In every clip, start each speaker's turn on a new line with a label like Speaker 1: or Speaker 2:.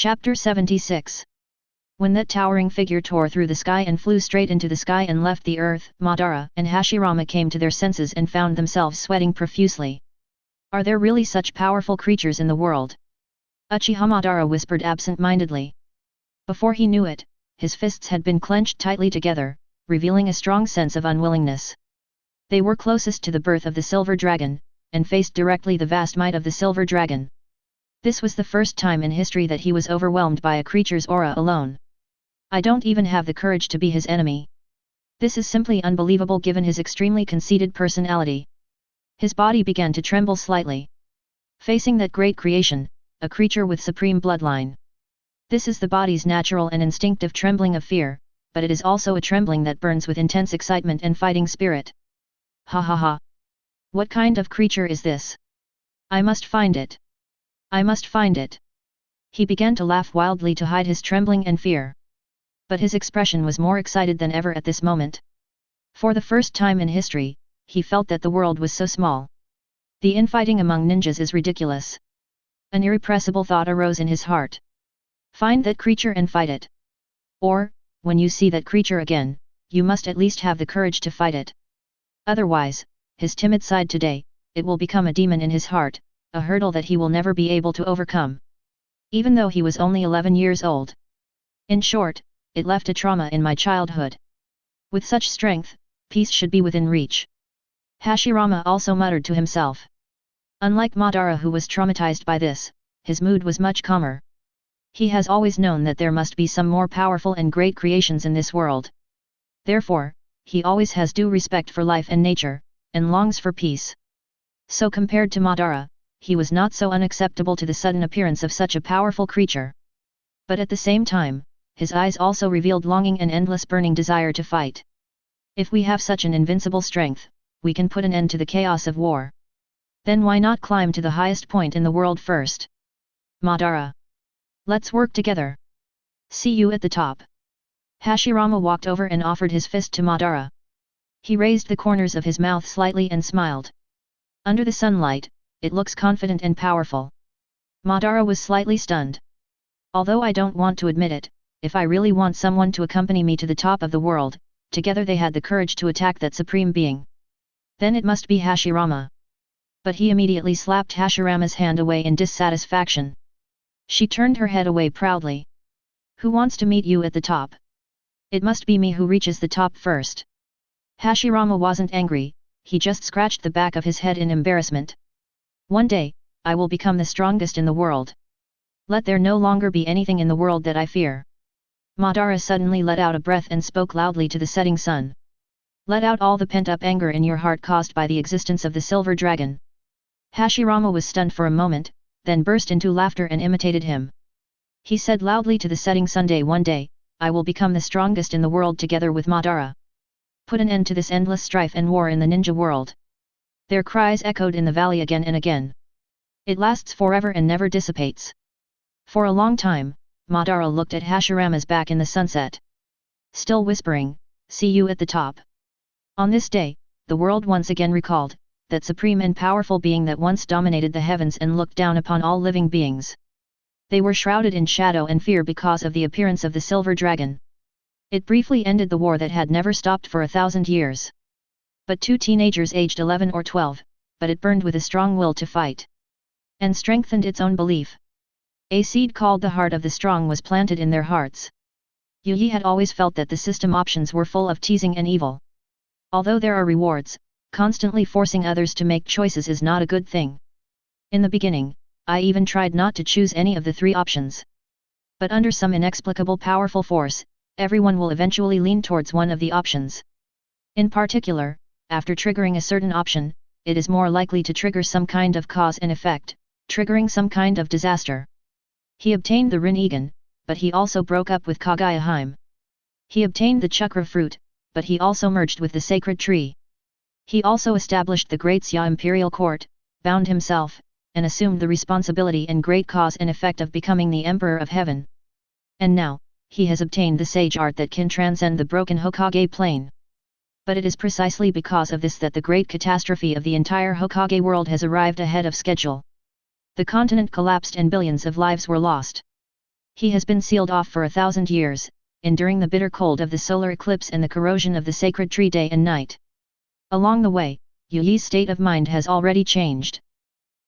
Speaker 1: Chapter 76. When that towering figure tore through the sky and flew straight into the sky and left the earth, Madara and Hashirama came to their senses and found themselves sweating profusely. Are there really such powerful creatures in the world? Uchiha Madara whispered absent-mindedly. Before he knew it, his fists had been clenched tightly together, revealing a strong sense of unwillingness. They were closest to the birth of the Silver Dragon, and faced directly the vast might of the Silver Dragon. This was the first time in history that he was overwhelmed by a creature's aura alone. I don't even have the courage to be his enemy. This is simply unbelievable given his extremely conceited personality. His body began to tremble slightly. Facing that great creation, a creature with supreme bloodline. This is the body's natural and instinctive trembling of fear, but it is also a trembling that burns with intense excitement and fighting spirit. Ha ha ha! What kind of creature is this? I must find it. I must find it. He began to laugh wildly to hide his trembling and fear. But his expression was more excited than ever at this moment. For the first time in history, he felt that the world was so small. The infighting among ninjas is ridiculous. An irrepressible thought arose in his heart. Find that creature and fight it. Or, when you see that creature again, you must at least have the courage to fight it. Otherwise, his timid side today, it will become a demon in his heart, a hurdle that he will never be able to overcome. Even though he was only 11 years old. In short, it left a trauma in my childhood. With such strength, peace should be within reach. Hashirama also muttered to himself. Unlike Madara, who was traumatized by this, his mood was much calmer. He has always known that there must be some more powerful and great creations in this world. Therefore, he always has due respect for life and nature, and longs for peace. So compared to Madara, he was not so unacceptable to the sudden appearance of such a powerful creature. But at the same time, his eyes also revealed longing and endless burning desire to fight. If we have such an invincible strength, we can put an end to the chaos of war. Then why not climb to the highest point in the world first? Madara! Let's work together. See you at the top. Hashirama walked over and offered his fist to Madara. He raised the corners of his mouth slightly and smiled. Under the sunlight, it looks confident and powerful. Madara was slightly stunned. Although I don't want to admit it, if I really want someone to accompany me to the top of the world, together they had the courage to attack that supreme being. Then it must be Hashirama. But he immediately slapped Hashirama's hand away in dissatisfaction. She turned her head away proudly. Who wants to meet you at the top? It must be me who reaches the top first. Hashirama wasn't angry, he just scratched the back of his head in embarrassment. One day, I will become the strongest in the world. Let there no longer be anything in the world that I fear. Madara suddenly let out a breath and spoke loudly to the setting sun. Let out all the pent-up anger in your heart caused by the existence of the Silver Dragon. Hashirama was stunned for a moment, then burst into laughter and imitated him. He said loudly to the setting sun, one day, I will become the strongest in the world together with Madara. Put an end to this endless strife and war in the ninja world. Their cries echoed in the valley again and again. It lasts forever and never dissipates. For a long time, Madara looked at Hashirama's back in the sunset. Still whispering, see you at the top. On this day, the world once again recalled that supreme and powerful being that once dominated the heavens and looked down upon all living beings. They were shrouded in shadow and fear because of the appearance of the Silver Dragon. It briefly ended the war that had never stopped for 1,000 years. But two teenagers aged 11 or 12, but it burned with a strong will to fight. And strengthened its own belief. A seed called the heart of the strong was planted in their hearts. Yi had always felt that the system options were full of teasing and evil. Although there are rewards, constantly forcing others to make choices is not a good thing. In the beginning, I even tried not to choose any of the 3 options. But under some inexplicable powerful force, everyone will eventually lean towards one of the options. In particular, after triggering a certain option, it is more likely to trigger some kind of cause and effect, triggering some kind of disaster. He obtained the Rinnegan, but he also broke up with Kaguya. He obtained the chakra fruit, but he also merged with the sacred tree. He also established the Great Xia Imperial Court, bound himself, and assumed the responsibility and great cause and effect of becoming the Emperor of Heaven. And now, he has obtained the sage art that can transcend the broken Hokage plane. But it is precisely because of this that the great catastrophe of the entire Hokage world has arrived ahead of schedule. The continent collapsed and billions of lives were lost. He has been sealed off for 1,000 years, enduring the bitter cold of the solar eclipse and the corrosion of the sacred tree day and night. Along the way, Yu Yi's state of mind has already changed.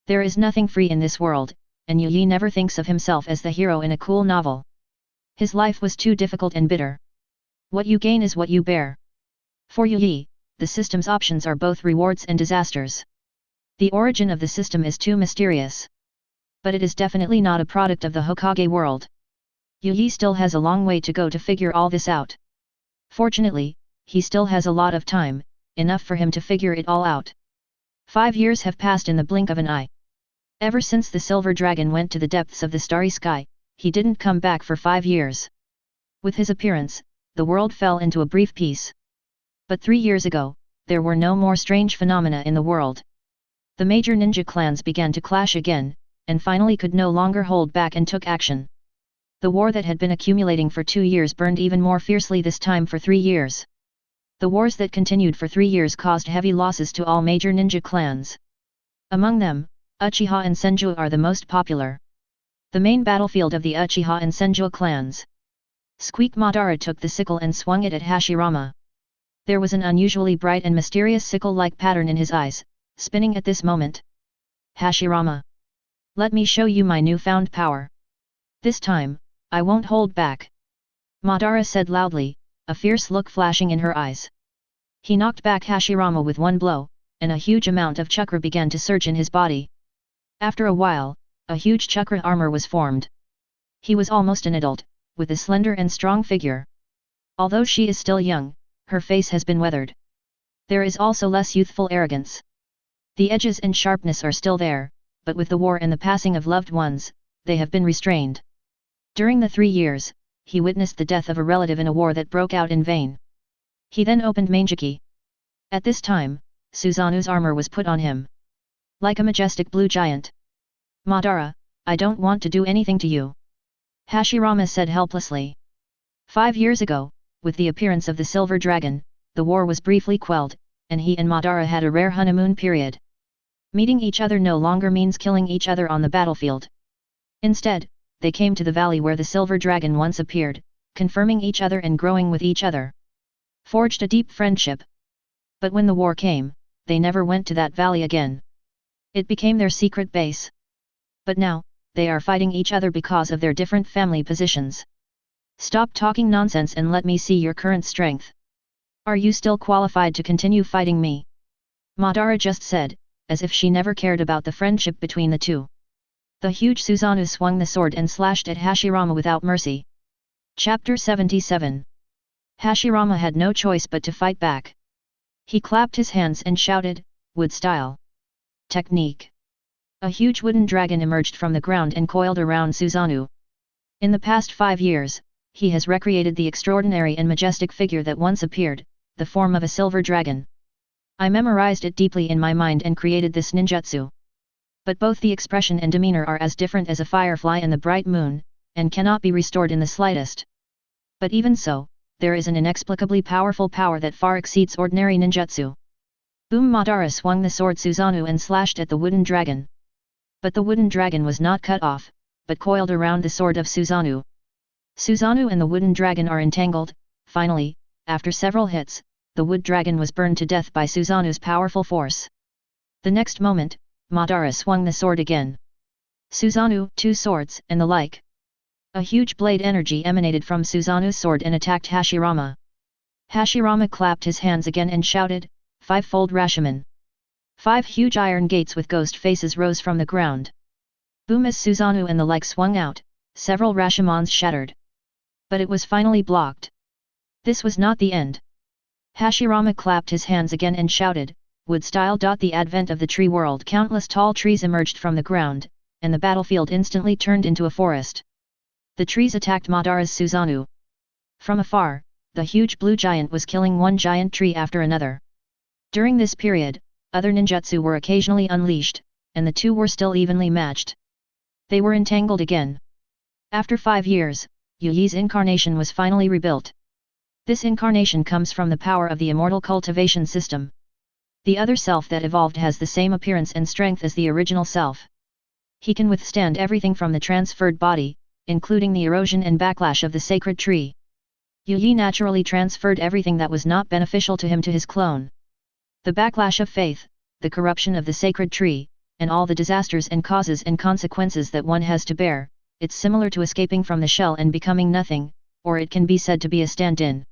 Speaker 1: There is nothing free in this world, and Yu Yi never thinks of himself as the hero in a cool novel. His life was too difficult and bitter. What you gain is what you bear. For Yu Yi, the system's options are both rewards and disasters. The origin of the system is too mysterious. But it is definitely not a product of the Hokage world. Yu Yi still has a long way to go to figure all this out. Fortunately, he still has a lot of time, enough for him to figure it all out. 5 years have passed in the blink of an eye. Ever since the silver dragon went to the depths of the starry sky, he didn't come back for 5 years. With his appearance, the world fell into a brief peace. But 3 years ago, there were no more strange phenomena in the world. The major ninja clans began to clash again, and finally could no longer hold back and took action. The war that had been accumulating for 2 years burned even more fiercely this time for 3 years. The wars that continued for 3 years caused heavy losses to all major ninja clans. Among them, Uchiha and Senju are the most popular. The main battlefield of the Uchiha and Senju clans. Squeak Madara took the sickle and swung it at Hashirama. There was an unusually bright and mysterious sickle-like pattern in his eyes, spinning at this moment. Hashirama. Let me show you my newfound power. This time, I won't hold back. Madara said loudly, a fierce look flashing in her eyes. He knocked back Hashirama with one blow, and a huge amount of chakra began to surge in his body. After a while, a huge chakra armor was formed. He was almost an adult, with a slender and strong figure. Although she is still young, her face has been weathered. There is also less youthful arrogance. The edges and sharpness are still there, but with the war and the passing of loved ones, they have been restrained. During the 3 years, he witnessed the death of a relative in a war that broke out in vain. He then opened Manjiki. At this time, Suzanu's armor was put on him. Like a majestic blue giant. Madara, I don't want to do anything to you. Hashirama said helplessly. 5 years ago, with the appearance of the silver dragon, the war was briefly quelled, and he and Madara had a rare honeymoon period. Meeting each other no longer means killing each other on the battlefield. Instead, they came to the valley where the silver dragon once appeared, confirming each other and growing with each other. Forged a deep friendship. But when the war came, they never went to that valley again. It became their secret base. But now, they are fighting each other because of their different family positions. Stop talking nonsense and let me see your current strength. Are you still qualified to continue fighting me? Madara just said, as if she never cared about the friendship between the two. The huge Susanoo swung the sword and slashed at Hashirama without mercy. Chapter 77. Hashirama had no choice but to fight back. He clapped his hands and shouted, "Wood style! Technique!" A huge wooden dragon emerged from the ground and coiled around Susanoo. In the past 5 years, he has recreated the extraordinary and majestic figure that once appeared, the form of a silver dragon. I memorized it deeply in my mind and created this ninjutsu. But both the expression and demeanor are as different as a firefly and the bright moon, and cannot be restored in the slightest. But even so, there is an inexplicably powerful power that far exceeds ordinary ninjutsu. Boom! Madara swung the sword Susanoo and slashed at the wooden dragon. But the wooden dragon was not cut off, but coiled around the sword of Susanoo. Susanoo and the wooden dragon are entangled. Finally, after several hits, the wood dragon was burned to death by Susanoo's powerful force. The next moment, Madara swung the sword again. Susanoo, 2 swords, and the like. A huge blade energy emanated from Susanoo's sword and attacked Hashirama. Hashirama clapped his hands again and shouted, "Five-fold Rashomon!" 5 huge iron gates with ghost faces rose from the ground. Boom! As Susanoo and the like swung out, several Rashomons shattered. But it was finally blocked. This was not the end. Hashirama clapped his hands again and shouted, "Wood style!" The advent of the tree world, countless tall trees emerged from the ground, and the battlefield instantly turned into a forest. The trees attacked Madara's Susanoo. From afar, the huge blue giant was killing one giant tree after another. During this period, other ninjutsu were occasionally unleashed, and the two were still evenly matched. They were entangled again. After 5 years, Yu Yi's incarnation was finally rebuilt. This incarnation comes from the power of the immortal cultivation system. The other self that evolved has the same appearance and strength as the original self. He can withstand everything from the transferred body, including the erosion and backlash of the sacred tree. Yu Yi naturally transferred everything that was not beneficial to him to his clone. The backlash of faith, the corruption of the sacred tree, and all the disasters and causes and consequences that one has to bear, it's similar to escaping from the shell and becoming nothing, or it can be said to be a stand-in.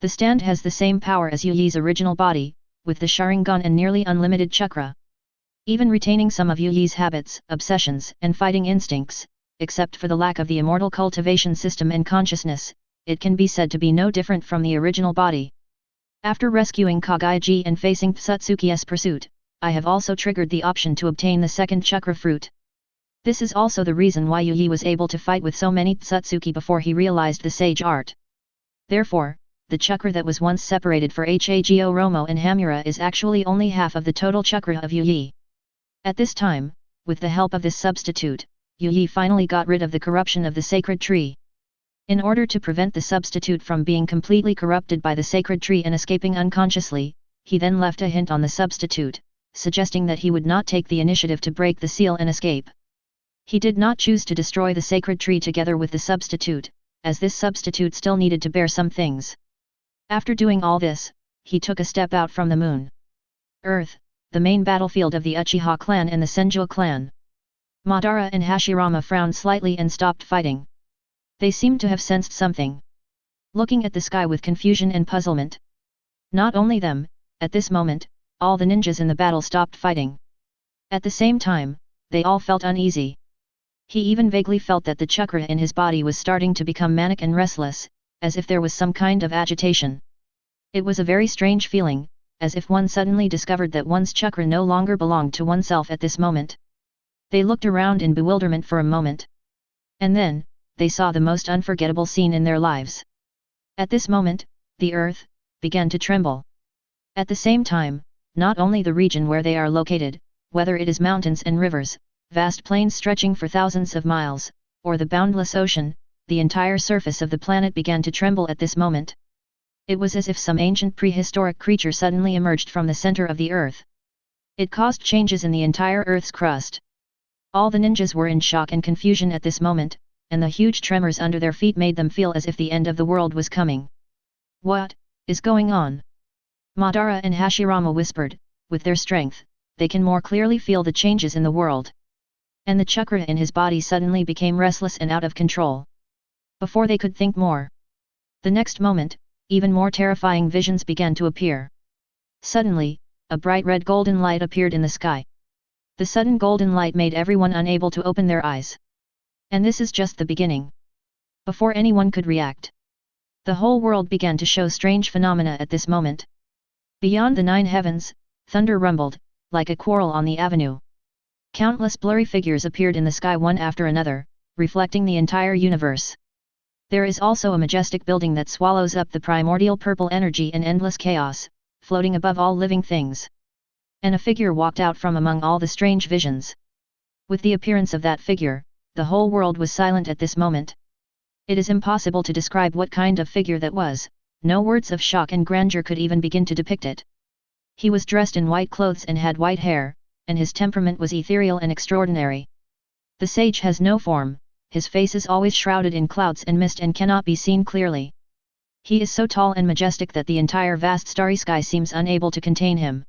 Speaker 1: The stand has the same power as Yu Yi's original body, with the Sharingan and nearly unlimited chakra. Even retaining some of Yu Yi's habits, obsessions, and fighting instincts, except for the lack of the immortal cultivation system and consciousness, it can be said to be no different from the original body. After rescuing Kaguya and facing Otsutsuki's pursuit, I have also triggered the option to obtain the second chakra fruit. This is also the reason why Yu Yi was able to fight with so many Otsutsuki before he realized the sage art. Therefore, the chakra that was once separated for Hago Romo and Hamura is actually only half of the total chakra of Yu Yi. At this time, with the help of this substitute, Yu Yi finally got rid of the corruption of the sacred tree. In order to prevent the substitute from being completely corrupted by the sacred tree and escaping unconsciously, he then left a hint on the substitute, suggesting that he would not take the initiative to break the seal and escape. He did not choose to destroy the sacred tree together with the substitute, as this substitute still needed to bear some things. After doing all this, he took a step out from the moon. Earth, the main battlefield of the Uchiha clan and the Senju clan. Madara and Hashirama frowned slightly and stopped fighting. They seemed to have sensed something. Looking at the sky with confusion and puzzlement. Not only them, at this moment, all the ninjas in the battle stopped fighting. At the same time, they all felt uneasy. He even vaguely felt that the chakra in his body was starting to become manic and restless, as if there was some kind of agitation. It was a very strange feeling, as if one suddenly discovered that one's chakra no longer belonged to oneself at this moment. They looked around in bewilderment for a moment. And then, they saw the most unforgettable scene in their lives. At this moment, the earth began to tremble. At the same time, not only the region where they are located, whether it is mountains and rivers, vast plains stretching for thousands of miles, or the boundless ocean, the entire surface of the planet began to tremble at this moment. It was as if some ancient prehistoric creature suddenly emerged from the center of the earth. It caused changes in the entire earth's crust. All the ninjas were in shock and confusion at this moment, and the huge tremors under their feet made them feel as if the end of the world was coming. What is going on? Madara and Hashirama whispered. With their strength, they can more clearly feel the changes in the world. And the chakra in his body suddenly became restless and out of control. Before they could think more, the next moment, even more terrifying visions began to appear. Suddenly, a bright red golden light appeared in the sky. The sudden golden light made everyone unable to open their eyes. And this is just the beginning. Before anyone could react, the whole world began to show strange phenomena at this moment. Beyond the 9 heavens, thunder rumbled, like a quarrel on the avenue. Countless blurry figures appeared in the sky one after another, reflecting the entire universe. There is also a majestic building that swallows up the primordial purple energy in endless chaos, floating above all living things. And a figure walked out from among all the strange visions. With the appearance of that figure, the whole world was silent at this moment. It is impossible to describe what kind of figure that was, no words of shock and grandeur could even begin to depict it. He was dressed in white clothes and had white hair, and his temperament was ethereal and extraordinary. The sage has no form, his face is always shrouded in clouds and mist and cannot be seen clearly. He is so tall and majestic that the entire vast starry sky seems unable to contain him.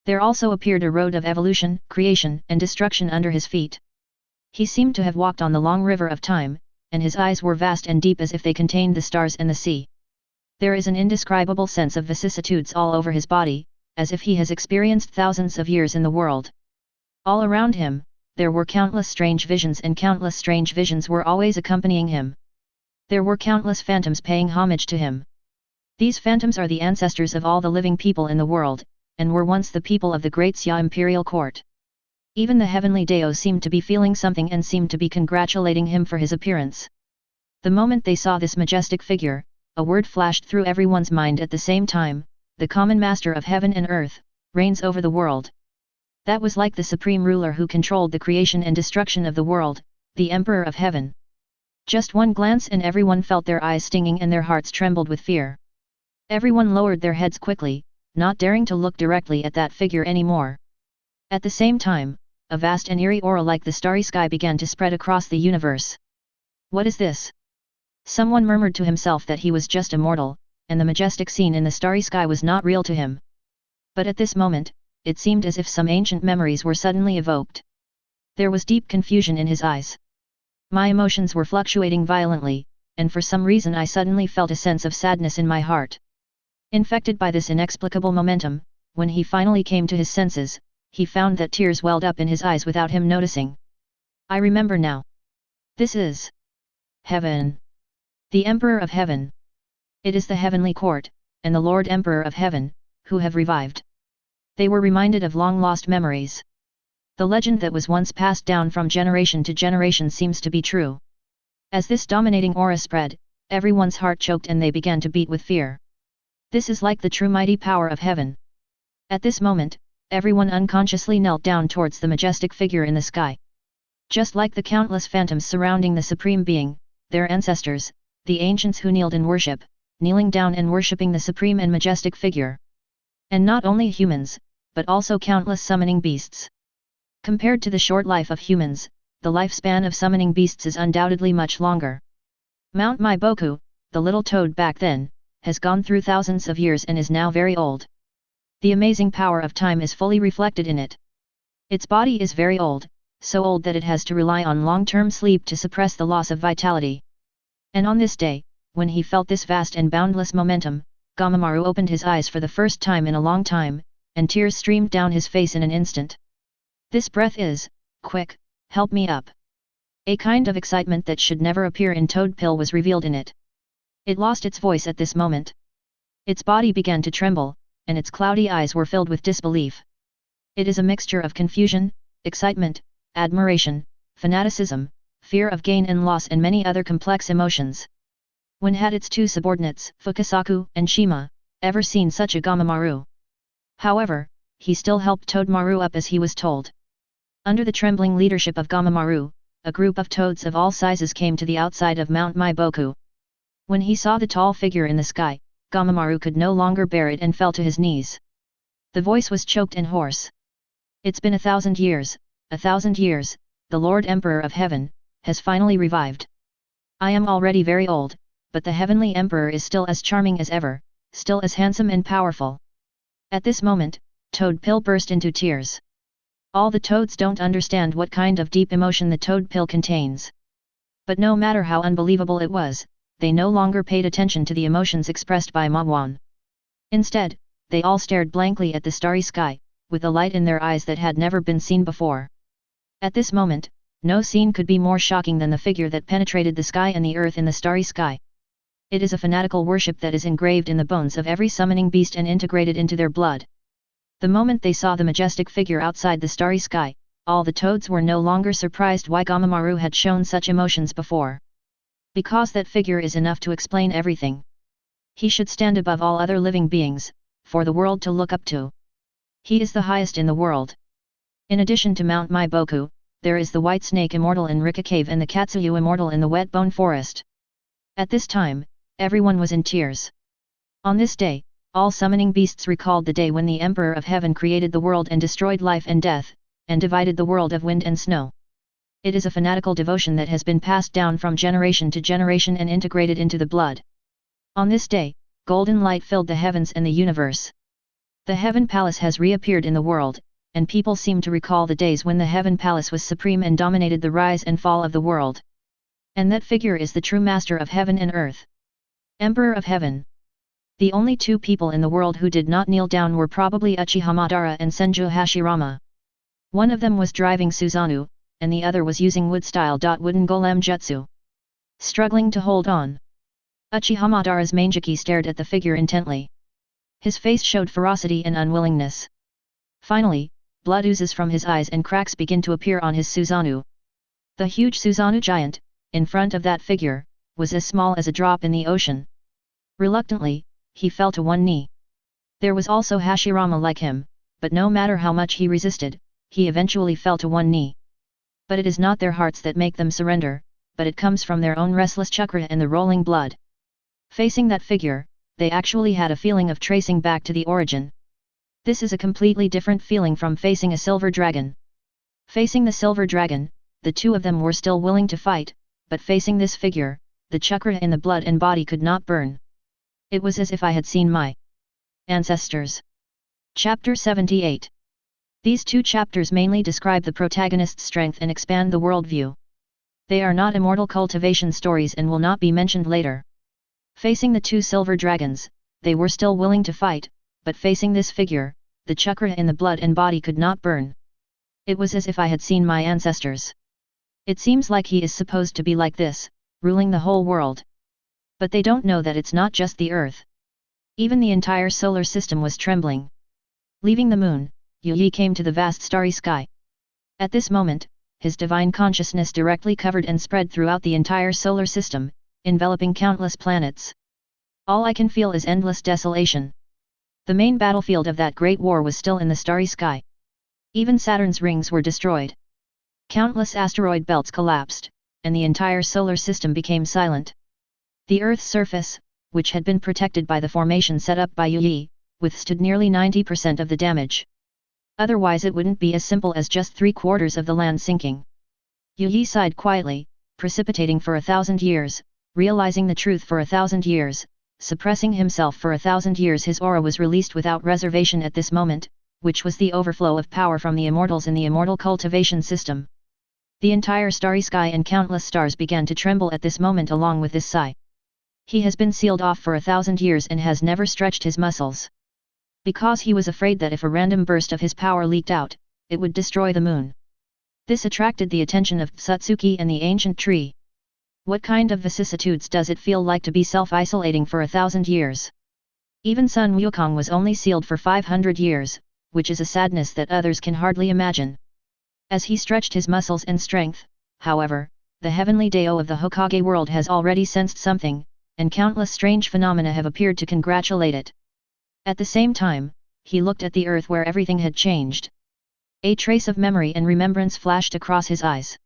Speaker 1: There also appeared a road of evolution, creation, and destruction under his feet. He seemed to have walked on the long river of time, and his eyes were vast and deep as if they contained the stars and the sea. There is an indescribable sense of vicissitudes all over his body, as if he has experienced thousands of years in the world. All around him, there were countless strange visions, and countless strange visions were always accompanying him. There were countless phantoms paying homage to him. These phantoms are the ancestors of all the living people in the world, and were once the people of the great Xia imperial court. Even the heavenly Deo seemed to be feeling something and seemed to be congratulating him for his appearance. The moment they saw this majestic figure, a word flashed through everyone's mind at the same time: the common master of heaven and earth, reigns over the world. That was like the supreme ruler who controlled the creation and destruction of the world, the emperor of heaven. Just one glance and everyone felt their eyes stinging and their hearts trembled with fear. Everyone lowered their heads quickly, not daring to look directly at that figure anymore. At the same time, a vast and eerie aura like the starry sky began to spread across the universe. What is this? Someone murmured to himself that he was just a mortal, and the majestic scene in the starry sky was not real to him. But at this moment, it seemed as if some ancient memories were suddenly evoked. There was deep confusion in his eyes. My emotions were fluctuating violently, and for some reason I suddenly felt a sense of sadness in my heart. Infected by this inexplicable momentum, when he finally came to his senses, he found that tears welled up in his eyes without him noticing. I remember now. This is heaven. The Emperor of Heaven. It is the heavenly court, and the Lord Emperor of Heaven, who have revived. They were reminded of long-lost memories. The legend that was once passed down from generation to generation seems to be true. As this dominating aura spread, everyone's heart choked and they began to beat with fear. This is like the true mighty power of heaven. At this moment, everyone unconsciously knelt down towards the majestic figure in the sky. Just like the countless phantoms surrounding the Supreme Being, their ancestors, the ancients who kneeled in worship, kneeling down and worshipping the supreme and majestic figure. And not only humans, but also countless summoning beasts. Compared to the short life of humans, the lifespan of summoning beasts is undoubtedly much longer. Mount Maiboku, the little toad back then, has gone through thousands of years and is now very old. The amazing power of time is fully reflected in it. Its body is very old, so old that it has to rely on long-term sleep to suppress the loss of vitality. And on this day, when he felt this vast and boundless momentum, Gamamaru opened his eyes for the first time in a long time, and tears streamed down his face in an instant. This breath is, quick, help me up. A kind of excitement that should never appear in Toadpill was revealed in it. It lost its voice at this moment. Its body began to tremble, and its cloudy eyes were filled with disbelief. It is a mixture of confusion, excitement, admiration, fanaticism, fear of gain and loss and many other complex emotions. When had its two subordinates, Fukasaku and Shima, ever seen such a Gamamaru? However, he still helped Toadmaru up as he was told. Under the trembling leadership of Gamamaru, a group of toads of all sizes came to the outside of Mount Maiboku. When he saw the tall figure in the sky, Gamamaru could no longer bear it and fell to his knees. The voice was choked and hoarse. It's been 1,000 years, 1,000 years, the Lord Emperor of Heaven, has finally revived. I am already very old, but the Heavenly Emperor is still as charming as ever, still as handsome and powerful. At this moment, Toadpill burst into tears. All the toads don't understand what kind of deep emotion the Toadpill contains. But no matter how unbelievable it was, they no longer paid attention to the emotions expressed by Mawan. Instead, they all stared blankly at the starry sky, with a light in their eyes that had never been seen before. At this moment, no scene could be more shocking than the figure that penetrated the sky and the earth in the starry sky. It is a fanatical worship that is engraved in the bones of every summoning beast and integrated into their blood. The moment they saw the majestic figure outside the starry sky, all the toads were no longer surprised why Gamamaru had shown such emotions before. Because that figure is enough to explain everything. He should stand above all other living beings, for the world to look up to. He is the highest in the world. In addition to Mount Maiboku, there is the White Snake Immortal in Rika Cave and the Katsuyu Immortal in the Wet Bone Forest. At this time, everyone was in tears. On this day, all summoning beasts recalled the day when the Emperor of Heaven created the world and destroyed life and death, and divided the world of wind and snow. It is a fanatical devotion that has been passed down from generation to generation and integrated into the blood. On this day, golden light filled the heavens and the universe. The Heaven Palace has reappeared in the world, and people seem to recall the days when the Heaven Palace was supreme and dominated the rise and fall of the world. And that figure is the true master of heaven and earth. Emperor of Heaven. The only two people in the world who did not kneel down were probably Uchiha Madara and Senju Hashirama. One of them was driving Susanoo, and the other was using wood-style wooden golem jutsu. Struggling to hold on. Uchiha Madara's Mangeki stared at the figure intently. His face showed ferocity and unwillingness. Finally, blood oozes from his eyes and cracks begin to appear on his Susanoo. The huge Susanoo giant, in front of that figure, was as small as a drop in the ocean. Reluctantly, he fell to one knee. There was also Hashirama like him, but no matter how much he resisted, he eventually fell to one knee. But it is not their hearts that make them surrender, but it comes from their own restless chakra and the rolling blood. Facing that figure, they actually had a feeling of tracing back to the origin. This is a completely different feeling from facing a silver dragon. Facing the silver dragon, the two of them were still willing to fight, but facing this figure, the chakra in the blood and body could not burn. It was as if I had seen my ancestors. Chapter 78. These two chapters mainly describe the protagonist's strength and expand the worldview. They are not immortal cultivation stories and will not be mentioned later. Facing the two silver dragons, they were still willing to fight, but facing this figure, the chakra in the blood and body could not burn. It was as if I had seen my ancestors. It seems like he is supposed to be like this, ruling the whole world. But they don't know that it's not just the Earth. Even the entire solar system was trembling. Leaving the moon, Yi came to the vast starry sky. At this moment, his divine consciousness directly covered and spread throughout the entire solar system, enveloping countless planets. All I can feel is endless desolation. The main battlefield of that great war was still in the starry sky. Even Saturn's rings were destroyed. Countless asteroid belts collapsed, and the entire solar system became silent. The Earth's surface, which had been protected by the formation set up by Yi, withstood nearly 90% of the damage. Otherwise it wouldn't be as simple as just 3/4 of the land sinking. Yi sighed quietly, precipitating for 1,000 years, realizing the truth for 1,000 years, suppressing himself for 1,000 years. His aura was released without reservation at this moment, which was the overflow of power from the immortals in the immortal cultivation system. The entire starry sky and countless stars began to tremble at this moment along with this sigh. He has been sealed off for 1,000 years and has never stretched his muscles. Because he was afraid that if a random burst of his power leaked out, it would destroy the moon. This attracted the attention of Otsutsuki and the ancient tree. What kind of vicissitudes does it feel like to be self-isolating for 1,000 years? Even Sun Wukong was only sealed for 500 years, which is a sadness that others can hardly imagine. As he stretched his muscles and strength, however, the heavenly Dao of the Hokage world has already sensed something, and countless strange phenomena have appeared to congratulate it. At the same time, he looked at the earth where everything had changed. A trace of memory and remembrance flashed across his eyes.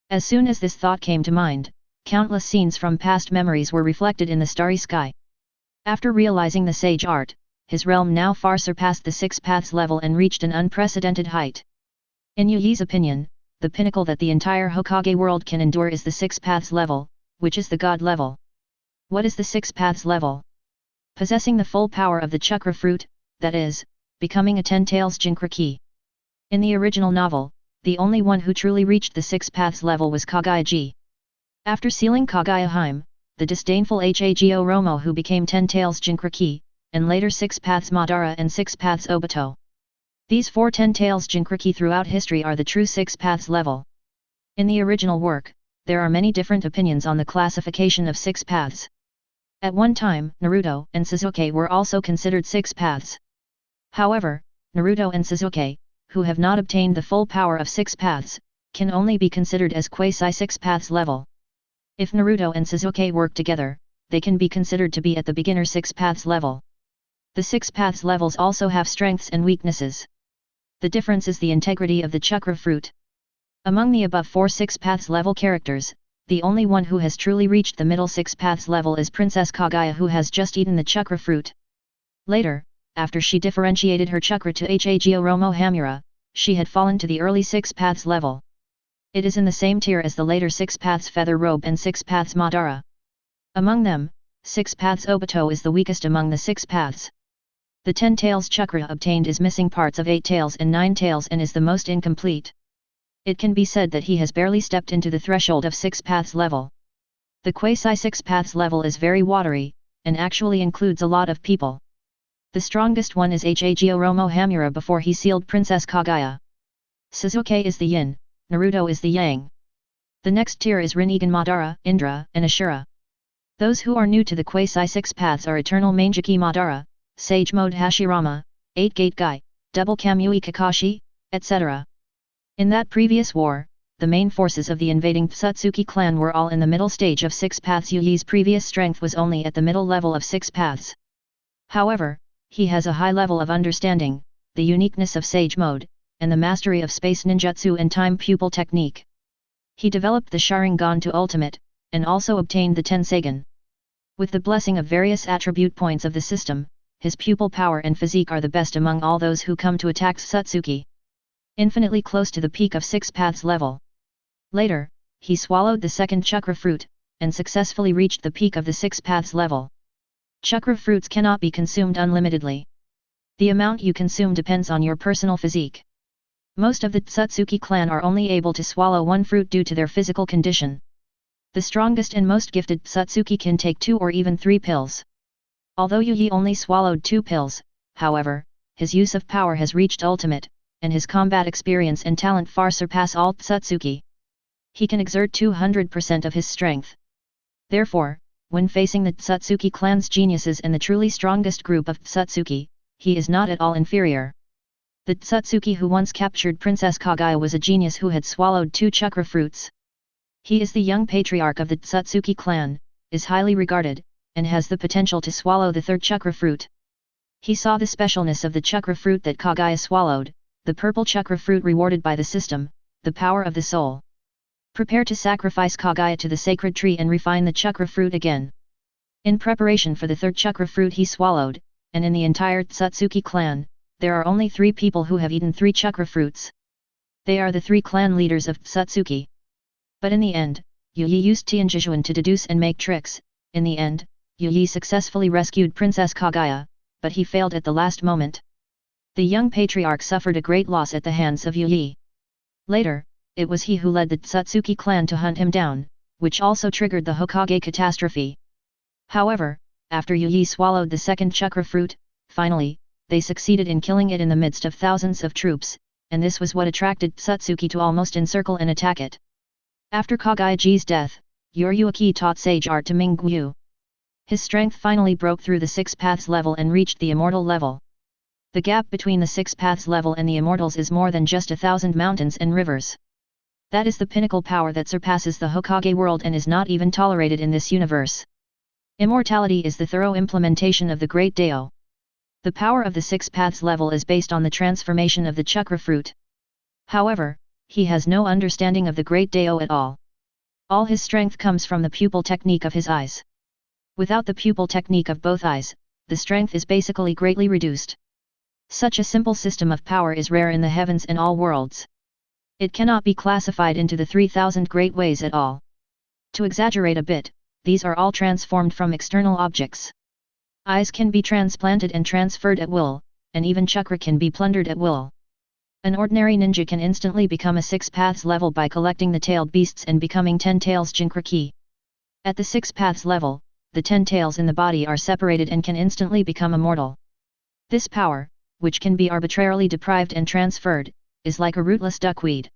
Speaker 1: As soon as this thought came to mind, countless scenes from past memories were reflected in the starry sky. After realizing the sage art, his realm now far surpassed the Six Paths level and reached an unprecedented height. In Yi's opinion, the pinnacle that the entire Hokage world can endure is the Six Paths level, which is the God level. What is the Six Paths level? Possessing the full power of the chakra fruit, that is, becoming a 10 tails Jinchuriki. In the original novel, the only one who truly reached the Six Paths level was Kaguya. After sealing Kaguya, the disdainful Hago Romo who became 10 tails Jinchuriki, and later Six Paths Madara and Six Paths Obito. These 4 10 tails Jinchuriki throughout history are the true Six Paths level. In the original work, there are many different opinions on the classification of Six Paths. At one time, Naruto and Sasuke were also considered Six Paths. However, Naruto and Sasuke, who have not obtained the full power of Six Paths, can only be considered as quasi-Six Paths level. If Naruto and Sasuke work together, they can be considered to be at the beginner Six Paths level. The Six Paths levels also have strengths and weaknesses. The difference is the integrity of the chakra fruit. Among the above 4 Six Paths level characters, the only one who has truly reached the middle Six Paths level is Princess Kaguya, who has just eaten the chakra fruit. Later, after she differentiated her chakra to Hago Romo Hamura, she had fallen to the early Six Paths level. It is in the same tier as the later Six Paths Feather Robe and Six Paths Madara. Among them, Six Paths Obito is the weakest among the Six Paths. The 10 tails chakra obtained is missing parts of 8 tails and 9 tails and is the most incomplete. It can be said that he has barely stepped into the threshold of Six Paths level. The quasi-Six Paths level is very watery, and actually includes a lot of people. The strongest one is Hago Romo Hamura before he sealed Princess Kaguya. Sasuke is the yin, Naruto is the yang. The next tier is Rinnegan Madara, Indra, and Ashura. Those who are new to the quasi-Six Paths are Eternal Mangeki Madara, Sage Mode Hashirama, 8-Gate Guy, Double Kamui Kakashi, etc. In that previous war, the main forces of the invading Otsutsuki clan were all in the middle stage of Six Paths. Yi's previous strength was only at the middle level of Six Paths. However, he has a high level of understanding, the uniqueness of Sage Mode, and the mastery of space ninjutsu and time pupil technique. He developed the Sharingan to ultimate, and also obtained the Tensegan. With the blessing of various attribute points of the system, his pupil power and physique are the best among all those who come to attack Otsutsuki. Infinitely close to the peak of Six Paths level. Later, he swallowed the second chakra fruit, and successfully reached the peak of the 6 paths level. Chakra fruits cannot be consumed unlimitedly. The amount you consume depends on your personal physique. Most of the Otsutsuki clan are only able to swallow one fruit due to their physical condition. The strongest and most gifted Otsutsuki can take 2 or even 3 pills. Although Yi only swallowed 2 pills, however, his use of power has reached ultimate, and his combat experience and talent far surpass all Otsutsuki. He can exert 200% of his strength. Therefore, when facing the Otsutsuki clan's geniuses and the truly strongest group of Otsutsuki, he is not at all inferior. The Otsutsuki who once captured Princess Kaguya was a genius who had swallowed 2 chakra fruits. He is the young patriarch of the Otsutsuki clan, is highly regarded, and has the potential to swallow the 3rd chakra fruit. He saw the specialness of the chakra fruit that Kaguya swallowed, the purple chakra fruit rewarded by the system, the power of the soul. Prepare to sacrifice Kaguya to the sacred tree and refine the chakra fruit again. In preparation for the 3rd chakra fruit he swallowed, and in the entire Otsutsuki clan, there are only 3 people who have eaten 3 chakra fruits. They are the 3 clan leaders of Otsutsuki. But in the end, Yi used Tianjizhuan to deduce and make tricks. In the end, Yi successfully rescued Princess Kaguya, but he failed at the last moment. The young patriarch suffered a great loss at the hands of Yi. Later, it was he who led the Otsutsuki clan to hunt him down, which also triggered the Hokage catastrophe. However, after Yi swallowed the 2nd chakra fruit, finally, they succeeded in killing it in the midst of thousands of troops, and this was what attracted Otsutsuki to almost encircle and attack it. After Kaguya's death, Yuryuki taught sage art to Mingyu. His strength finally broke through the 6 paths level and reached the immortal level. The gap between the 6 paths level and the immortals is more than just 1,000 mountains and rivers. That is the pinnacle power that surpasses the Hokage world and is not even tolerated in this universe. Immortality is the thorough implementation of the Great Dao. The power of the 6 paths level is based on the transformation of the chakra fruit. However, he has no understanding of the Great Dao at all. All his strength comes from the pupil technique of his eyes. Without the pupil technique of both eyes, the strength is basically greatly reduced. Such a simple system of power is rare in the heavens and all worlds. It cannot be classified into the 3,000 great ways at all. To exaggerate a bit, these are all transformed from external objects. Eyes can be transplanted and transferred at will, and even chakra can be plundered at will. An ordinary ninja can instantly become a 6 paths level by collecting the tailed beasts and becoming 10 tails Jinkraki. At the 6 paths level, the 10 tails in the body are separated and can instantly become immortal. This power, which can be arbitrarily deprived and transferred, is like a rootless duckweed.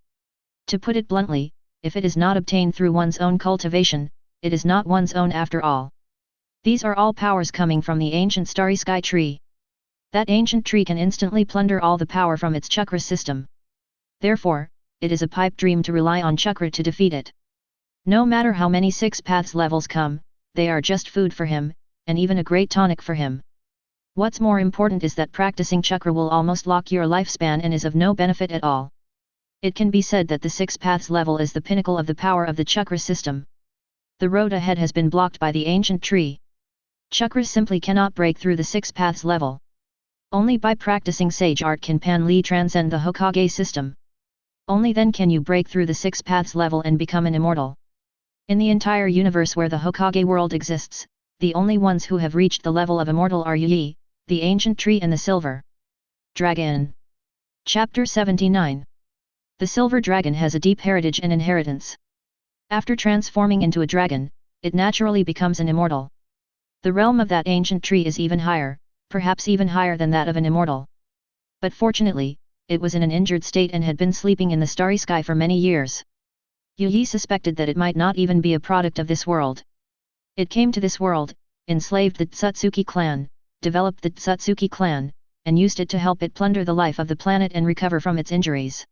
Speaker 1: To put it bluntly, if it is not obtained through one's own cultivation, it is not one's own after all. These are all powers coming from the ancient starry sky tree. That ancient tree can instantly plunder all the power from its chakra system. Therefore, it is a pipe dream to rely on chakra to defeat it. No matter how many 6 paths levels come, they are just food for him, and even a great tonic for him. What's more important is that practicing chakra will almost lock your lifespan and is of no benefit at all. It can be said that the 6 paths level is the pinnacle of the power of the chakra system. The road ahead has been blocked by the ancient tree. Chakras simply cannot break through the 6 paths level. Only by practicing sage art can Pan Li transcend the Hokage system. Only then can you break through the 6 paths level and become an immortal. In the entire universe where the Hokage world exists, the only ones who have reached the level of immortal are Yi, the ancient tree and the silver dragon. Chapter 79. The silver dragon has a deep heritage and inheritance. After transforming into a dragon, it naturally becomes an immortal. The realm of that ancient tree is even higher, perhaps even higher than that of an immortal. But fortunately, it was in an injured state and had been sleeping in the starry sky for many years. Yi suspected that it might not even be a product of this world. It came to this world, enslaved the Otsutsuki clan, developed the Otsutsuki clan, and used it to help it plunder the life of the planet and recover from its injuries.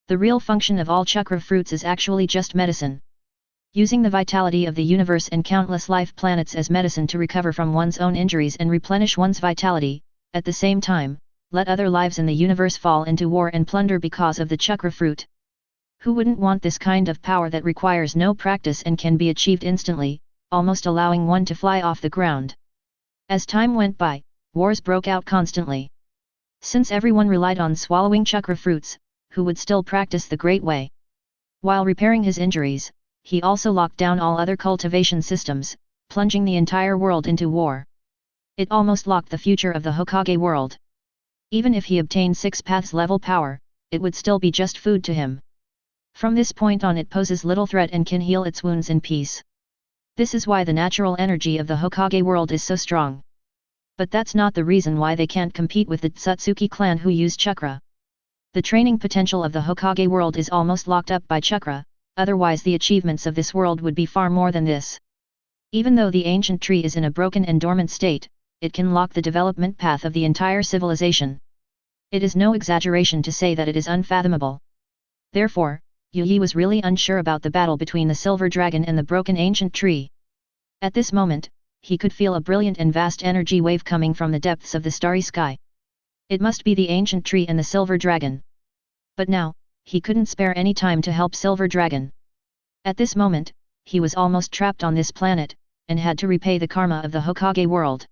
Speaker 1: The real function of all chakra fruits is actually just medicine. Using the vitality of the universe and countless life planets as medicine to recover from one's own injuries and replenish one's vitality, at the same time, let other lives in the universe fall into war and plunder because of the chakra fruit. Who wouldn't want this kind of power that requires no practice and can be achieved instantly, almost allowing one to fly off the ground? As time went by, wars broke out constantly. Since everyone relied on swallowing chakra fruits, who would still practice the great way? While repairing his injuries, he also locked down all other cultivation systems, plunging the entire world into war. It almost locked the future of the Hokage world. Even if he obtained 6 paths level power, it would still be just food to him. From this point on it poses little threat and can heal its wounds in peace. This is why the natural energy of the Hokage world is so strong. But that's not the reason why they can't compete with the Otsutsuki clan who use chakra. The training potential of the Hokage world is almost locked up by chakra, otherwise the achievements of this world would be far more than this. Even though the ancient tree is in a broken and dormant state, it can lock the development path of the entire civilization. It is no exaggeration to say that it is unfathomable. Therefore, Yu Yi was really unsure about the battle between the silver dragon and the broken ancient tree. At this moment, he could feel a brilliant and vast energy wave coming from the depths of the starry sky. It must be the ancient tree and the silver dragon. But now, he couldn't spare any time to help silver dragon. At this moment, he was almost trapped on this planet, and had to repay the karma of the Hokage world.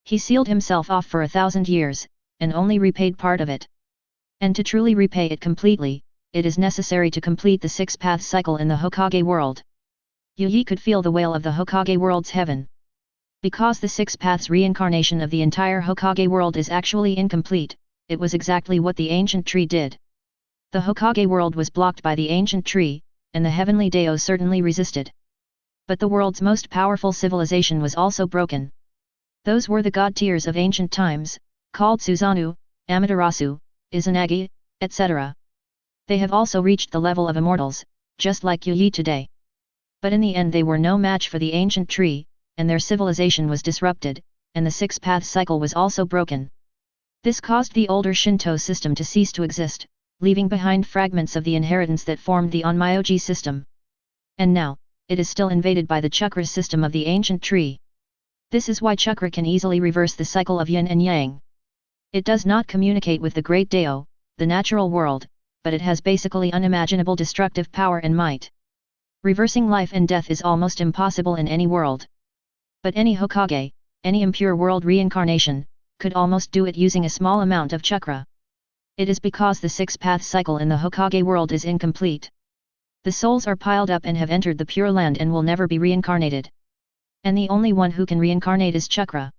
Speaker 1: He sealed himself off for 1,000 years, and only repaid part of it. And to truly repay it completely, it is necessary to complete the 6-path cycle in the Hokage world. Yu Yi could feel the wail of the Hokage world's heaven. Because the 6 paths reincarnation of the entire Hokage world is actually incomplete, it was exactly what the ancient tree did. The Hokage world was blocked by the ancient tree, and the heavenly Dao certainly resisted. But the world's most powerful civilization was also broken. Those were the god tiers of ancient times, called Susanoo, Amaterasu, Izanagi, etc. They have also reached the level of immortals, just like Yu Yi today. But in the end they were no match for the ancient tree, and their civilization was disrupted, and the 6-path cycle was also broken. This caused the older Shinto system to cease to exist, leaving behind fragments of the inheritance that formed the Onmyoji system. And now, it is still invaded by the chakra system of the ancient tree. This is why chakra can easily reverse the cycle of yin and yang. It does not communicate with the great Dao, the natural world, but it has basically unimaginable destructive power and might. Reversing life and death is almost impossible in any world. But any Hokage, any impure world reincarnation, could almost do it using a small amount of chakra. It is because the 6-path cycle in the Hokage world is incomplete. The souls are piled up and have entered the Pure Land and will never be reincarnated. And the only one who can reincarnate is chakra.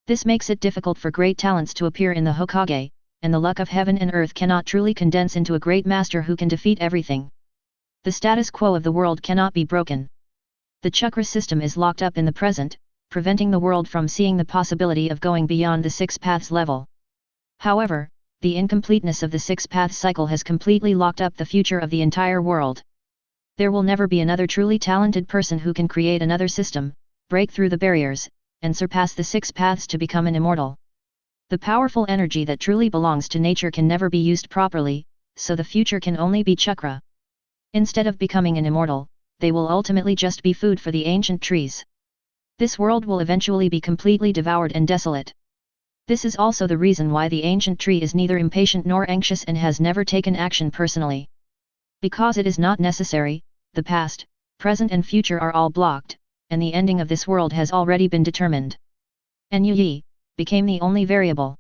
Speaker 1: This makes it difficult for great talents to appear in the Hokage, and the luck of heaven and earth cannot truly condense into a great master who can defeat everything. The status quo of the world cannot be broken. The chakra system is locked up in the present, preventing the world from seeing the possibility of going beyond the 6 paths level. However, the incompleteness of the 6-path cycle has completely locked up the future of the entire world. There will never be another truly talented person who can create another system, break through the barriers, and surpass the 6 paths to become an immortal. The powerful energy that truly belongs to nature can never be used properly, so the future can only be chakra. Instead of becoming an immortal, they will ultimately just be food for the ancient trees. This world will eventually be completely devoured and desolate. This is also the reason why the ancient tree is neither impatient nor anxious and has never taken action personally. Because it is not necessary, the past, present and future are all blocked, and the ending of this world has already been determined. And Yu Yi became the only variable.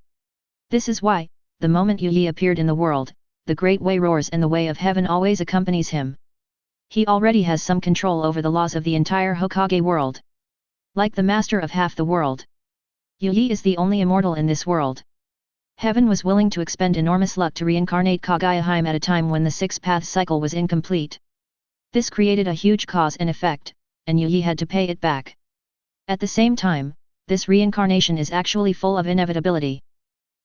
Speaker 1: This is why, the moment Yu Yi appeared in the world, the great way roars and the way of heaven always accompanies him. He already has some control over the laws of the entire Hokage world. Like the master of half the world, Yu Yi is the only immortal in this world. Heaven was willing to expend enormous luck to reincarnate Kaguya at a time when the 6-path cycle was incomplete. This created a huge cause and effect, and Yu Yi had to pay it back. At the same time, this reincarnation is actually full of inevitability.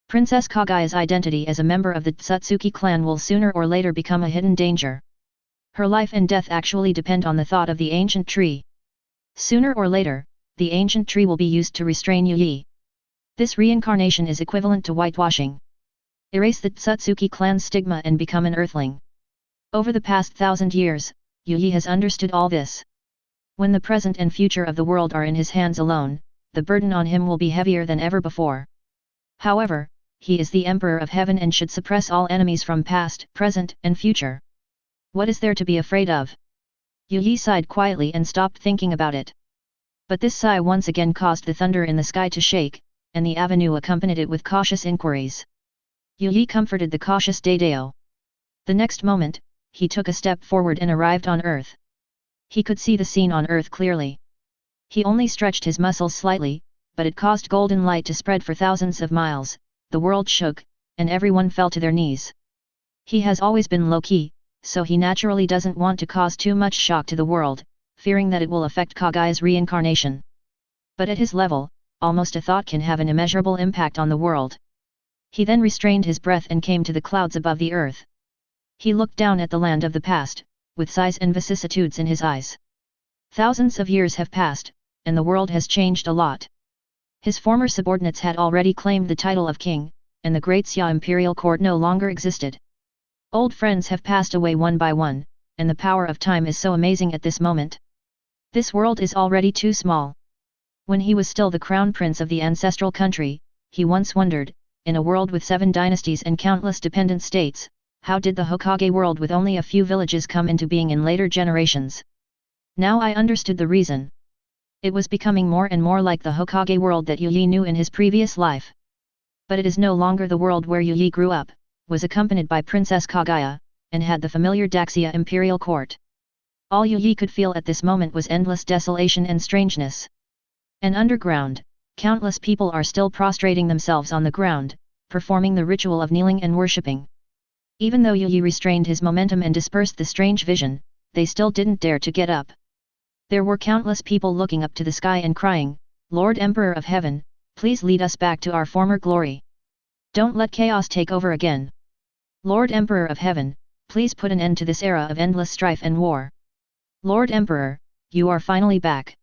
Speaker 1: Princess Kaguya's identity as a member of the Otsutsuki clan will sooner or later become a hidden danger. Her life and death actually depend on the thought of the ancient tree. Sooner or later, the ancient tree will be used to restrain Yu Yi. This reincarnation is equivalent to whitewashing. Erase the Otsutsuki clan's stigma and become an earthling. Over the past 1,000 years, Yu Yi has understood all this. When the present and future of the world are in his hands alone, the burden on him will be heavier than ever before. However, he is the Emperor of Heaven and should suppress all enemies from past, present, and future. What is there to be afraid of? Yu Yi sighed quietly and stopped thinking about it. But this sigh once again caused the thunder in the sky to shake, and the avenue accompanied it with cautious inquiries. Yu Yi comforted the cautious Dao. The next moment, he took a step forward and arrived on earth. He could see the scene on earth clearly. He only stretched his muscles slightly, but it caused golden light to spread for thousands of miles, the world shook, and everyone fell to their knees. He has always been low-key, so he naturally doesn't want to cause too much shock to the world, fearing that it will affect Kaguya's reincarnation. But at his level, almost a thought can have an immeasurable impact on the world. He then restrained his breath and came to the clouds above the earth. He looked down at the land of the past, with sighs and vicissitudes in his eyes. Thousands of years have passed, and the world has changed a lot. His former subordinates had already claimed the title of king, and the great Xia imperial court no longer existed. Old friends have passed away one by one, and the power of time is so amazing at this moment. This world is already too small. When he was still the crown prince of the ancestral country, he once wondered, in a world with 7 dynasties and countless dependent states, how did the Hokage world with only a few villages come into being in later generations? Now I understood the reason. It was becoming more and more like the Hokage world that Yu Yi knew in his previous life. But it is no longer the world where Yu Yi grew up, was accompanied by Princess Kaguya, and had the familiar Daxia imperial court. All Yu Yi could feel at this moment was endless desolation and strangeness. And underground, countless people are still prostrating themselves on the ground, performing the ritual of kneeling and worshipping. Even though Yu Yi restrained his momentum and dispersed the strange vision, they still didn't dare to get up. There were countless people looking up to the sky and crying, "Lord Emperor of Heaven, please lead us back to our former glory. Don't let chaos take over again. Lord Emperor of Heaven, please put an end to this era of endless strife and war. Lord Emperor, you are finally back."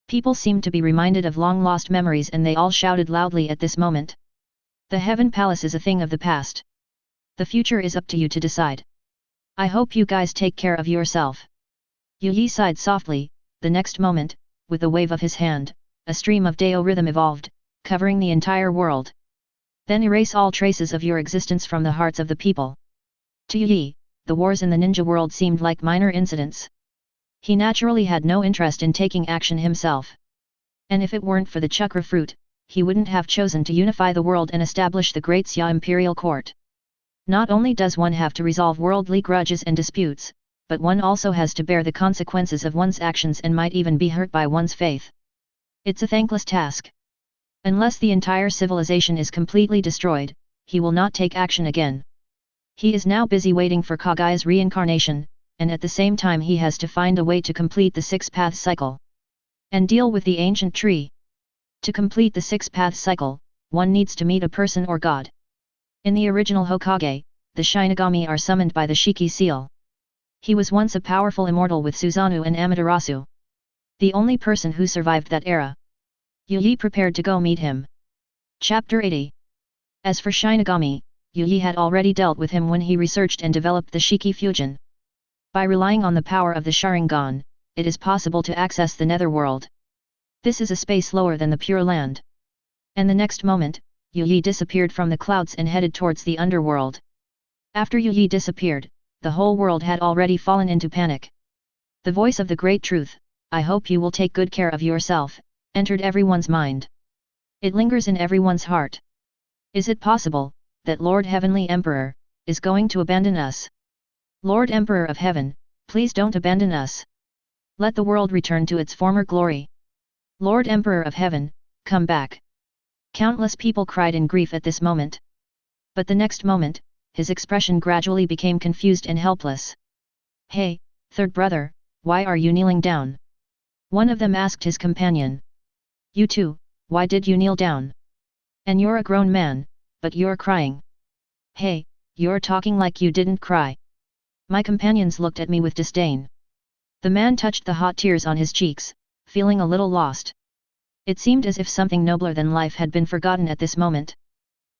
Speaker 1: People seemed to be reminded of long-lost memories and they all shouted loudly at this moment. The Heaven Palace is a thing of the past. The future is up to you to decide. I hope you guys take care of yourself. Yu Yi sighed softly. The next moment, with a wave of his hand, a stream of Dao rhythm evolved, covering the entire world. Then erase all traces of your existence from the hearts of the people. To Yu Yi, the wars in the ninja world seemed like minor incidents. He naturally had no interest in taking action himself. And if it weren't for the chakra fruit, he wouldn't have chosen to unify the world and establish the great Xia imperial court. Not only does one have to resolve worldly grudges and disputes, but one also has to bear the consequences of one's actions and might even be hurt by one's faith. It's a thankless task. Unless the entire civilization is completely destroyed, he will not take action again. He is now busy waiting for Kaguya's reincarnation, and at the same time he has to find a way to complete the 6-path cycle. And deal with the ancient tree. To complete the 6-path cycle, one needs to meet a person or god. In the original Hokage, the Shinigami are summoned by the Shiki seal. He was once a powerful immortal with Susanoo and Amaterasu. The only person who survived that era. Yu Yi prepared to go meet him. Chapter 80. As for Shinigami, Yu Yi had already dealt with him when he researched and developed the Shiki fusion. By relying on the power of the Sharingan, it is possible to access the netherworld. This is a space lower than the Pure Land. And the next moment, Yu Yi disappeared from the clouds and headed towards the underworld. After Yu Yi disappeared, the whole world had already fallen into panic. The voice of the great truth, "I hope you will take good care of yourself," entered everyone's mind. It lingers in everyone's heart. Is it possible that Lord Heavenly Emperor is going to abandon us? Lord Emperor of Heaven, please don't abandon us. Let the world return to its former glory. Lord Emperor of Heaven, come back. Countless people cried in grief at this moment. But the next moment, his expression gradually became confused and helpless. "Hey, third brother, why are you kneeling down?" One of them asked his companion. "You too, why did you kneel down? And you're a grown man, but you're crying. Hey, you're talking like you didn't cry." My companions looked at me with disdain. The man touched the hot tears on his cheeks, feeling a little lost. It seemed as if something nobler than life had been forgotten at this moment.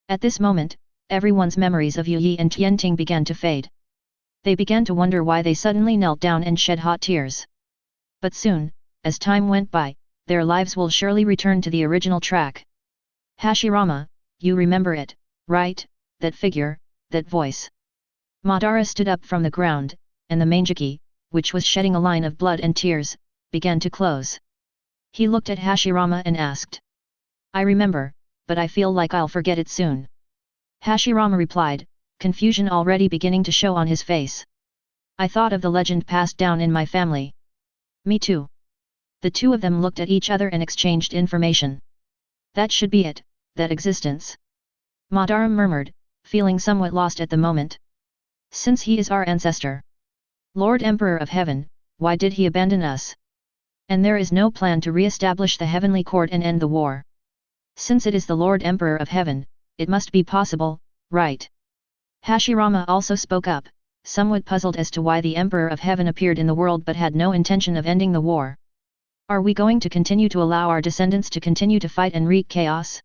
Speaker 1: At this moment, everyone's memories of Yu Yi and Tianting began to fade. They began to wonder why they suddenly knelt down and shed hot tears. But soon, as time went by, their lives will surely return to the original track. "Hashirama, you remember it, right? That figure, that voice." Madara stood up from the ground, and the Manjiki, which was shedding a line of blood and tears, began to close. He looked at Hashirama and asked. "I remember, but I feel like I'll forget it soon." Hashirama replied, confusion already beginning to show on his face. "I thought of the legend passed down in my family. Me too. The two of them looked at each other and exchanged information. That should be it, that existence. Madara murmured, feeling somewhat lost at the moment. Since he is our ancestor, Lord Emperor of Heaven, why did he abandon us? And there is no plan to re-establish the heavenly court and end the war. Since it is the Lord Emperor of Heaven, it must be possible, right? Hashirama also spoke up, somewhat puzzled as to why the Emperor of Heaven appeared in the world but had no intention of ending the war. Are we going to continue to allow our descendants to continue to fight and wreak chaos?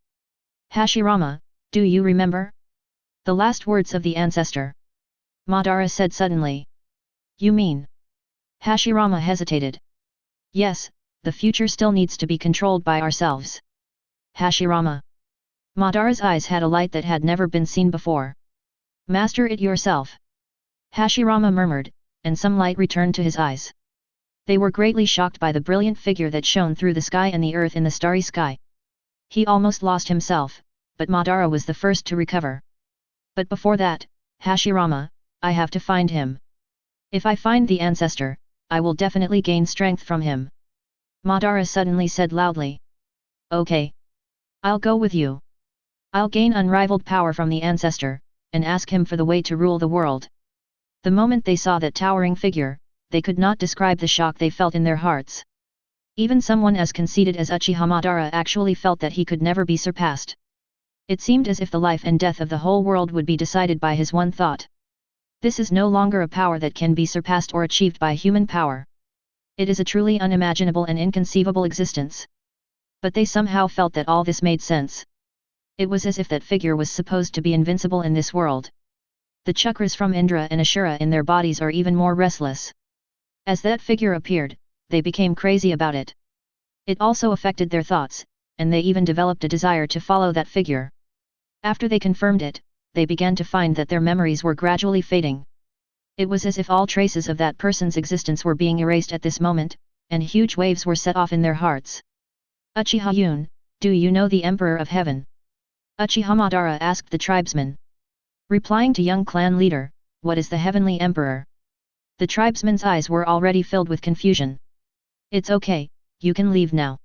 Speaker 1: Hashirama, do you remember? The last words of the ancestor. Madara said suddenly. You mean? Hashirama hesitated. Yes, the future still needs to be controlled by ourselves. Hashirama. Madara's eyes had a light that had never been seen before. Master it yourself. Hashirama murmured, and some light returned to his eyes. They were greatly shocked by the brilliant figure that shone through the sky and the earth in the starry sky. He almost lost himself, but Madara was the first to recover. But before that, Hashirama, I have to find him. If I find the ancestor, I will definitely gain strength from him. Madara suddenly said loudly. Okay. I'll go with you. I'll gain unrivaled power from the ancestor, and ask him for the way to rule the world. The moment they saw that towering figure, they could not describe the shock they felt in their hearts. Even someone as conceited as Uchiha Madara actually felt that he could never be surpassed. It seemed as if the life and death of the whole world would be decided by his one thought. This is no longer a power that can be surpassed or achieved by human power. It is a truly unimaginable and inconceivable existence. But they somehow felt that all this made sense. It was as if that figure was supposed to be invincible in this world. The chakras from Indra and Ashura in their bodies are even more restless. As that figure appeared, they became crazy about it. It also affected their thoughts, and they even developed a desire to follow that figure. After they confirmed it, they began to find that their memories were gradually fading. It was as if all traces of that person's existence were being erased at this moment, and huge waves were set off in their hearts. Uchiha Yun, do you know the Emperor of Heaven? Uchiha Madara asked the tribesman. Replying to young clan leader, what is the Heavenly Emperor? The tribesman's eyes were already filled with confusion. It's okay, you can leave now.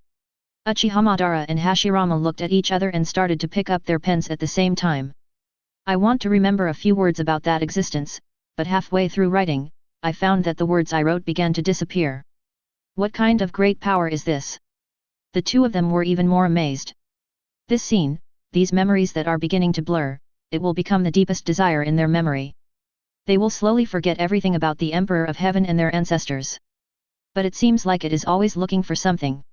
Speaker 1: Uchiha Madara and Hashirama looked at each other and started to pick up their pens at the same time. I want to remember a few words about that existence, but halfway through writing, I found that the words I wrote began to disappear. What kind of great power is this? The two of them were even more amazed. This scene, these memories that are beginning to blur, it will become the deepest desire in their memory. They will slowly forget everything about the Emperor of Heaven and their ancestors. But it seems like it is always looking for something.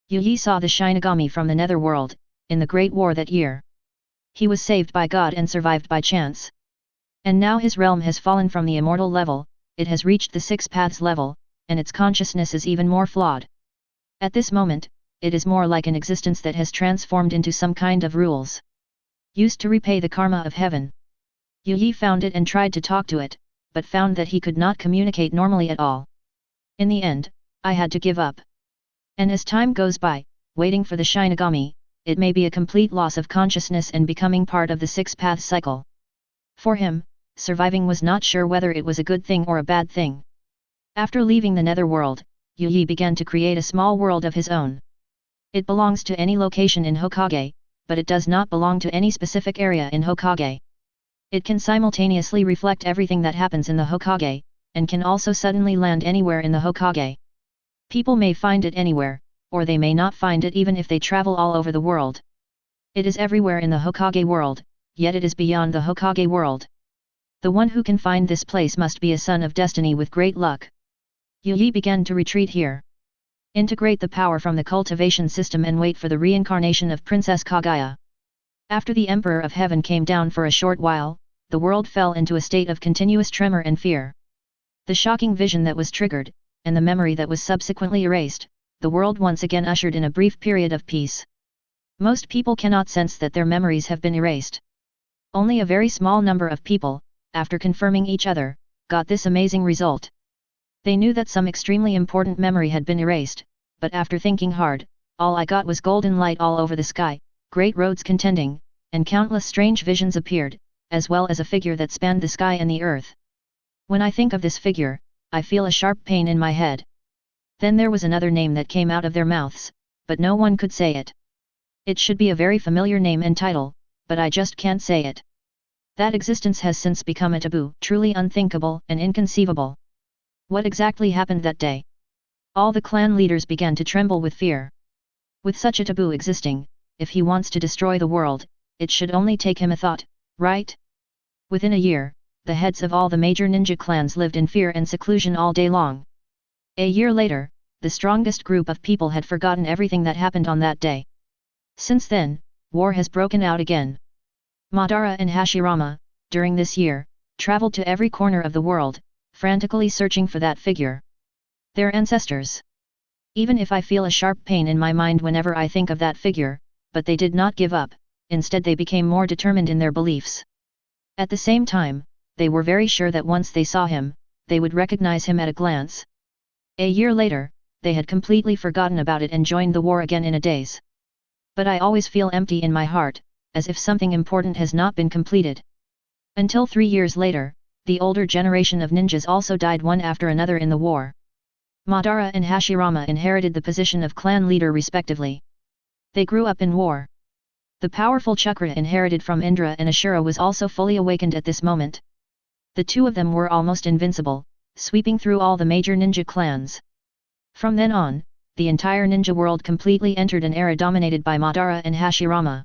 Speaker 1: Yi saw the Shinigami from the Netherworld, in the Great War that year. He was saved by God and survived by chance. And now his realm has fallen from the immortal level, it has reached the Six Paths level, and its consciousness is even more flawed. At this moment, it is more like an existence that has transformed into some kind of rules. Used to repay the karma of heaven. Yi found it and tried to talk to it, but found that he could not communicate normally at all. In the end, I had to give up. And as time goes by, waiting for the Shinigami, it may be a complete loss of consciousness and becoming part of the Six Paths cycle. For him, surviving was not sure whether it was a good thing or a bad thing. After leaving the Netherworld, Yi began to create a small world of his own. It belongs to any location in Hokage, but it does not belong to any specific area in Hokage. It can simultaneously reflect everything that happens in the Hokage, and can also suddenly land anywhere in the Hokage. People may find it anywhere, or they may not find it even if they travel all over the world. It is everywhere in the Hokage world, yet it is beyond the Hokage world. The one who can find this place must be a son of destiny with great luck. Yi began to retreat here. Integrate the power from the cultivation system and wait for the reincarnation of Princess Kaguya. After the Emperor of Heaven came down for a short while, the world fell into a state of continuous tremor and fear. The shocking vision that was triggered, and the memory that was subsequently erased, the world once again ushered in a brief period of peace. Most people cannot sense that their memories have been erased. Only a very small number of people, after confirming each other, got this amazing result. They knew that some extremely important memory had been erased, but after thinking hard, all I got was golden light all over the sky, great roads contending, and countless strange visions appeared, as well as a figure that spanned the sky and the earth. When I think of this figure, I feel a sharp pain in my head. Then there was another name that came out of their mouths, but no one could say it. It should be a very familiar name and title, but I just can't say it. That existence has since become a taboo, truly unthinkable and inconceivable. What exactly happened that day? All the clan leaders began to tremble with fear. With such a taboo existing, if he wants to destroy the world, it should only take him a thought, right? Within a year, the heads of all the major ninja clans lived in fear and seclusion all day long. A year later, the strongest group of people had forgotten everything that happened on that day. Since then, war has broken out again. Madara and Hashirama, during this year, traveled to every corner of the world, frantically searching for that figure. Their ancestors. Even if I feel a sharp pain in my mind whenever I think of that figure, but they did not give up, instead they became more determined in their beliefs. At the same time, they were very sure that once they saw him, they would recognize him at a glance. A year later, they had completely forgotten about it and joined the war again in a daze. But I always feel empty in my heart, as if something important has not been completed. Until 3 years later, the older generation of ninjas also died one after another in the war. Madara and Hashirama inherited the position of clan leader respectively. They grew up in war. The powerful chakra inherited from Indra and Ashura was also fully awakened at this moment. The two of them were almost invincible, sweeping through all the major ninja clans. From then on, the entire ninja world completely entered an era dominated by Madara and Hashirama.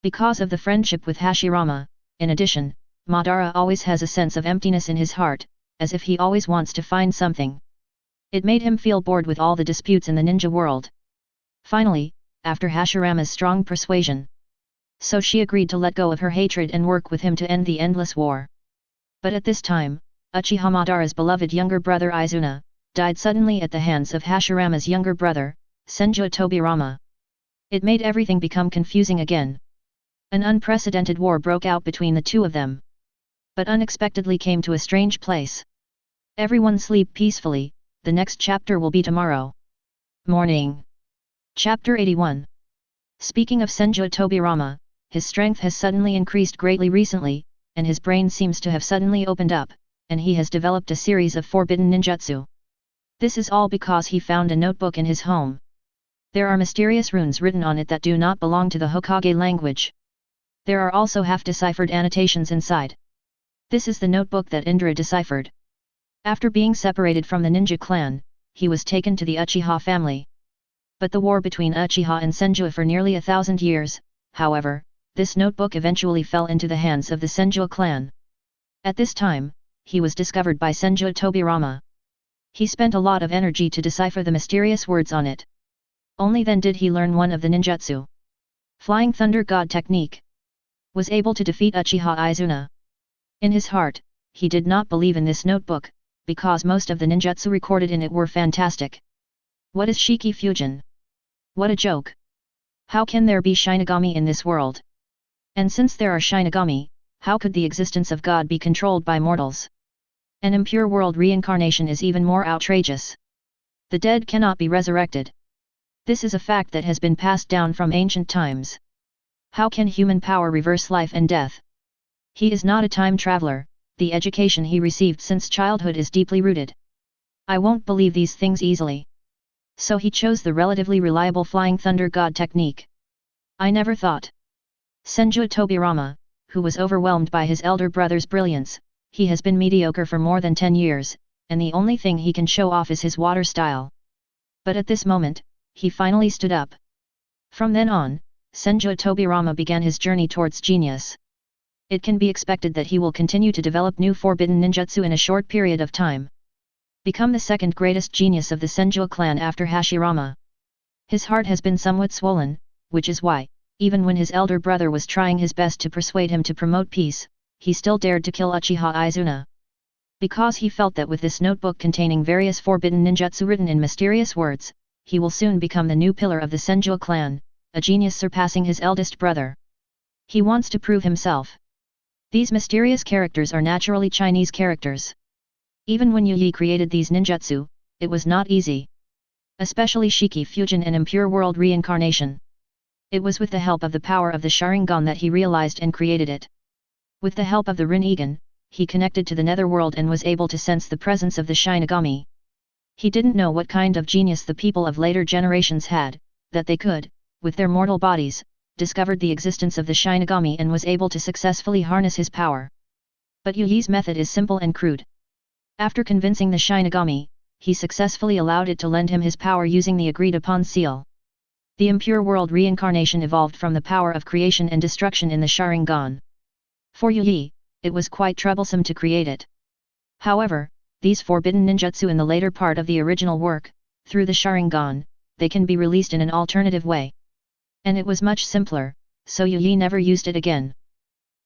Speaker 1: Because of the friendship with Hashirama, in addition, Madara always has a sense of emptiness in his heart, as if he always wants to find something. It made him feel bored with all the disputes in the ninja world. Finally, after Hashirama's strong persuasion, so she agreed to let go of her hatred and work with him to end the endless war. But at this time, Uchiha Madara's beloved younger brother Izuna, died suddenly at the hands of Hashirama's younger brother, Senju Tobirama. It made everything become confusing again. An unprecedented war broke out between the two of them. But unexpectedly came to a strange place. Everyone sleep peacefully, the next chapter will be tomorrow. Morning. Chapter 81. Speaking of Senju Tobirama, his strength has suddenly increased greatly recently, and his brain seems to have suddenly opened up, and he has developed a series of forbidden ninjutsu. This is all because he found a notebook in his home. There are mysterious runes written on it that do not belong to the Hokage language. There are also half-deciphered annotations inside. This is the notebook that Indra deciphered. After being separated from the ninja clan, he was taken to the Uchiha family. But the war between Uchiha and Senju for nearly 1,000 years, however, this notebook eventually fell into the hands of the Senju clan. At this time, he was discovered by Senju Tobirama. He spent a lot of energy to decipher the mysterious words on it. Only then did he learn one of the ninjutsu. Flying Thunder God technique. Was able to defeat Uchiha Izuna. In his heart, he did not believe in this notebook, because most of the ninjutsu recorded in it were fantastic. What is Shiki Fusion? What a joke! How can there be Shinigami in this world? And since there are Shinigami, how could the existence of God be controlled by mortals? An impure world reincarnation is even more outrageous. The dead cannot be resurrected. This is a fact that has been passed down from ancient times. How can human power reverse life and death? He is not a time traveler, the education he received since childhood is deeply rooted. I won't believe these things easily. So he chose the relatively reliable Flying Thunder God technique. I never thought. Senju Tobirama, who was overwhelmed by his elder brother's brilliance, he has been mediocre for more than 10 years, and the only thing he can show off is his water style. But at this moment, he finally stood up. From then on, Senju Tobirama began his journey towards genius. It can be expected that he will continue to develop new forbidden ninjutsu in a short period of time. Become the second greatest genius of the Senju clan after Hashirama. His heart has been somewhat swollen, which is why, even when his elder brother was trying his best to persuade him to promote peace, he still dared to kill Uchiha Izuna. Because he felt that with this notebook containing various forbidden ninjutsu written in mysterious words, he will soon become the new pillar of the Senju clan, a genius surpassing his eldest brother. He wants to prove himself. These mysterious characters are naturally Chinese characters. Even when Yu Yi created these ninjutsu, it was not easy. Especially Shiki Fusion and Impure World Reincarnation. It was with the help of the power of the Sharingan that he realized and created it. With the help of the Rinnegan, he connected to the netherworld and was able to sense the presence of the Shinigami. He didn't know what kind of genius the people of later generations had, that they could, with their mortal bodies, discovered the existence of the Shinigami and was able to successfully harness his power. But Yuyi's method is simple and crude. After convincing the Shinigami, he successfully allowed it to lend him his power using the agreed-upon seal. The impure world reincarnation evolved from the power of creation and destruction in the Sharingan. For Yuyi, it was quite troublesome to create it. However, these forbidden ninjutsu in the later part of the original work, through the Sharingan, they can be released in an alternative way. And it was much simpler, so Yuyi never used it again.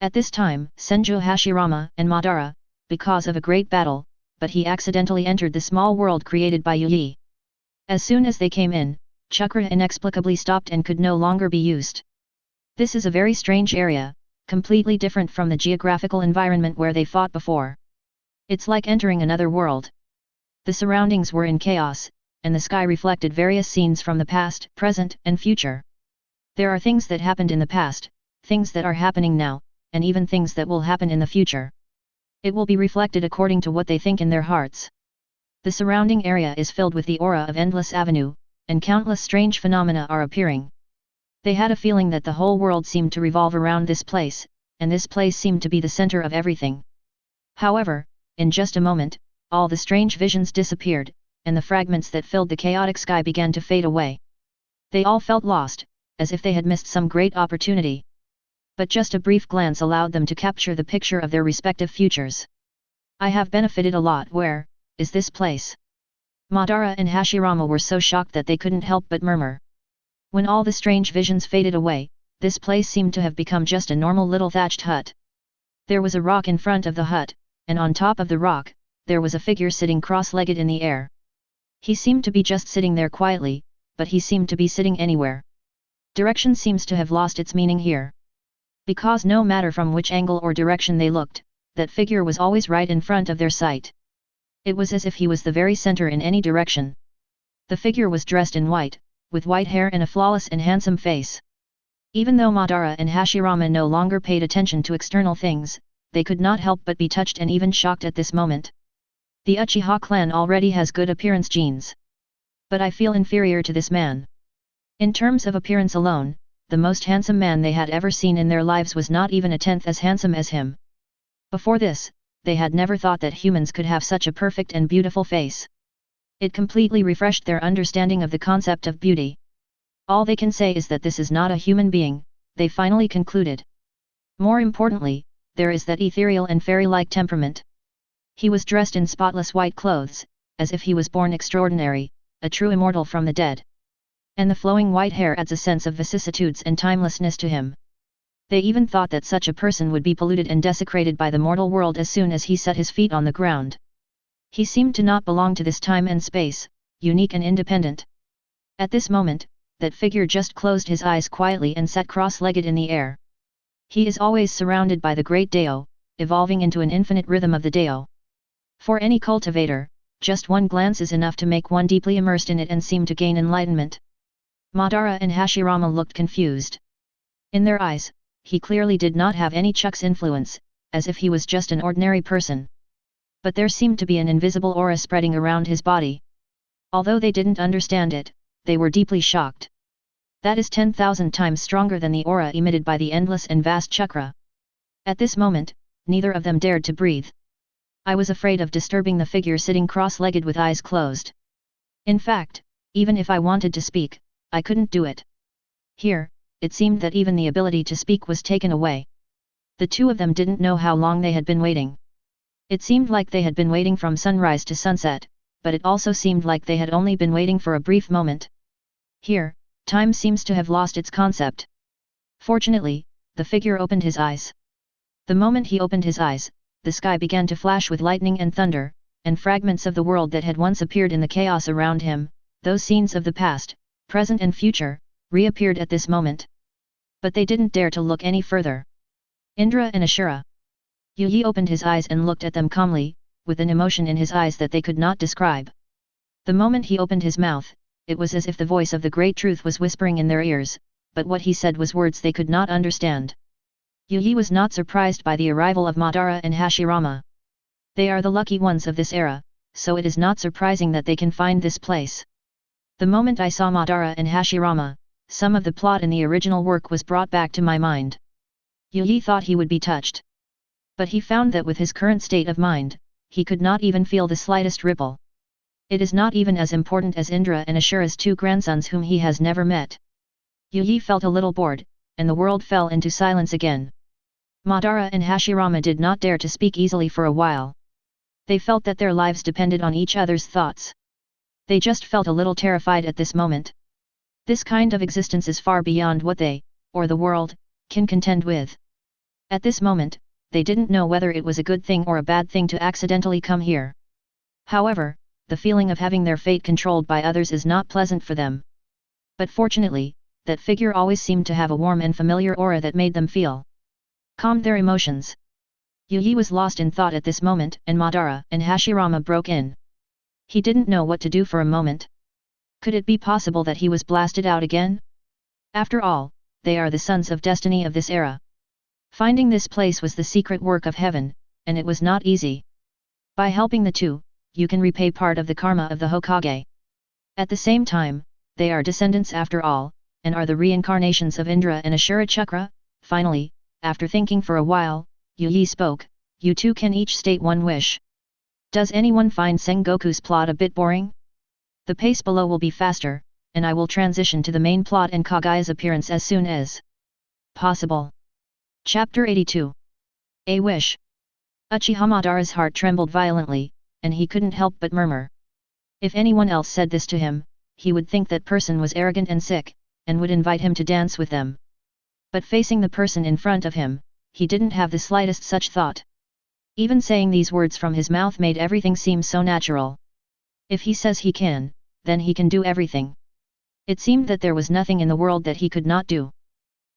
Speaker 1: At this time, Senju Hashirama and Madara, because of a great battle, but he accidentally entered the small world created by Yuyi. As soon as they came in, chakra inexplicably stopped and could no longer be used. This is a very strange area, completely different from the geographical environment where they fought before. It's like entering another world. The surroundings were in chaos, and the sky reflected various scenes from the past, present, and future. There are things that happened in the past, things that are happening now, and even things that will happen in the future. It will be reflected according to what they think in their hearts. The surrounding area is filled with the aura of endless avenue, and countless strange phenomena are appearing. They had a feeling that the whole world seemed to revolve around this place, and this place seemed to be the center of everything. However, in just a moment, all the strange visions disappeared, and the fragments that filled the chaotic sky began to fade away. They all felt lost, as if they had missed some great opportunity. But just a brief glance allowed them to capture the picture of their respective futures. I have benefited a lot. Where is this place? Madara and Hashirama were so shocked that they couldn't help but murmur. When all the strange visions faded away, this place seemed to have become just a normal little thatched hut. There was a rock in front of the hut, and on top of the rock, there was a figure sitting cross-legged in the air. He seemed to be just sitting there quietly, but he seemed to be sitting anywhere. Direction seems to have lost its meaning here. Because no matter from which angle or direction they looked, that figure was always right in front of their sight. It was as if he was the very center in any direction. The figure was dressed in white, with white hair and a flawless and handsome face. Even though Madara and Hashirama no longer paid attention to external things, they could not help but be touched and even shocked at this moment. The Uchiha clan already has good appearance genes. But I feel inferior to this man. In terms of appearance alone, the most handsome man they had ever seen in their lives was not even a tenth as handsome as him. Before this, they had never thought that humans could have such a perfect and beautiful face. It completely refreshed their understanding of the concept of beauty. All they can say is that this is not a human being, they finally concluded. More importantly, there is that ethereal and fairy-like temperament. He was dressed in spotless white clothes, as if he was born extraordinary, a true immortal from the dead. And the flowing white hair adds a sense of vicissitudes and timelessness to him. They even thought that such a person would be polluted and desecrated by the mortal world as soon as he set his feet on the ground. He seemed to not belong to this time and space, unique and independent. At this moment, that figure just closed his eyes quietly and sat cross-legged in the air. He is always surrounded by the great Dao, evolving into an infinite rhythm of the Dao. For any cultivator, just one glance is enough to make one deeply immersed in it and seem to gain enlightenment. Madara and Hashirama looked confused. In their eyes, he clearly did not have any Chuck's influence, as if he was just an ordinary person. But there seemed to be an invisible aura spreading around his body. Although they didn't understand it, they were deeply shocked. That is 10,000 times stronger than the aura emitted by the endless and vast chakra. At this moment, neither of them dared to breathe. I was afraid of disturbing the figure sitting cross-legged with eyes closed. In fact, even if I wanted to speak, I couldn't do it. Here, it seemed that even the ability to speak was taken away. The two of them didn't know how long they had been waiting. It seemed like they had been waiting from sunrise to sunset, but it also seemed like they had only been waiting for a brief moment. Here, time seems to have lost its concept. Fortunately, the figure opened his eyes. The moment he opened his eyes, the sky began to flash with lightning and thunder, and fragments of the world that had once appeared in the chaos around him, those scenes of the past, present and future, reappeared at this moment. But they didn't dare to look any further. Indra and Ashura. Yuyi opened his eyes and looked at them calmly, with an emotion in his eyes that they could not describe. The moment he opened his mouth, it was as if the voice of the great truth was whispering in their ears, but what he said was words they could not understand. Yuyi was not surprised by the arrival of Madara and Hashirama. They are the lucky ones of this era, so it is not surprising that they can find this place. The moment I saw Madara and Hashirama, some of the plot in the original work was brought back to my mind. Yi thought he would be touched. But he found that with his current state of mind, he could not even feel the slightest ripple. It is not even as important as Indra and Ashura's two grandsons whom he has never met. Yi felt a little bored, and the world fell into silence again. Madara and Hashirama did not dare to speak easily for a while. They felt that their lives depended on each other's thoughts. They just felt a little terrified at this moment. This kind of existence is far beyond what they, or the world, can contend with. At this moment, they didn't know whether it was a good thing or a bad thing to accidentally come here. However, the feeling of having their fate controlled by others is not pleasant for them. But fortunately, that figure always seemed to have a warm and familiar aura that made them feel calmed their emotions. Yi was lost in thought at this moment, and Madara and Hashirama broke in. He didn't know what to do for a moment. Could it be possible that he was blasted out again? After all, they are the sons of destiny of this era. Finding this place was the secret work of heaven, and it was not easy. By helping the two, you can repay part of the karma of the Hokage. At the same time, they are descendants after all, and are the reincarnations of Indra and Ashura Chakra. Finally, after thinking for a while, Yi spoke, you two can each state one wish. Does anyone find Sengoku's plot a bit boring? The pace below will be faster, and I will transition to the main plot and Kaguya's appearance as soon as possible. Chapter 82. A Wish. Uchiha Madara's heart trembled violently, and he couldn't help but murmur. If anyone else said this to him, he would think that person was arrogant and sick, and would invite him to dance with them. But facing the person in front of him, he didn't have the slightest such thought. Even saying these words from his mouth made everything seem so natural. If he says he can, then he can do everything. It seemed that there was nothing in the world that he could not do.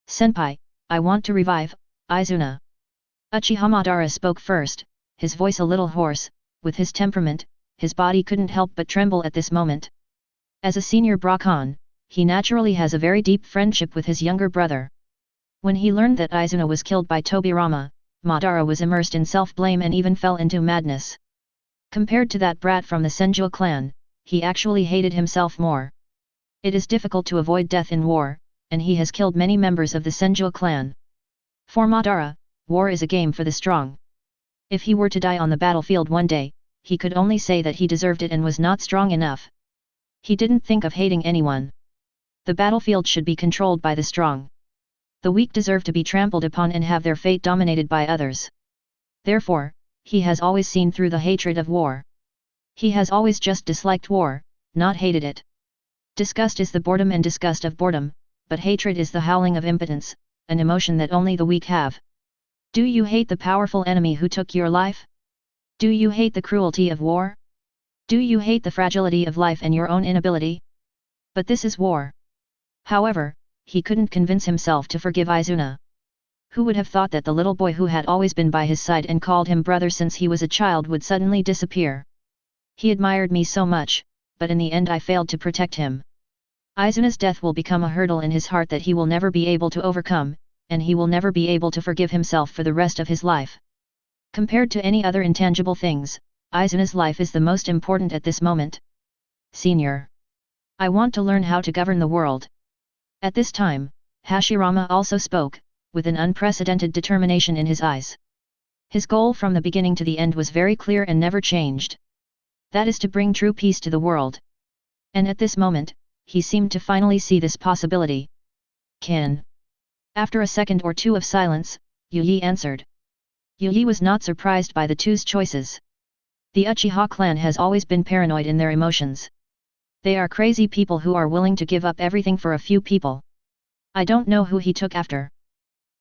Speaker 1: Senpai, I want to revive Izuna. Uchiha Madara spoke first, his voice a little hoarse. With his temperament, his body couldn't help but tremble at this moment. As a senior Brahman, he naturally has a very deep friendship with his younger brother. When he learned that Izuna was killed by Tobirama, Madara was immersed in self-blame and even fell into madness. Compared to that brat from the Senju clan, he actually hated himself more. It is difficult to avoid death in war, and he has killed many members of the Senju clan. For Madara, war is a game for the strong. If he were to die on the battlefield one day, he could only say that he deserved it and was not strong enough. He didn't think of hating anyone. The battlefield should be controlled by the strong. The weak deserve to be trampled upon and have their fate dominated by others. Therefore, he has always seen through the hatred of war. He has always just disliked war, not hated it. Disgust is the boredom and disgust of boredom, but hatred is the howling of impotence, an emotion that only the weak have. Do you hate the powerful enemy who took your life? Do you hate the cruelty of war? Do you hate the fragility of life and your own inability? But this is war. However, he couldn't convince himself to forgive Izuna. Who would have thought that the little boy who had always been by his side and called him brother since he was a child would suddenly disappear? He admired me so much, but in the end I failed to protect him. Izuna's death will become a hurdle in his heart that he will never be able to overcome, and he will never be able to forgive himself for the rest of his life. Compared to any other intangible things, Izuna's life is the most important at this moment. Senior. I want to learn how to govern the world. At this time, Hashirama also spoke, with an unprecedented determination in his eyes. His goal from the beginning to the end was very clear and never changed. That is to bring true peace to the world. And at this moment, he seemed to finally see this possibility. Can. After a second or two of silence, Yi answered. Yi was not surprised by the two's choices. The Uchiha clan has always been paranoid in their emotions. They are crazy people who are willing to give up everything for a few people. I don't know who he took after.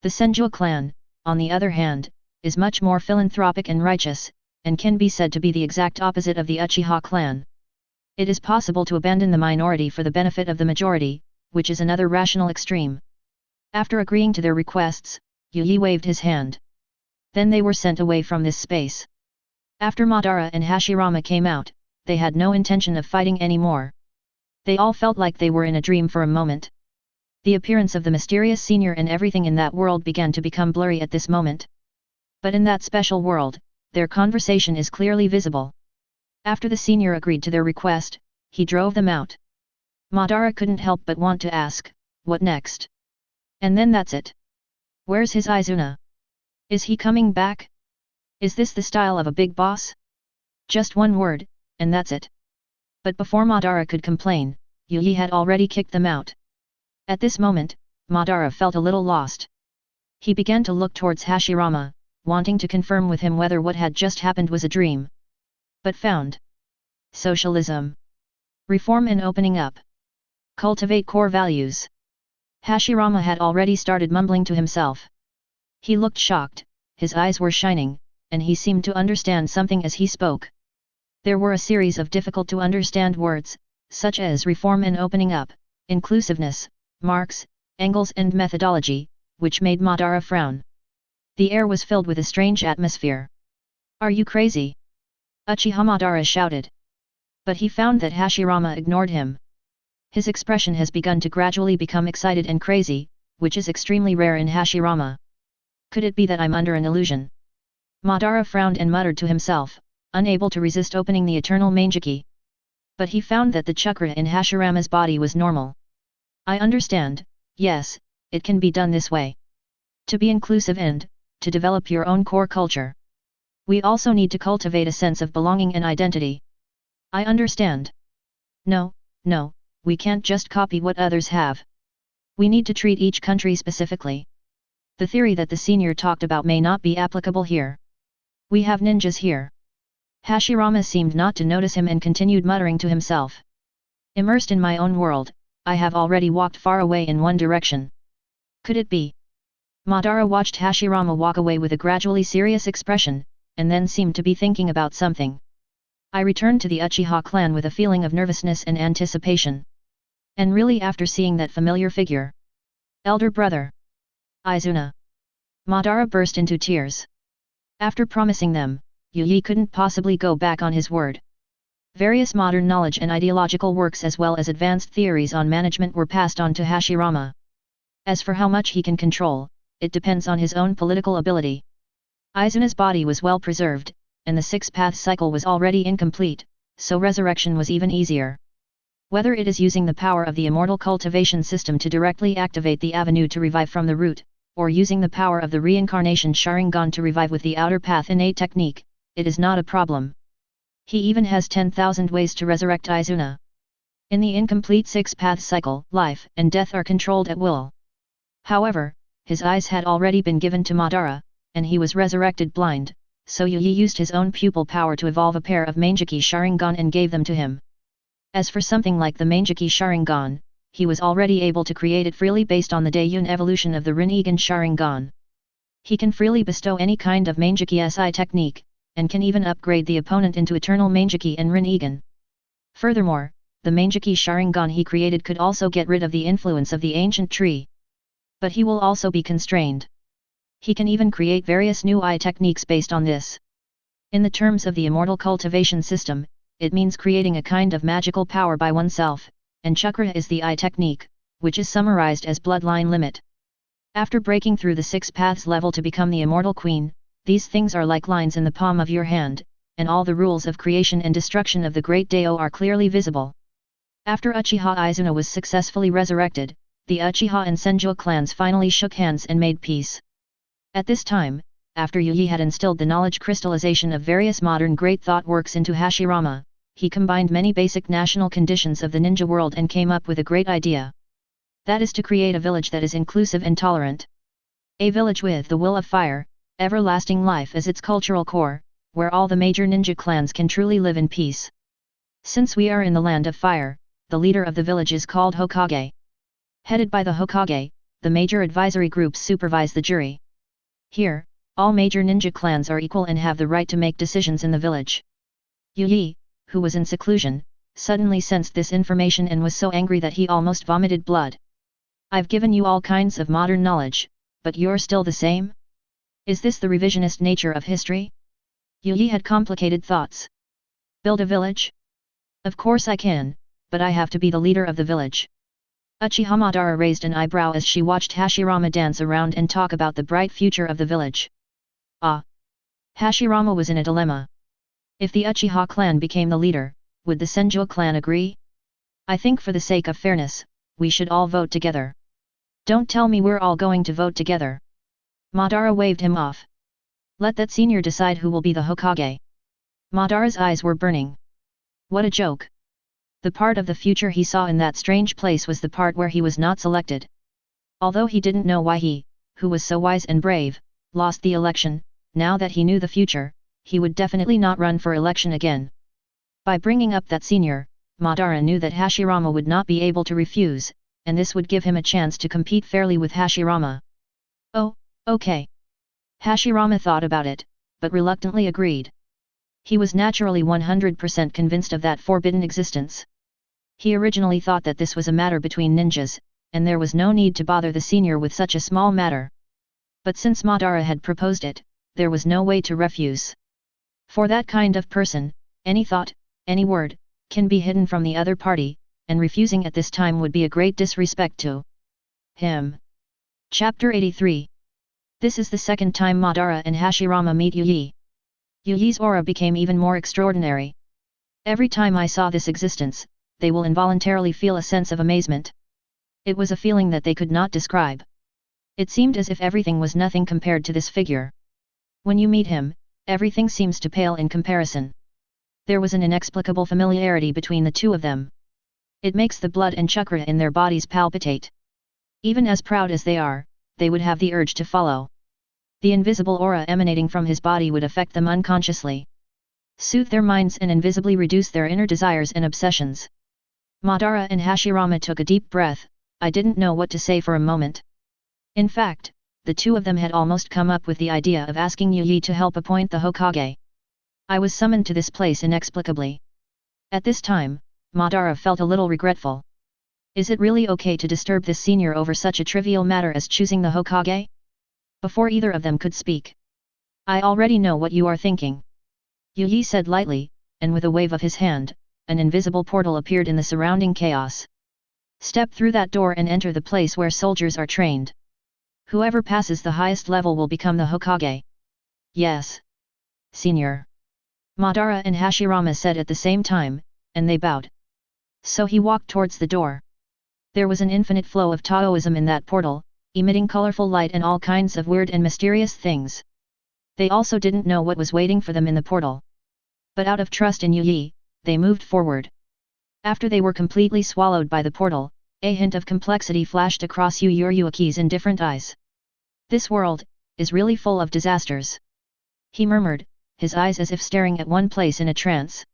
Speaker 1: The Senju clan, on the other hand, is much more philanthropic and righteous, and can be said to be the exact opposite of the Uchiha clan. It is possible to abandon the minority for the benefit of the majority, which is another rational extreme. After agreeing to their requests, Yi waved his hand. Then they were sent away from this space. After Madara and Hashirama came out, they had no intention of fighting anymore. They all felt like they were in a dream for a moment. The appearance of the mysterious senior and everything in that world began to become blurry at this moment. But in that special world, their conversation is clearly visible. After the senior agreed to their request, he drove them out. Madara couldn't help but want to ask, what next? And then that's it. Where's his Izuna? Is he coming back? Is this the style of a big boss? Just one word, and that's it. But before Madara could complain, Yi had already kicked them out. At this moment, Madara felt a little lost. He began to look towards Hashirama, wanting to confirm with him whether what had just happened was a dream. But found. Socialism. Reform and opening up. Cultivate core values. Hashirama had already started mumbling to himself. He looked shocked, his eyes were shining, and he seemed to understand something as he spoke. There were a series of difficult-to-understand words, such as reform and opening up, inclusiveness, Marx, Engels and methodology, which made Madara frown. The air was filled with a strange atmosphere. Are you crazy? Uchiha Madara shouted. But he found that Hashirama ignored him. His expression has begun to gradually become excited and crazy, which is extremely rare in Hashirama. Could it be that I'm under an illusion? Madara frowned and muttered to himself, unable to resist opening the eternal Manjiki. But he found that the chakra in Hashirama's body was normal. I understand, yes, it can be done this way. To be inclusive and, to develop your own core culture. We also need to cultivate a sense of belonging and identity. I understand. No, we can't just copy what others have. We need to treat each country specifically. The theory that the senior talked about may not be applicable here. We have ninjas here. Hashirama seemed not to notice him and continued muttering to himself. Immersed in my own world, I have already walked far away in one direction. Could it be? Madara watched Hashirama walk away with a gradually serious expression, and then seemed to be thinking about something. I returned to the Uchiha clan with a feeling of nervousness and anticipation. And really after seeing that familiar figure. Elder brother. Izuna. Madara burst into tears. After promising them, Yi couldn't possibly go back on his word. Various modern knowledge and ideological works as well as advanced theories on management were passed on to Hashirama. As for how much he can control, it depends on his own political ability. Izuna's body was well preserved, and the six-path cycle was already incomplete, so resurrection was even easier. Whether it is using the power of the immortal cultivation system to directly activate the avenue to revive from the root, or using the power of the reincarnation Sharingan to revive with the outer path innate technique, it is not a problem. He even has 10,000 ways to resurrect Izuna. In the incomplete six-path cycle, life and death are controlled at will. However, his eyes had already been given to Madara, and he was resurrected blind, so Yi used his own pupil power to evolve a pair of Manjiki Sharingan and gave them to him. As for something like the Manjiki Sharingan, he was already able to create it freely based on the Daiyun evolution of the Rinnegan Sharingan. He can freely bestow any kind of Manjiki SI technique, and can even upgrade the opponent into Eternal Manjiki and Rinnegan. Furthermore, the Manjiki Sharingan he created could also get rid of the influence of the ancient tree. But he will also be constrained. He can even create various new I techniques based on this. In the terms of the immortal cultivation system, it means creating a kind of magical power by oneself, and chakra is the I technique, which is summarized as bloodline limit. After breaking through the six paths level to become the immortal queen, these things are like lines in the palm of your hand, and all the rules of creation and destruction of the great Dao are clearly visible. After Uchiha Izuna was successfully resurrected, the Uchiha and Senju clans finally shook hands and made peace. At this time, after Yi had instilled the knowledge crystallization of various modern great thought works into Hashirama, he combined many basic national conditions of the ninja world and came up with a great idea. That is to create a village that is inclusive and tolerant. A village with the will of fire, everlasting life as its cultural core, where all the major ninja clans can truly live in peace. Since we are in the land of fire, the leader of the village is called Hokage. Headed by the Hokage, the major advisory groups supervise the jury. Here, all major ninja clans are equal and have the right to make decisions in the village. Yi, who was in seclusion, suddenly sensed this information and was so angry that he almost vomited blood. I've given you all kinds of modern knowledge, but you're still the same? Is this the revisionist nature of history? Yi had complicated thoughts. Build a village? Of course I can, but I have to be the leader of the village. Uchiha Madara raised an eyebrow as she watched Hashirama dance around and talk about the bright future of the village. Ah! Hashirama was in a dilemma. If the Uchiha clan became the leader, would the Senju clan agree? I think for the sake of fairness, we should all vote together. Don't tell me we're all going to vote together. Madara waved him off. Let that senior decide who will be the Hokage. Madara's eyes were burning. What a joke. The part of the future he saw in that strange place was the part where he was not selected. Although he didn't know why he, who was so wise and brave, lost the election, now that he knew the future, he would definitely not run for election again. By bringing up that senior, Madara knew that Hashirama would not be able to refuse, and this would give him a chance to compete fairly with Hashirama. Oh, okay. Hashirama thought about it, but reluctantly agreed. He was naturally 100% convinced of that forbidden existence. He originally thought that this was a matter between ninjas, and there was no need to bother the senior with such a small matter. But since Madara had proposed it, there was no way to refuse. For that kind of person, any thought, any word, can be hidden from the other party, and refusing at this time would be a great disrespect to him. Chapter 83. This is the second time Madara and Hashirama meet Yuyi. Yuyi's aura became even more extraordinary. Every time I saw this existence, they will involuntarily feel a sense of amazement. It was a feeling that they could not describe. It seemed as if everything was nothing compared to this figure. When you meet him, everything seems to pale in comparison. There was an inexplicable familiarity between the two of them. It makes the blood and chakra in their bodies palpitate. Even as proud as they are, they would have the urge to follow. The invisible aura emanating from his body would affect them unconsciously, soothe their minds and invisibly reduce their inner desires and obsessions. Madara and Hashirama took a deep breath. I didn't know what to say for a moment. In fact, the two of them had almost come up with the idea of asking Yuyi to help appoint the Hokage. I was summoned to this place inexplicably. At this time, Madara felt a little regretful. Is it really okay to disturb this senior over such a trivial matter as choosing the Hokage? Before either of them could speak. I already know what you are thinking. Yuyi said lightly, and with a wave of his hand, an invisible portal appeared in the surrounding chaos. Step through that door and enter the place where soldiers are trained. Whoever passes the highest level will become the Hokage. Yes. Senior. Madara and Hashirama said at the same time, and they bowed. So he walked towards the door. There was an infinite flow of Taoism in that portal, emitting colorful light and all kinds of weird and mysterious things. They also didn't know what was waiting for them in the portal. But out of trust in Yuyi, they moved forward. After they were completely swallowed by the portal, a hint of complexity flashed across Yuyi's indifferent eyes. This world is really full of disasters. He murmured, his eyes as if staring at one place in a trance.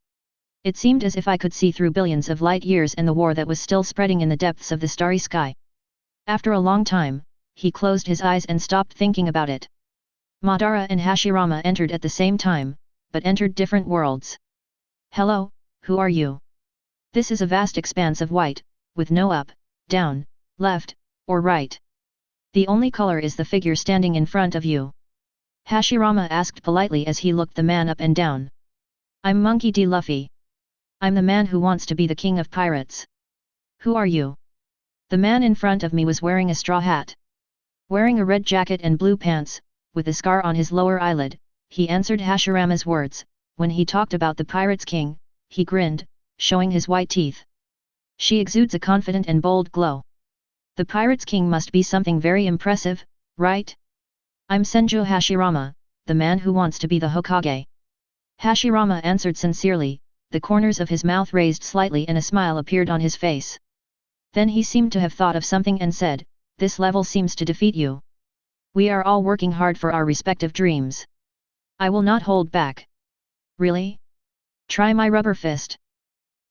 Speaker 1: It seemed as if I could see through billions of light years and the war that was still spreading in the depths of the starry sky. After a long time, he closed his eyes and stopped thinking about it. Madara and Hashirama entered at the same time, but entered different worlds. Hello, who are you? This is a vast expanse of white, with no up, down, left, or right. The only color is the figure standing in front of you. Hashirama asked politely as he looked the man up and down. I'm Monkey D. Luffy. I'm the man who wants to be the king of pirates. Who are you? The man in front of me was wearing a straw hat. Wearing a red jacket and blue pants, with a scar on his lower eyelid, he answered Hashirama's words. When he talked about the pirate's king, he grinned, showing his white teeth. She exudes a confident and bold glow. The pirate's king must be something very impressive, right? I'm Senju Hashirama, the man who wants to be the Hokage. Hashirama answered sincerely, the corners of his mouth raised slightly and a smile appeared on his face. Then he seemed to have thought of something and said, this level seems to defeat you. We are all working hard for our respective dreams. I will not hold back. Really? Try my rubber fist.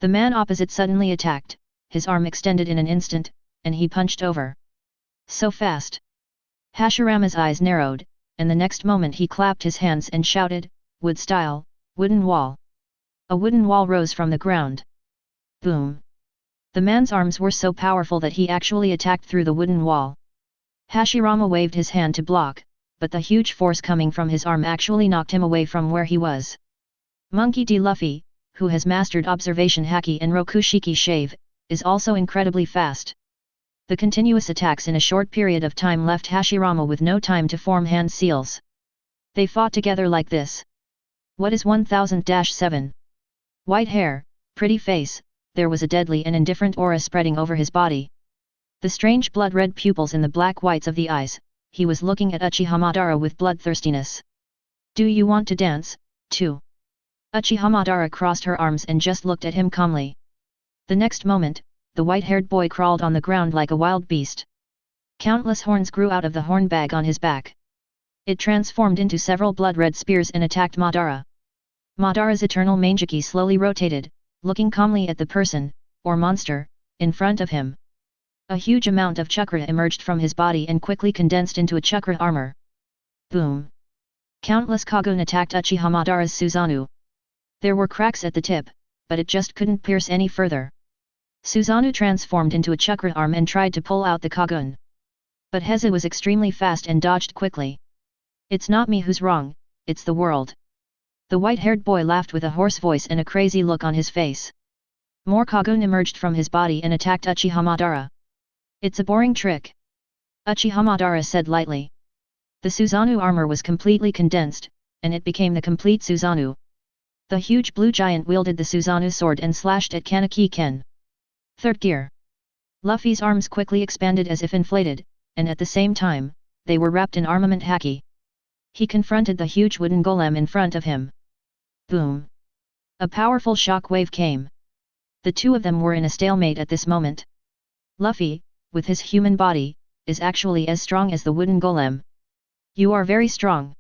Speaker 1: The man opposite suddenly attacked, his arm extended in an instant, and he punched over. So fast. Hashirama's eyes narrowed, and the next moment he clapped his hands and shouted, wood style, wooden wall. A wooden wall rose from the ground. Boom. The man's arms were so powerful that he actually attacked through the wooden wall. Hashirama waved his hand to block, but the huge force coming from his arm actually knocked him away from where he was. Monkey D. Luffy, who has mastered observation haki and roku shiki shave, is also incredibly fast. The continuous attacks in a short period of time left Hashirama with no time to form hand seals. They fought together like this. What is 1000-7? White hair, pretty face, there was a deadly and indifferent aura spreading over his body. The strange blood-red pupils in the black whites of the eyes, he was looking at Uchiha Madara with bloodthirstiness. Do you want to dance, too? Uchiha Madara crossed her arms and just looked at him calmly. The next moment, the white-haired boy crawled on the ground like a wild beast. Countless horns grew out of the horn bag on his back. It transformed into several blood-red spears and attacked Madara. Madara's eternal manjiki slowly rotated, looking calmly at the person, or monster, in front of him. A huge amount of chakra emerged from his body and quickly condensed into a chakra armor. Boom! Countless Kagun attacked Uchiha Madara's Susanoo. There were cracks at the tip, but it just couldn't pierce any further. Susanoo transformed into a chakra arm and tried to pull out the Kagun. But Heza was extremely fast and dodged quickly. It's not me who's wrong, it's the world. The white-haired boy laughed with a hoarse voice and a crazy look on his face. More Kagun emerged from his body and attacked Uchiha Madara. It's a boring trick. Uchiha Madara said lightly. The Susanoo armor was completely condensed, and it became the complete Susanoo. The huge blue giant wielded the Susanoo sword and slashed at Kaneki Ken. Third gear. Luffy's arms quickly expanded as if inflated, and at the same time, they were wrapped in armament haki. He confronted the huge wooden golem in front of him. Boom! A powerful shock wave came. The two of them were in a stalemate at this moment. Luffy, with his human body, is actually as strong as the wooden golem. You are very strong.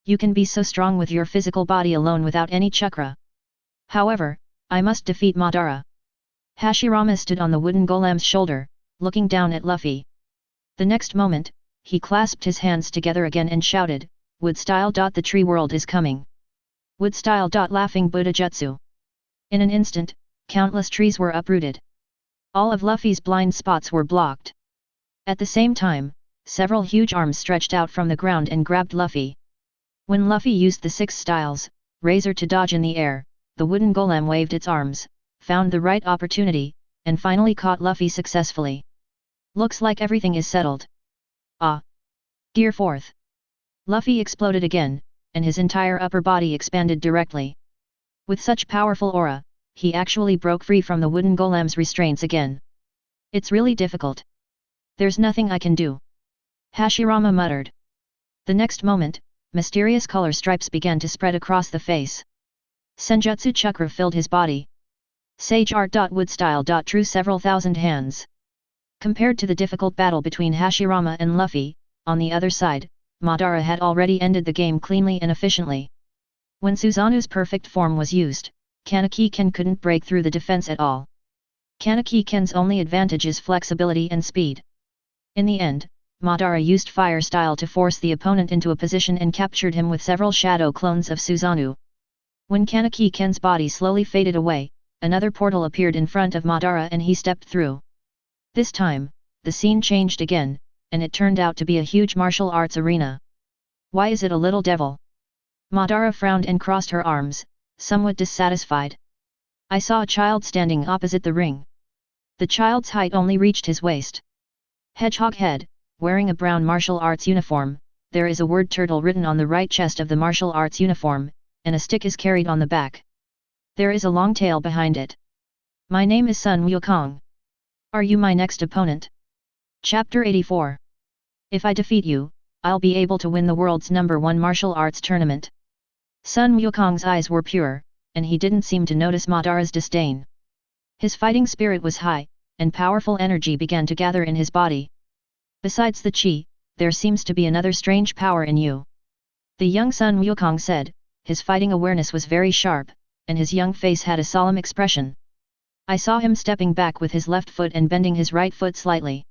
Speaker 1: You can be so strong with your physical body alone without any chakra. However, I must defeat Madara. Hashirama stood on the wooden golem's shoulder, looking down at Luffy. The next moment, he clasped his hands together again and shouted, Wood style. The tree world is coming. Wood style. Laughing Buddha Jutsu. In an instant, countless trees were uprooted. All of Luffy's blind spots were blocked. At the same time, several huge arms stretched out from the ground and grabbed Luffy. When Luffy used the 6 styles, razor to dodge in the air, the wooden golem waved its arms, found the right opportunity, and finally caught Luffy successfully. Looks like everything is settled. Ah! Gear 4th. Luffy exploded again, and his entire upper body expanded directly. With such powerful aura, he actually broke free from the wooden golem's restraints again. It's really difficult. There's nothing I can do. Hashirama muttered. The next moment, mysterious color stripes began to spread across the face. Senjutsu chakra filled his body. Sage art. Wood style. Drew several thousand hands. Compared to the difficult battle between Hashirama and Luffy, on the other side, Madara had already ended the game cleanly and efficiently. When Susanoo's perfect form was used, Kaneki Ken couldn't break through the defense at all. Kaneki Ken's only advantage is flexibility and speed. In the end, Madara used fire style to force the opponent into a position and captured him with several shadow clones of Susanoo. When Kaneki Ken's body slowly faded away, another portal appeared in front of Madara and he stepped through. This time, the scene changed again, and it turned out to be a huge martial arts arena. Why is it a little devil? Madara frowned and crossed her arms, somewhat dissatisfied. I saw a child standing opposite the ring. The child's height only reached his waist. Hedgehog head, wearing a brown martial arts uniform, there is a word turtle written on the right chest of the martial arts uniform, and a stick is carried on the back. There is a long tail behind it. My name is Sun Wukong. Are you my next opponent? Chapter 84. If I defeat you, I'll be able to win the world's #1 martial arts tournament. Sun Wukong's eyes were pure, and he didn't seem to notice Madara's disdain. His fighting spirit was high, and powerful energy began to gather in his body. Besides the chi, there seems to be another strange power in you. The young Sun Wukong said, his fighting awareness was very sharp, and his young face had a solemn expression. I saw him stepping back with his left foot and bending his right foot slightly.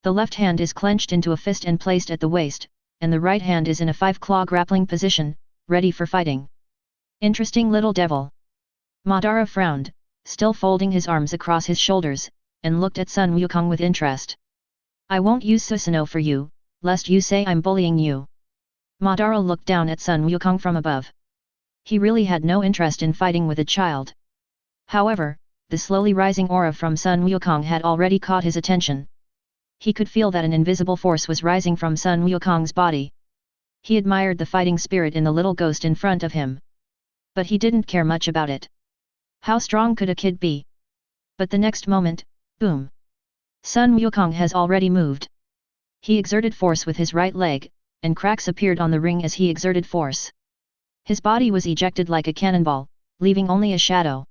Speaker 1: The left hand is clenched into a fist and placed at the waist, and the right hand is in a 5-claw grappling position, ready for fighting. Interesting little devil. Madara frowned, still folding his arms across his shoulders, and looked at Sun Wukong with interest. I won't use Susanoo for you, lest you say I'm bullying you. Madara looked down at Sun Wukong from above. He really had no interest in fighting with a child. However, the slowly rising aura from Sun Wukong had already caught his attention. He could feel that an invisible force was rising from Sun Wukong's body. He admired the fighting spirit in the little ghost in front of him. But he didn't care much about it. How strong could a kid be? But the next moment, boom! Sun Wukong has already moved. He exerted force with his right leg, and cracks appeared on the ring as he exerted force. His body was ejected like a cannonball, leaving only a shadow.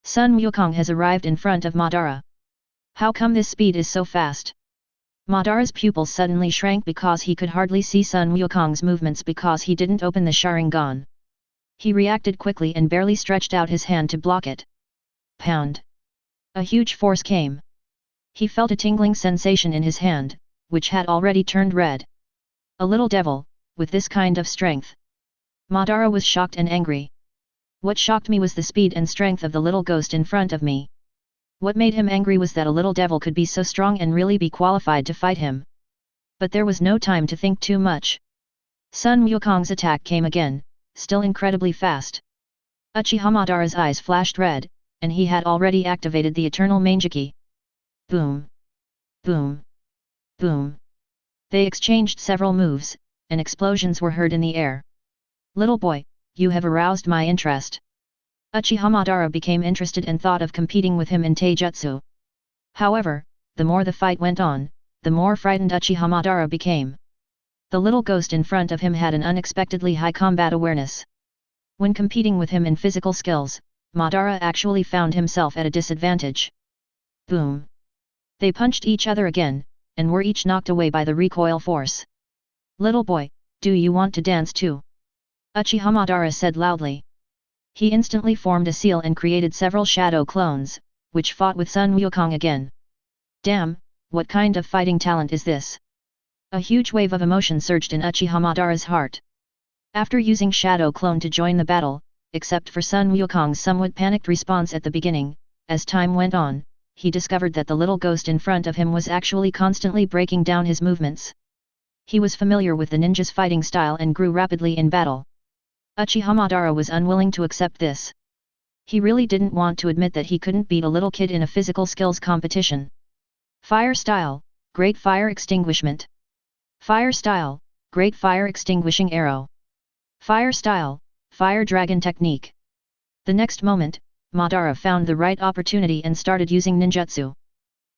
Speaker 1: Sun Wukong has arrived in front of Madara. How come this speed is so fast? Madara's pupils suddenly shrank because he could hardly see Sun Wukong's movements because he didn't open the Sharingan. He reacted quickly and barely stretched out his hand to block it. Pound! A huge force came. He felt a tingling sensation in his hand, which had already turned red. A little devil, with this kind of strength. Madara was shocked and angry. What shocked me was the speed and strength of the little ghost in front of me. What made him angry was that a little devil could be so strong and really be qualified to fight him. But there was no time to think too much. Sun Wukong's attack came again, still incredibly fast. Uchiha Madara's eyes flashed red, and he had already activated the eternal Manjiki. Boom! Boom! Boom! They exchanged several moves, and explosions were heard in the air. Little boy, you have aroused my interest. Uchiha Madara became interested and thought of competing with him in taijutsu. However, the more the fight went on, the more frightened Uchiha Madara became. The little ghost in front of him had an unexpectedly high combat awareness. When competing with him in physical skills, Madara actually found himself at a disadvantage. Boom! They punched each other again, and were each knocked away by the recoil force. Little boy, do you want to dance too? Uchiha Madara said loudly. He instantly formed a seal and created several shadow clones, which fought with Sun Wukong again. Damn, what kind of fighting talent is this? A huge wave of emotion surged in Uchiha Madara's heart. After using Shadow Clone to join the battle, except for Sun Wukong's somewhat panicked response at the beginning, as time went on, he discovered that the little ghost in front of him was actually constantly breaking down his movements. He was familiar with the ninja's fighting style and grew rapidly in battle. Uchiha Madara was unwilling to accept this. He really didn't want to admit that he couldn't beat a little kid in a physical skills competition. Fire Style, Great Fire Extinguishment. Fire Style, Great Fire Extinguishing Arrow. Fire Style, Fire Dragon Technique. The next moment, Madara found the right opportunity and started using ninjutsu.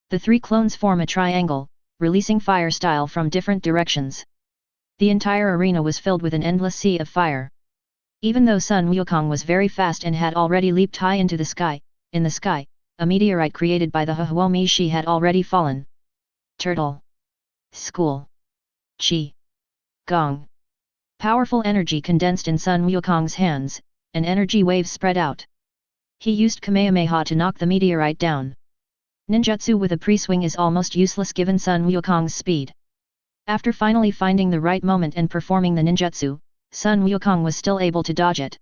Speaker 1: The three clones form a triangle, releasing fire style from different directions. The entire arena was filled with an endless sea of fire. Even though Sun Wukong was very fast and had already leaped high into the sky, in the sky, a meteorite created by the Hahuomi Shi had already fallen. Turtle. School. Chi. Gong. Powerful energy condensed in Sun Wukong's hands, and energy waves spread out. He used Kamehameha to knock the meteorite down. Ninjutsu with a pre-swing is almost useless given Sun Wukong's speed. After finally finding the right moment and performing the ninjutsu, Sun Wukong was still able to dodge it.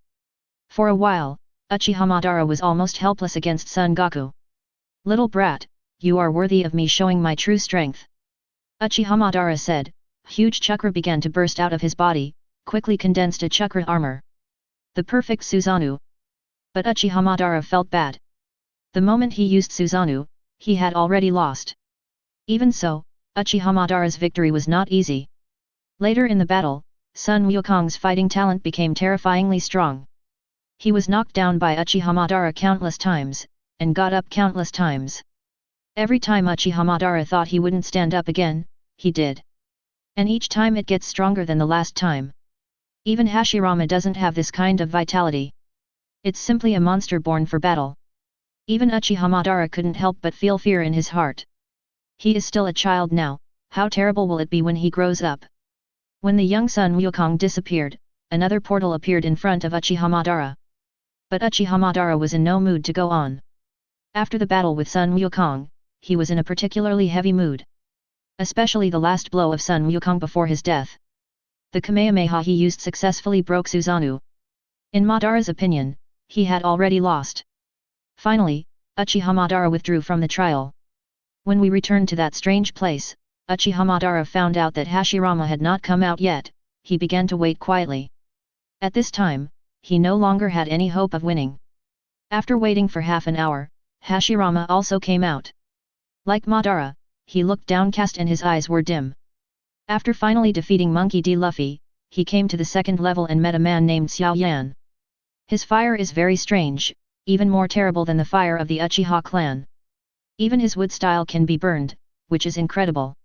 Speaker 1: For a while, Uchiha Madara was almost helpless against Son Goku. Little brat, you are worthy of me showing my true strength. Uchiha Madara said. Huge chakra began to burst out of his body, quickly condensed a chakra armor. The perfect Susanoo. But Uchiha Madara felt bad. The moment he used Susanoo, he had already lost. Even so, Uchiha Madara's victory was not easy. Later in the battle, Sun Wukong's fighting talent became terrifyingly strong. He was knocked down by Uchiha Madara countless times, and got up countless times. Every time Uchiha Madara thought he wouldn't stand up again, he did. And each time it gets stronger than the last time. Even Hashirama doesn't have this kind of vitality. It's simply a monster born for battle. Even Uchiha Madara couldn't help but feel fear in his heart. He is still a child now, how terrible will it be when he grows up? When the young Sun Wukong disappeared, another portal appeared in front of Uchiha Madara. But Uchiha Madara was in no mood to go on. After the battle with Sun Wukong, he was in a particularly heavy mood. Especially the last blow of Sun Wukong before his death. The Kamehameha he used successfully broke Susanoo. In Madara's opinion, he had already lost. Finally, Uchiha Madara withdrew from the trial. When we returned to that strange place, Uchiha Madara found out that Hashirama had not come out yet. He began to wait quietly. At this time, he no longer had any hope of winning. After waiting for half an hour, Hashirama also came out. Like Madara, he looked downcast and his eyes were dim. After finally defeating Monkey D. Luffy, he came to the second level and met a man named Xiao Yan. His fire is very strange, even more terrible than the fire of the Uchiha clan. Even his wood style can be burned, which is incredible.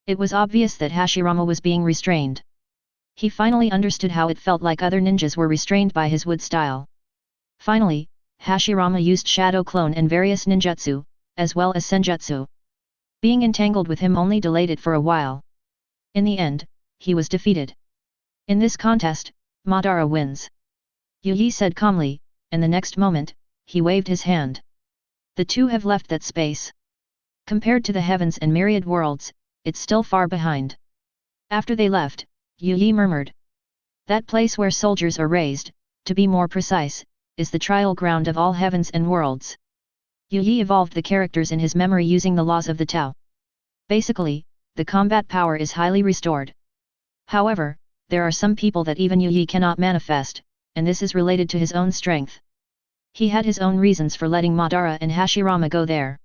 Speaker 1: It was obvious that Hashirama was being restrained. He finally understood how it felt like other ninjas were restrained by his wood style. Finally, Hashirama used Shadow Clone and various ninjutsu, as well as senjutsu. Being entangled with him only delayed it for a while. In the end, he was defeated. In this contest, Madara wins. Yi said calmly, and the next moment, he waved his hand. The two have left that space. Compared to the heavens and myriad worlds, it's still far behind. After they left, Yi murmured. That place where soldiers are raised, to be more precise, is the trial ground of all heavens and worlds. Yi evolved the characters in his memory using the laws of the Tao. Basically, the combat power is highly restored. However, there are some people that even Yi cannot manifest, and this is related to his own strength. He had his own reasons for letting Madara and Hashirama go there.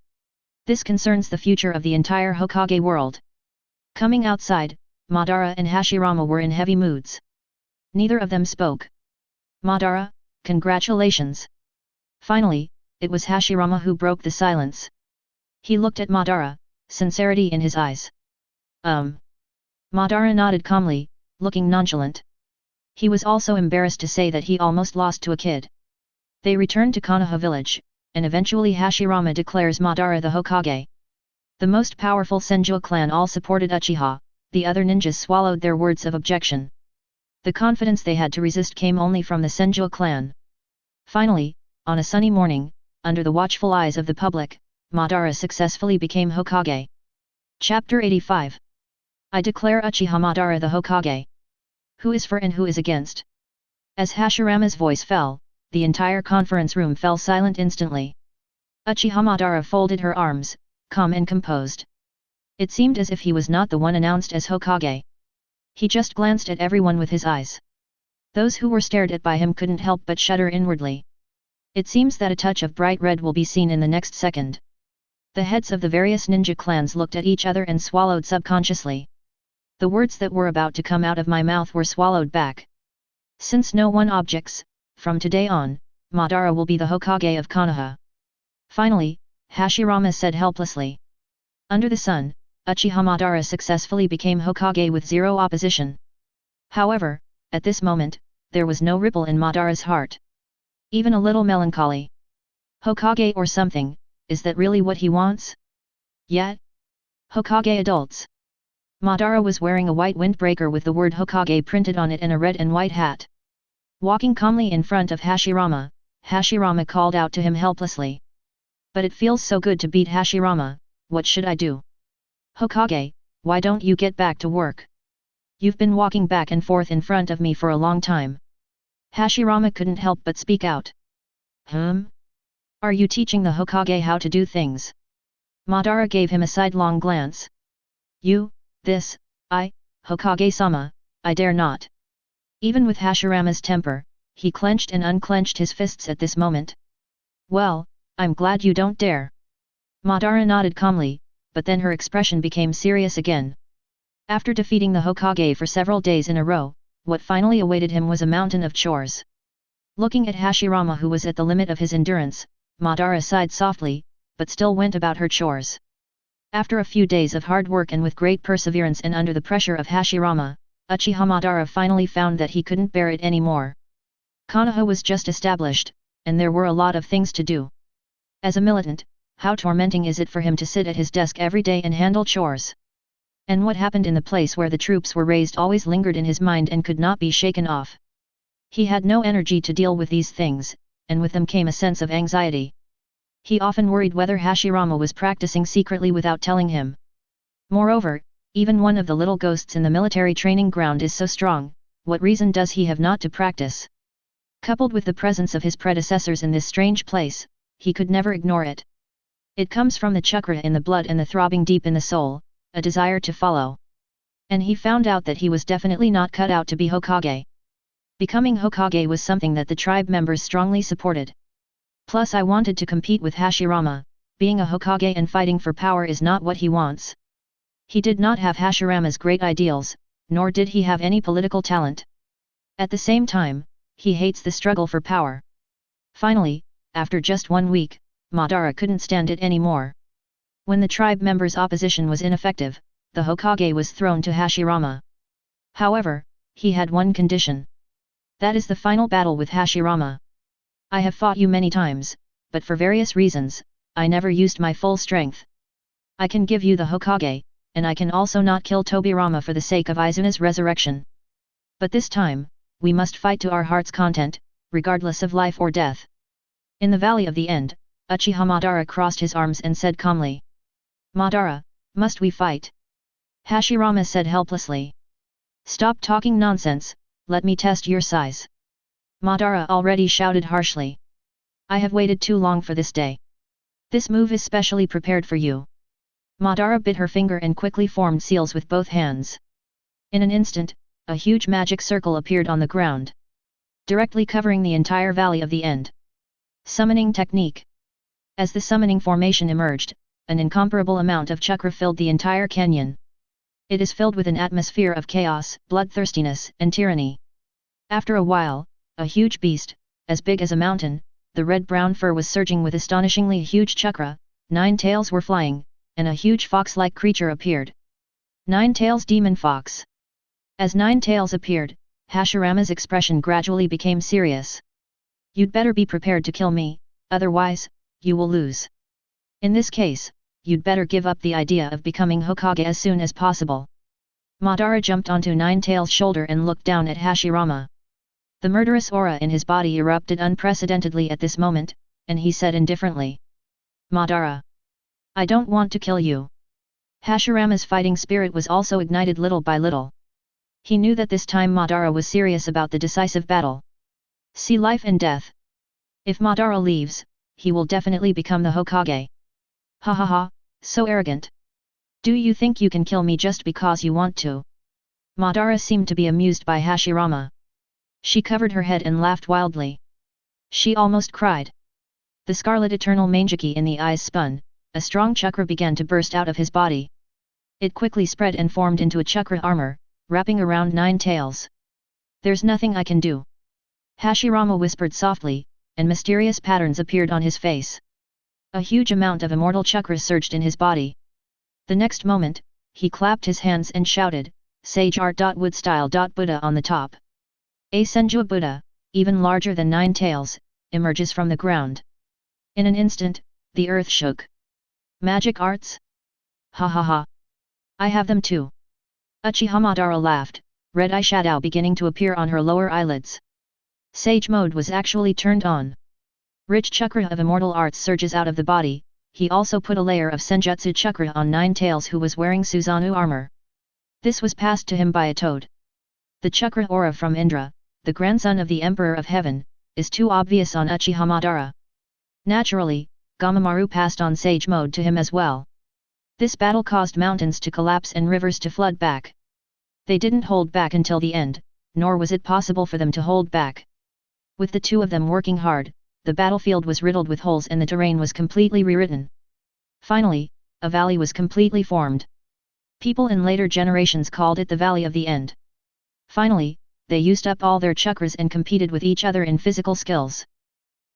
Speaker 1: This concerns the future of the entire Hokage world. Coming outside, Madara and Hashirama were in heavy moods. Neither of them spoke. Madara, congratulations. Finally, it was Hashirama who broke the silence. He looked at Madara, sincerity in his eyes. Madara nodded calmly, looking nonchalant. He was also embarrassed to say that he almost lost to a kid. They returned to Konoha village, and eventually Hashirama declares Madara the Hokage. The most powerful Senju clan all supported Uchiha, the other ninjas swallowed their words of objection. The confidence they had to resist came only from the Senju clan. Finally, on a sunny morning, under the watchful eyes of the public, Madara successfully became Hokage. Chapter 85. I declare Uchiha Madara the Hokage. Who is for and who is against? As Hashirama's voice fell, the entire conference room fell silent instantly. Uchiha Madara folded her arms, calm and composed. It seemed as if he was not the one announced as Hokage. He just glanced at everyone with his eyes. Those who were stared at by him couldn't help but shudder inwardly. It seems that a touch of bright red will be seen in the next second. The heads of the various ninja clans looked at each other and swallowed subconsciously. The words that were about to come out of my mouth were swallowed back. Since no one objects, from today on, Madara will be the Hokage of Konoha. Finally, Hashirama said helplessly. Under the sun, Uchiha Madara successfully became Hokage with zero opposition. However, at this moment, there was no ripple in Madara's heart. Even a little melancholy. Hokage or something, is that really what he wants? Yet? Hokage adults. Madara was wearing a white windbreaker with the word Hokage printed on it and a red and white hat. Walking calmly in front of Hashirama, Hashirama called out to him helplessly. But it feels so good to beat Hashirama, what should I do? Hokage, why don't you get back to work? You've been walking back and forth in front of me for a long time. Hashirama couldn't help but speak out. Are you teaching the Hokage how to do things? Madara gave him a sidelong glance. Hokage-sama, I dare not. Even with Hashirama's temper, he clenched and unclenched his fists at this moment. Well, I'm glad you don't dare. Madara nodded calmly, but then her expression became serious again. After defeating the Hokage for several days in a row, what finally awaited him was a mountain of chores. Looking at Hashirama who was at the limit of his endurance, Madara sighed softly, but still went about her chores. After a few days of hard work and with great perseverance and under the pressure of Hashirama, Uchiha Madara finally found that he couldn't bear it anymore. Konoha was just established, and there were a lot of things to do. As a militant, how tormenting is it for him to sit at his desk every day and handle chores? And what happened in the place where the troops were raised always lingered in his mind and could not be shaken off. He had no energy to deal with these things, and with them came a sense of anxiety. He often worried whether Hashirama was practicing secretly without telling him. Moreover, even one of the little ghosts in the military training ground is so strong, what reason does he have not to practice? Coupled with the presence of his predecessors in this strange place, he could never ignore it. It comes from the chakra in the blood and the throbbing deep in the soul, a desire to follow. And he found out that he was definitely not cut out to be Hokage. Becoming Hokage was something that the tribe members strongly supported. Plus I wanted to compete with Hashirama, being a Hokage and fighting for power is not what he wants. He did not have Hashirama's great ideals, nor did he have any political talent. At the same time, he hates the struggle for power. Finally, after just 1 week, Madara couldn't stand it anymore. When the tribe members' opposition was ineffective, the Hokage was thrown to Hashirama. However, he had one condition. That is the final battle with Hashirama. I have fought you many times, but for various reasons, I never used my full strength. I can give you the Hokage, and I can also not kill Tobirama for the sake of Izuna's resurrection. But this time, we must fight to our heart's content, regardless of life or death. In the Valley of the End, Uchiha Madara crossed his arms and said calmly. Madara, must we fight? Hashirama said helplessly. Stop talking nonsense, let me test your size. Madara already shouted harshly. I have waited too long for this day. This move is specially prepared for you. Madara bit her finger and quickly formed seals with both hands. In an instant, a huge magic circle appeared on the ground, directly covering the entire Valley of the End. Summoning technique. As the summoning formation emerged, an incomparable amount of chakra filled the entire canyon. It is filled with an atmosphere of chaos, bloodthirstiness, and tyranny. After a while, a huge beast, as big as a mountain, the red-brown fur was surging with astonishingly huge chakra, 9 tails were flying, and a huge fox-like creature appeared. 9 Tails Demon Fox. As 9 Tails appeared, Hashirama's expression gradually became serious. You'd better be prepared to kill me, otherwise, you will lose. In this case, you'd better give up the idea of becoming Hokage as soon as possible. Madara jumped onto 9 Tails' shoulder and looked down at Hashirama. The murderous aura in his body erupted unprecedentedly at this moment, and he said indifferently. Madara. I don't want to kill you. Hashirama's fighting spirit was also ignited little by little. He knew that this time Madara was serious about the decisive battle. See life and death. If Madara leaves, he will definitely become the Hokage. Ha ha ha, so arrogant. Do you think you can kill me just because you want to? Madara seemed to be amused by Hashirama. She covered her head and laughed wildly. She almost cried. The scarlet eternal manjiki in the eyes spun, a strong chakra began to burst out of his body. It quickly spread and formed into a chakra armor, wrapping around 9 Tails. There's nothing I can do. Hashirama whispered softly, and mysterious patterns appeared on his face. A huge amount of immortal chakra surged in his body. The next moment, he clapped his hands and shouted, Sage Art. Wood Style. Buddha on the top. A Senju Buddha, even larger than 9 Tails, emerges from the ground. In an instant, the earth shook. Magic arts? Ha ha ha. I have them too. Uchiha Madara laughed, red eyeshadow beginning to appear on her lower eyelids. Sage mode was actually turned on. Rich chakra of immortal arts surges out of the body. He also put a layer of senjutsu chakra on 9 Tails, who was wearing Susanoo armor. This was passed to him by a toad. The chakra aura from Indra, the grandson of the Emperor of Heaven, is too obvious on Uchiha Madara. Naturally, Gamamaru passed on Sage mode to him as well. This battle caused mountains to collapse and rivers to flood back. They didn't hold back until the end, nor was it possible for them to hold back. With the two of them working hard, the battlefield was riddled with holes and the terrain was completely rewritten. Finally, a valley was completely formed. People in later generations called it the Valley of the End. Finally, they used up all their chakras and competed with each other in physical skills.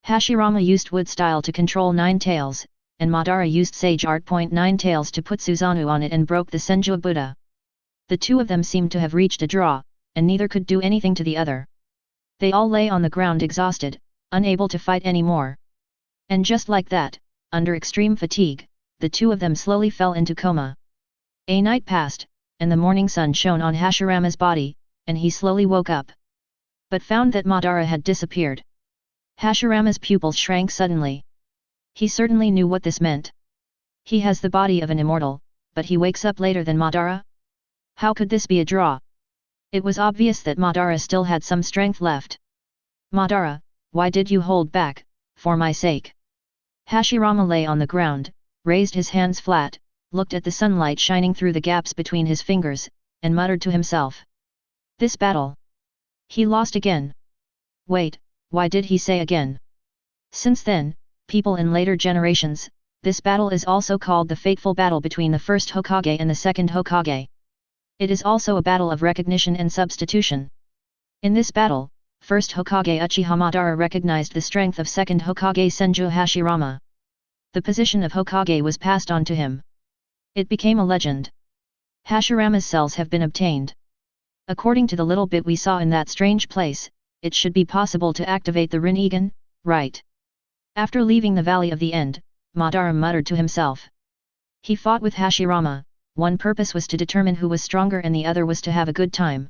Speaker 1: Hashirama used Wood Style to control 9 Tails, and Madara used Sage Art. 9 Tails to put Susanoo on it and broke the Senju Buddha. The two of them seemed to have reached a draw, and neither could do anything to the other. They all lay on the ground exhausted, unable to fight anymore. And just like that, under extreme fatigue, the two of them slowly fell into coma. A night passed, and the morning sun shone on Hashirama's body, and he slowly woke up. But found that Madara had disappeared. Hashirama's pupils shrank suddenly. He certainly knew what this meant. He has the body of an immortal, but he wakes up later than Madara? How could this be a draw? It was obvious that Madara still had some strength left. Madara, why did you hold back, for my sake? Hashirama lay on the ground, raised his hands flat, looked at the sunlight shining through the gaps between his fingers, and muttered to himself. This battle. He lost again. Wait, why did he say again? Since then, people in later generations, this battle is also called the fateful battle between the first Hokage and the second Hokage. It is also a battle of recognition and substitution. In this battle, first Hokage Uchiha Madara recognized the strength of second Hokage Senju Hashirama. The position of Hokage was passed on to him. It became a legend. Hashirama's cells have been obtained. According to the little bit we saw in that strange place, it should be possible to activate the Rinnegan, right? After leaving the Valley of the End, Madara muttered to himself. He fought with Hashirama, one purpose was to determine who was stronger and the other was to have a good time.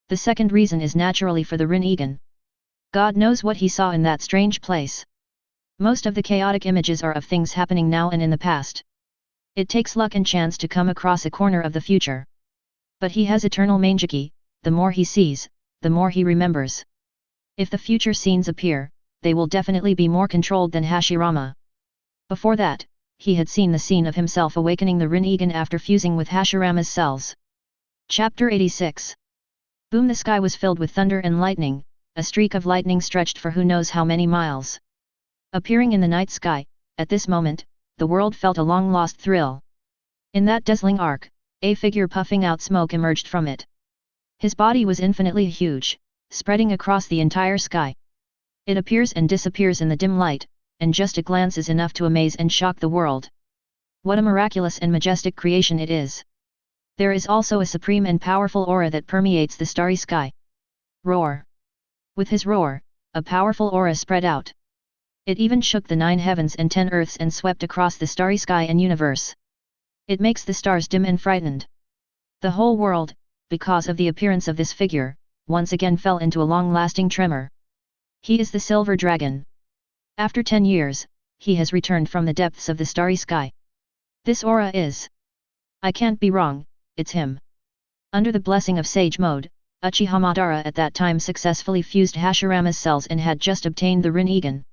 Speaker 1: The second reason is naturally for the Rinnegan. God knows what he saw in that strange place. Most of the chaotic images are of things happening now and in the past. It takes luck and chance to come across a corner of the future. But he has eternal Mangeki, the more he sees, the more he remembers. If the future scenes appear, they will definitely be more controlled than Hashirama. Before that, he had seen the scene of himself awakening the Rinnegan after fusing with Hashirama's cells. Chapter 86. Boom! The sky was filled with thunder and lightning, a streak of lightning stretched for who knows how many miles. Appearing in the night sky, at this moment, the world felt a long-lost thrill. In that dazzling arc, a figure puffing out smoke emerged from it. His body was infinitely huge, spreading across the entire sky. It appears and disappears in the dim light, and just a glance is enough to amaze and shock the world. What a miraculous and majestic creation it is! There is also a supreme and powerful aura that permeates the starry sky. Roar! With his roar, a powerful aura spread out. It even shook the 9 heavens and 10 earths and swept across the starry sky and universe. It makes the stars dim and frightened. The whole world, because of the appearance of this figure, once again fell into a long-lasting tremor. He is the Silver Dragon. After 10 years, he has returned from the depths of the starry sky. This aura is... I can't be wrong, it's him. Under the blessing of Sage Mode, Uchiha Madara at that time successfully fused Hashirama's cells and had just obtained the Rinnegan.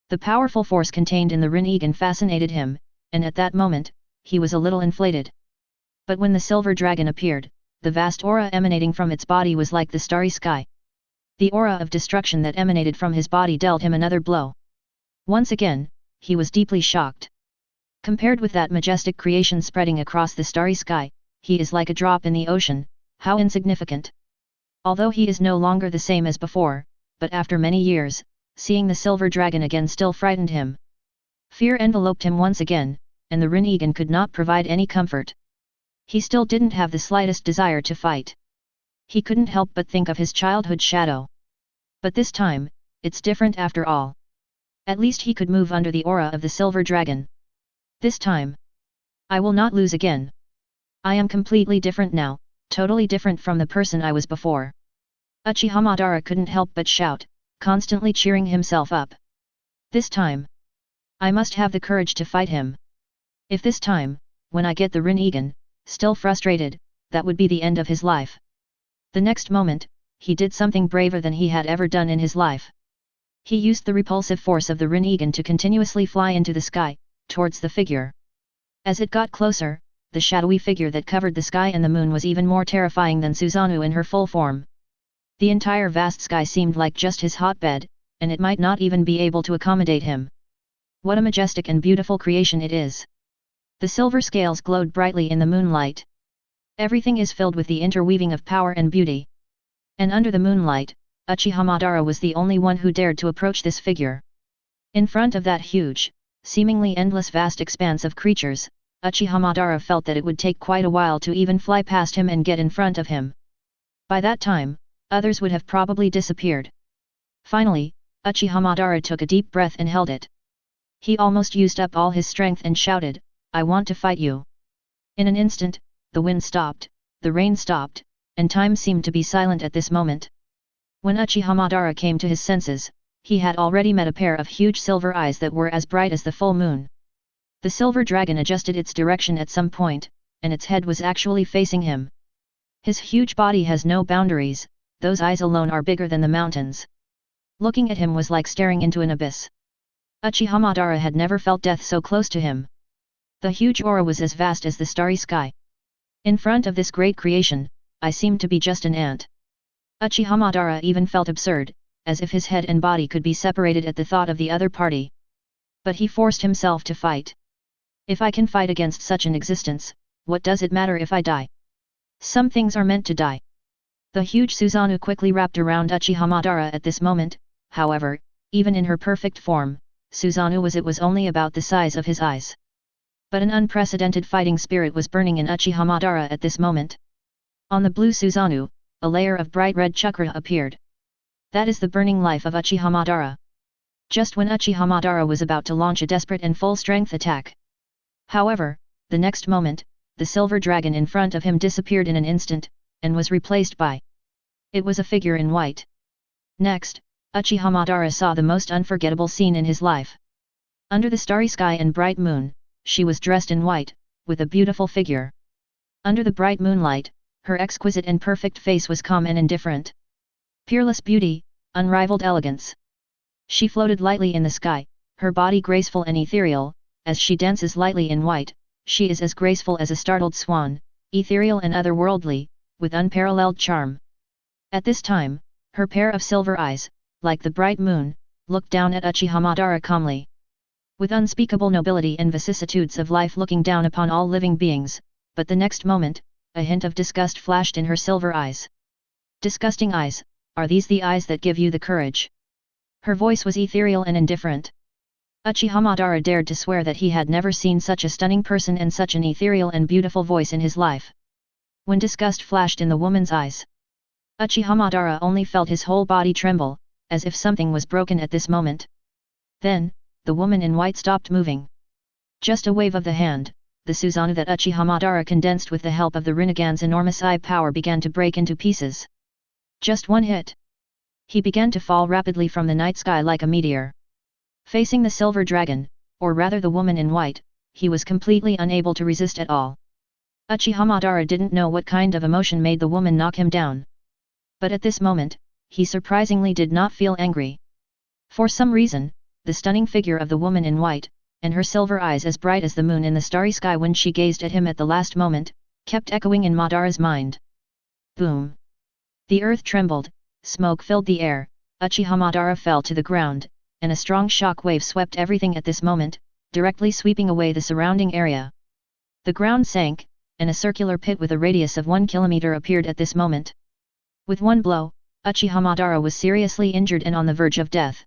Speaker 1: The powerful force contained in the Rinnegan fascinated him, and at that moment, he was a little inflated. But when the Silver Dragon appeared, the vast aura emanating from its body was like the starry sky. The aura of destruction that emanated from his body dealt him another blow. Once again, he was deeply shocked. Compared with that majestic creation spreading across the starry sky, he is like a drop in the ocean, how insignificant. Although he is no longer the same as before, but after many years, seeing the Silver Dragon again still frightened him. Fear enveloped him once again, and the Rinnegan could not provide any comfort. He still didn't have the slightest desire to fight. He couldn't help but think of his childhood shadow. But this time, it's different after all. At least he could move under the aura of the Silver Dragon. This time, I will not lose again. I am completely different now, totally different from the person I was before. Uchiha Madara couldn't help but shout, constantly cheering himself up. This time, I must have the courage to fight him. If this time, when I get the Rinnegan, still frustrated, that would be the end of his life. The next moment, he did something braver than he had ever done in his life. He used the repulsive force of the Rinnegan to continuously fly into the sky, towards the figure. As it got closer, the shadowy figure that covered the sky and the moon was even more terrifying than Susanoo in her full form. The entire vast sky seemed like just his hotbed, and it might not even be able to accommodate him. What a majestic and beautiful creation it is! The silver scales glowed brightly in the moonlight. Everything is filled with the interweaving of power and beauty. And under the moonlight, Uchiha Madara was the only one who dared to approach this figure. In front of that huge, seemingly endless vast expanse of creatures, Uchiha Madara felt that it would take quite a while to even fly past him and get in front of him. By that time, others would have probably disappeared. Finally, Uchiha Madara took a deep breath and held it. He almost used up all his strength and shouted, "I want to fight you." In an instant, the wind stopped, the rain stopped, and time seemed to be silent at this moment. When Uchiha Madara came to his senses, he had already met a pair of huge silver eyes that were as bright as the full moon. The silver dragon adjusted its direction at some point, and its head was actually facing him. His huge body has no boundaries, those eyes alone are bigger than the mountains. Looking at him was like staring into an abyss. Uchiha Madara had never felt death so close to him. The huge aura was as vast as the starry sky. In front of this great creation, I seemed to be just an ant. Uchiha Madara even felt absurd, as if his head and body could be separated at the thought of the other party. But he forced himself to fight. If I can fight against such an existence, what does it matter if I die? Some things are meant to die. The huge Susanoo quickly wrapped around Uchiha Madara at this moment. However, even in her perfect form, Susanoo was only about the size of his eyes. But an unprecedented fighting spirit was burning in Uchiha Madara at this moment. On the blue Susanoo, a layer of bright red chakra appeared. That is the burning life of Uchiha Madara. Just when Uchiha Madara was about to launch a desperate and full-strength attack. However, the next moment, the silver dragon in front of him disappeared in an instant, and was replaced by. It was a figure in white. Next, Uchiha Madara saw the most unforgettable scene in his life. Under the starry sky and bright moon, she was dressed in white, with a beautiful figure. Under the bright moonlight, her exquisite and perfect face was calm and indifferent. Peerless beauty, unrivaled elegance. She floated lightly in the sky, her body graceful and ethereal. As she dances lightly in white, she is as graceful as a startled swan, ethereal and otherworldly, with unparalleled charm. At this time, her pair of silver eyes, like the bright moon, looked down at Uchiha Madara calmly. With unspeakable nobility and vicissitudes of life looking down upon all living beings, but the next moment, a hint of disgust flashed in her silver eyes. Disgusting eyes, are these the eyes that give you the courage? Her voice was ethereal and indifferent. Uchiha Madara dared to swear that he had never seen such a stunning person and such an ethereal and beautiful voice in his life. When disgust flashed in the woman's eyes, Uchiha Madara only felt his whole body tremble, as if something was broken at this moment. Then, the woman in white stopped moving. Just a wave of the hand, the Susanoo that Uchiha Madara condensed with the help of the Rinnegan's enormous eye power began to break into pieces. Just one hit. He began to fall rapidly from the night sky like a meteor. Facing the silver dragon, or rather the woman in white, he was completely unable to resist at all. Uchiha Madara didn't know what kind of emotion made the woman knock him down. But at this moment, he surprisingly did not feel angry. For some reason, the stunning figure of the woman in white, and her silver eyes as bright as the moon in the starry sky when she gazed at him at the last moment, kept echoing in Madara's mind. Boom! The earth trembled, smoke filled the air, Uchiha Madara fell to the ground, and a strong shock wave swept everything at this moment, directly sweeping away the surrounding area. The ground sank, and a circular pit with a radius of 1 kilometer appeared at this moment. With one blow, Uchiha Madara was seriously injured and on the verge of death.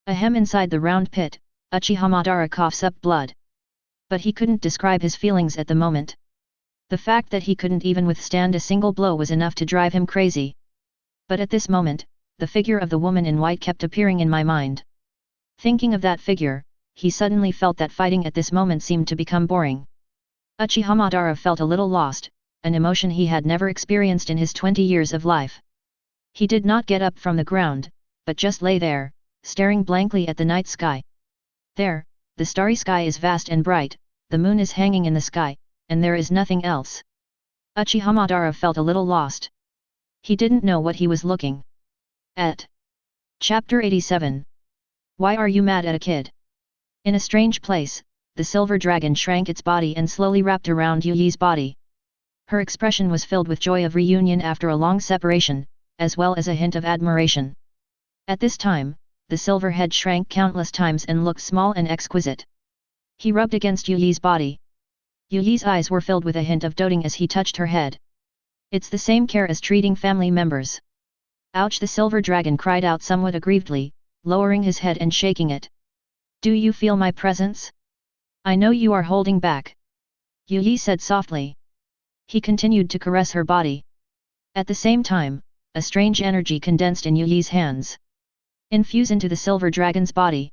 Speaker 1: Ahem! Inside the round pit, Uchiha Madara coughs up blood. But he couldn't describe his feelings at the moment. The fact that he couldn't even withstand a single blow was enough to drive him crazy. But at this moment, the figure of the woman in white kept appearing in my mind. Thinking of that figure, he suddenly felt that fighting at this moment seemed to become boring. Uchiha Madara felt a little lost, an emotion he had never experienced in his 20 years of life. He did not get up from the ground, but just lay there, staring blankly at the night sky. There, the starry sky is vast and bright, the moon is hanging in the sky, and there is nothing else. Uchiha Madara felt a little lost. He didn't know what he was looking at. Chapter 87. Why are you mad at a kid? In a strange place, the silver dragon shrank its body and slowly wrapped around Yu Yi's body. Her expression was filled with joy of reunion after a long separation, as well as a hint of admiration. At this time, the silver head shrank countless times and looked small and exquisite. He rubbed against Yu Yi's body. Yu Yi's eyes were filled with a hint of doting as he touched her head. It's the same care as treating family members. Ouch! The silver dragon cried out somewhat aggrievedly, lowering his head and shaking it. Do you feel my presence? I know you are holding back. Yu Yi said softly. He continued to caress her body. At the same time, a strange energy condensed in Yu Yi's hands. Infuse into the silver dragon's body.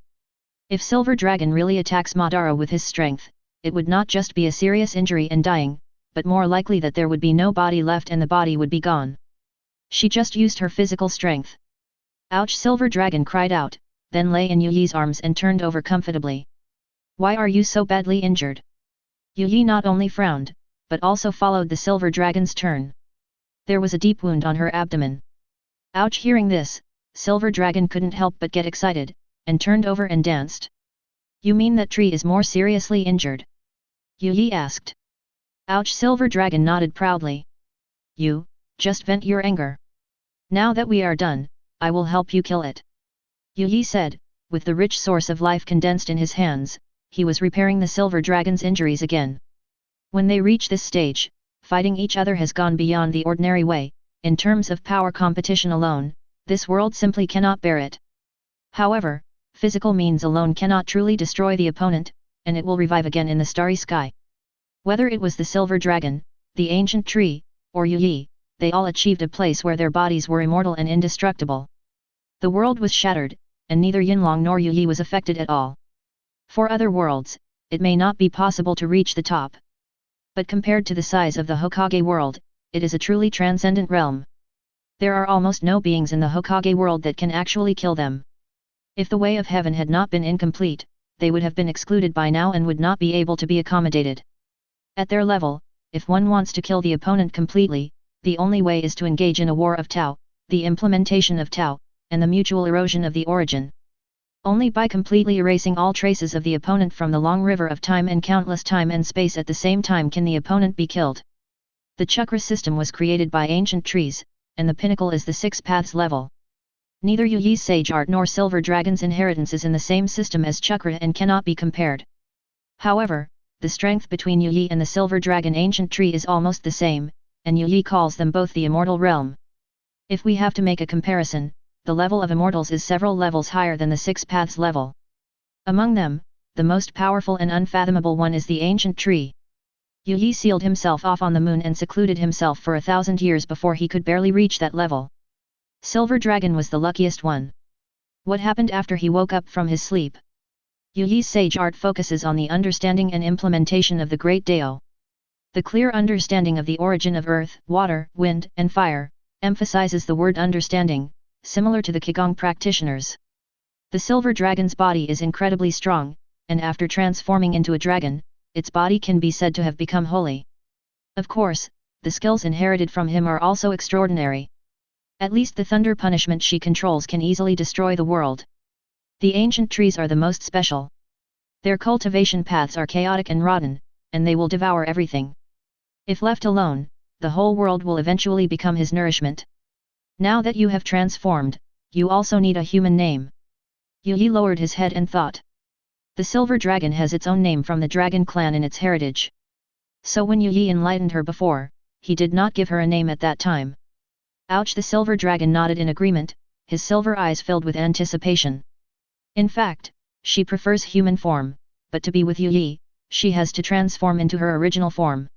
Speaker 1: If silver dragon really attacks Madara with his strength, it would not just be a serious injury and dying, but more likely that there would be no body left and the body would be gone. She just used her physical strength. Ouch! Silver dragon cried out, then lay in Yu Yi's arms and turned over comfortably. Why are you so badly injured? Yu Yi not only frowned, but also followed the silver dragon's turn. There was a deep wound on her abdomen. Ouch! Hearing this, silver dragon couldn't help but get excited, and turned over and danced. You mean that tree is more seriously injured? Yu Yi asked. Ouch! Silver dragon nodded proudly. You, just vent your anger. Now that we are done, I will help you kill it. Yu Yi said, with the rich source of life condensed in his hands, he was repairing the silver dragon's injuries again. When they reach this stage, fighting each other has gone beyond the ordinary way, in terms of power competition alone, this world simply cannot bear it. However, physical means alone cannot truly destroy the opponent, and it will revive again in the starry sky. Whether it was the silver dragon, the ancient tree, or Yi, they all achieved a place where their bodies were immortal and indestructible. The world was shattered, and neither Yinlong nor Yi was affected at all. For other worlds, it may not be possible to reach the top. But compared to the size of the Hokage world, it is a truly transcendent realm. There are almost no beings in the Hokage world that can actually kill them. If the way of heaven had not been incomplete, they would have been excluded by now and would not be able to be accommodated. At their level, if one wants to kill the opponent completely, the only way is to engage in a war of Tao, the implementation of Tao, and the mutual erosion of the origin. Only by completely erasing all traces of the opponent from the long river of time and countless time and space at the same time can the opponent be killed. The chakra system was created by ancient trees, and the pinnacle is the six paths level. Neither Yi's sage art nor Silver Dragon's inheritance is in the same system as chakra and cannot be compared. However, the strength between Yi and the Silver Dragon ancient tree is almost the same, and Yi calls them both the immortal realm. If we have to make a comparison, the level of immortals is several levels higher than the six paths level. Among them, the most powerful and unfathomable one is the ancient tree. Yi sealed himself off on the moon and secluded himself for 1,000 years before he could barely reach that level. Silver Dragon was the luckiest one. What happened after he woke up from his sleep? Yi's sage art focuses on the understanding and implementation of the Great Dao. The clear understanding of the origin of earth, water, wind, and fire, emphasizes the word understanding, similar to the Qigong practitioners. The Silver Dragon's body is incredibly strong, and after transforming into a dragon, its body can be said to have become holy. Of course, the skills inherited from him are also extraordinary. At least the thunder punishment she controls can easily destroy the world. The ancient trees are the most special. Their cultivation paths are chaotic and rotten, and they will devour everything. If left alone, the whole world will eventually become his nourishment. Now that you have transformed, you also need a human name. Yi lowered his head and thought. The Silver Dragon has its own name from the Dragon clan in its heritage. So when Yi enlightened her before, he did not give her a name at that time. Ouch! The Silver Dragon nodded in agreement, his silver eyes filled with anticipation. In fact, she prefers human form, but to be with Yi, she has to transform into her original form.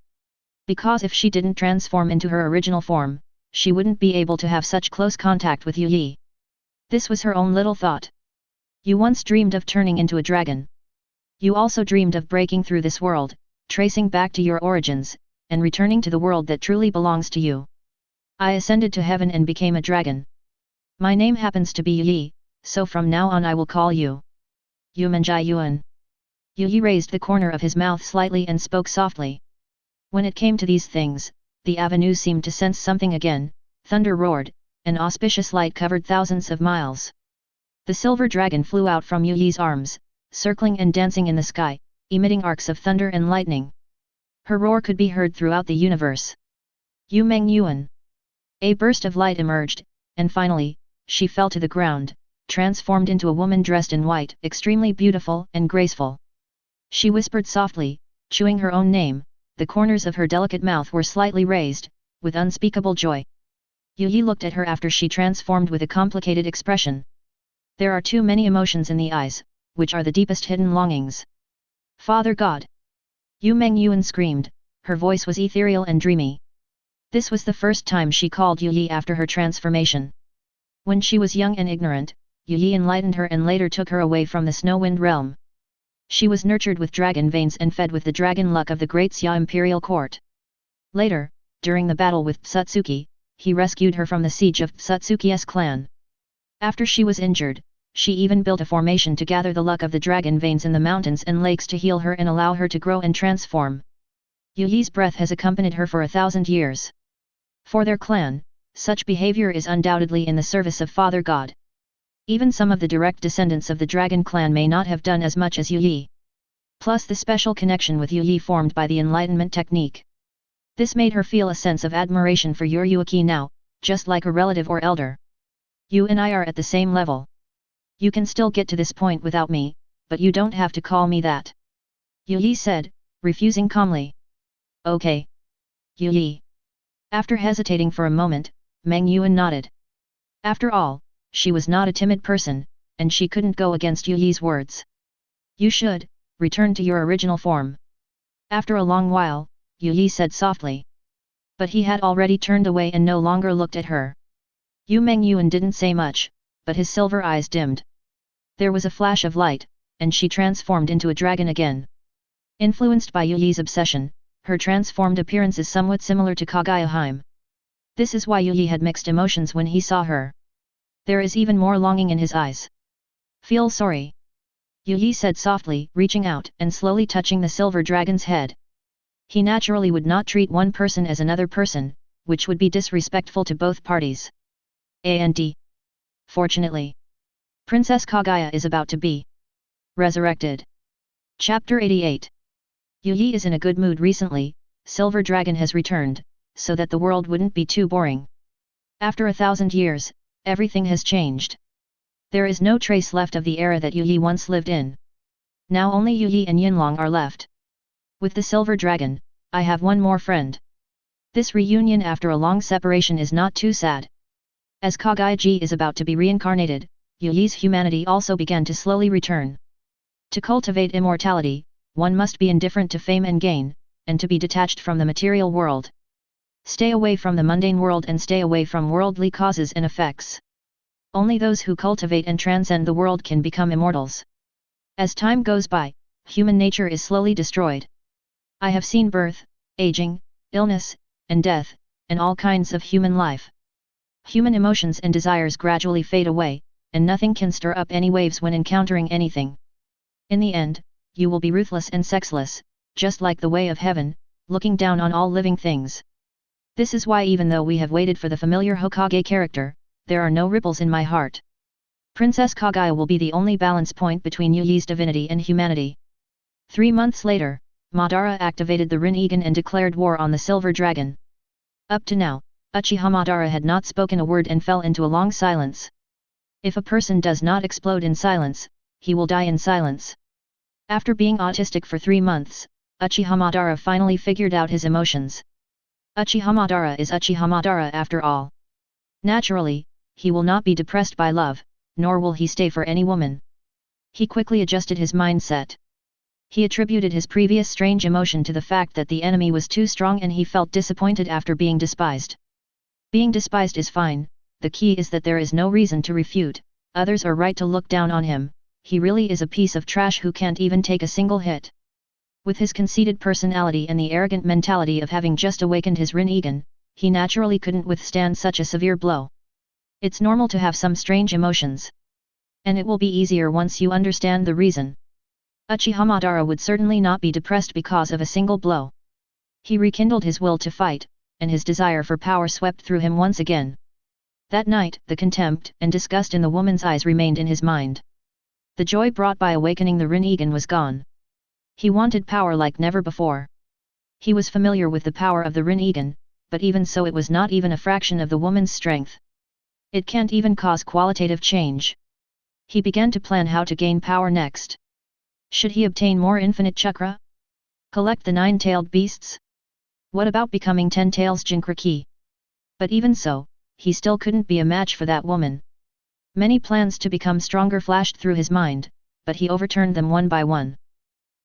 Speaker 1: Because if she didn't transform into her original form, she wouldn't be able to have such close contact with Yi. This was her own little thought. You once dreamed of turning into a dragon. You also dreamed of breaking through this world, tracing back to your origins, and returning to the world that truly belongs to you. I ascended to heaven and became a dragon. My name happens to be Yi, so from now on I will call you Yumanjai Yuan. Yi raised the corner of his mouth slightly and spoke softly. When it came to these things, the avenue seemed to sense something again. Thunder roared, an auspicious light covered thousands of miles. The Silver Dragon flew out from Yi's arms, circling and dancing in the sky, emitting arcs of thunder and lightning. Her roar could be heard throughout the universe. Yu Meng Yuan. A burst of light emerged, and finally, she fell to the ground, transformed into a woman dressed in white, extremely beautiful and graceful. She whispered softly, chewing her own name. The corners of her delicate mouth were slightly raised, with unspeakable joy. Yi looked at her after she transformed with a complicated expression. There are too many emotions in the eyes, which are the deepest hidden longings. Father God! Yu Meng Yuan screamed, her voice was ethereal and dreamy. This was the first time she called Yi after her transformation. When she was young and ignorant, Yi enlightened her and later took her away from the Snowwind realm. She was nurtured with dragon veins and fed with the dragon luck of the Great Xia imperial court. Later, during the battle with Otsutsuki, he rescued her from the siege of Otsutsuki's clan. After she was injured, she even built a formation to gather the luck of the dragon veins in the mountains and lakes to heal her and allow her to grow and transform. Yi's breath has accompanied her for 1,000 years. For their clan, such behavior is undoubtedly in the service of Father God. Even some of the direct descendants of the Dragon clan may not have done as much as Yi. Plus the special connection with Yi formed by the enlightenment technique. This made her feel a sense of admiration for Yuki now, just like a relative or elder. You and I are at the same level. You can still get to this point without me, but you don't have to call me that. Yi said, refusing calmly. Okay. Yi. After hesitating for a moment, Meng Yuan nodded. After all, she was not a timid person, and she couldn't go against Yu Yi's words. You should return to your original form. After a long while, Yu Yi said softly. But he had already turned away and no longer looked at her. Meng Yuan didn't say much, but his silver eyes dimmed. There was a flash of light, and she transformed into a dragon again. Influenced by Yu Yi's obsession, her transformed appearance is somewhat similar to Kaguya. This is why Yu Yi had mixed emotions when he saw her. There is even more longing in his eyes. Feel sorry. Yu Yi said softly, reaching out and slowly touching the silver dragon's head. He naturally would not treat one person as another person, which would be disrespectful to both parties. And fortunately, Princess Kaguya is about to be resurrected. Chapter 88. Yu Yi is in a good mood recently. Silver Dragon has returned, so that the world wouldn't be too boring. After 1,000 years, everything has changed. There is no trace left of the era that Yu Yi once lived in. Now only Yu Yi and Yinlong are left. With the Silver Dragon, I have one more friend. This reunion after a long separation is not too sad. As Kaguya is about to be reincarnated, Yu Yi's humanity also began to slowly return. To cultivate immortality, one must be indifferent to fame and gain, and to be detached from the material world. Stay away from the mundane world and stay away from worldly causes and effects. Only those who cultivate and transcend the world can become immortals. As time goes by, human nature is slowly destroyed. I have seen birth, aging, illness, and death, and all kinds of human life. Human emotions and desires gradually fade away, and nothing can stir up any waves when encountering anything. In the end, you will be ruthless and sexless, just like the way of heaven, looking down on all living things. This is why even though we have waited for the familiar Hokage character, there are no ripples in my heart. Princess Kaguya will be the only balance point between Yu Yi's divinity and humanity. 3 months later, Madara activated the Rinnegan and declared war on the Silver Dragon. Up to now, Uchiha Madara had not spoken a word and fell into a long silence. If a person does not explode in silence, he will die in silence. After being autistic for 3 months, Uchiha Madara finally figured out his emotions. Uchiha Madara is Uchiha Madara after all. Naturally, he will not be depressed by love, nor will he stay for any woman. He quickly adjusted his mindset. He attributed his previous strange emotion to the fact that the enemy was too strong and he felt disappointed after being despised. Being despised is fine, the key is that there is no reason to refute, others are right to look down on him, he really is a piece of trash who can't even take a single hit. With his conceited personality and the arrogant mentality of having just awakened his Rinnegan, he naturally couldn't withstand such a severe blow. It's normal to have some strange emotions. And it will be easier once you understand the reason. Uchiha Madara would certainly not be depressed because of a single blow. He rekindled his will to fight, and his desire for power swept through him once again. That night, the contempt and disgust in the woman's eyes remained in his mind. The joy brought by awakening the Rinnegan was gone. He wanted power like never before. He was familiar with the power of the Rinnegan, but even so it was not even a fraction of the woman's strength. It can't even cause qualitative change. He began to plan how to gain power next. Should he obtain more infinite chakra? Collect the 9-tailed beasts? What about becoming 10 tails Jinchuriki? But even so, he still couldn't be a match for that woman. Many plans to become stronger flashed through his mind, but he overturned them one by one.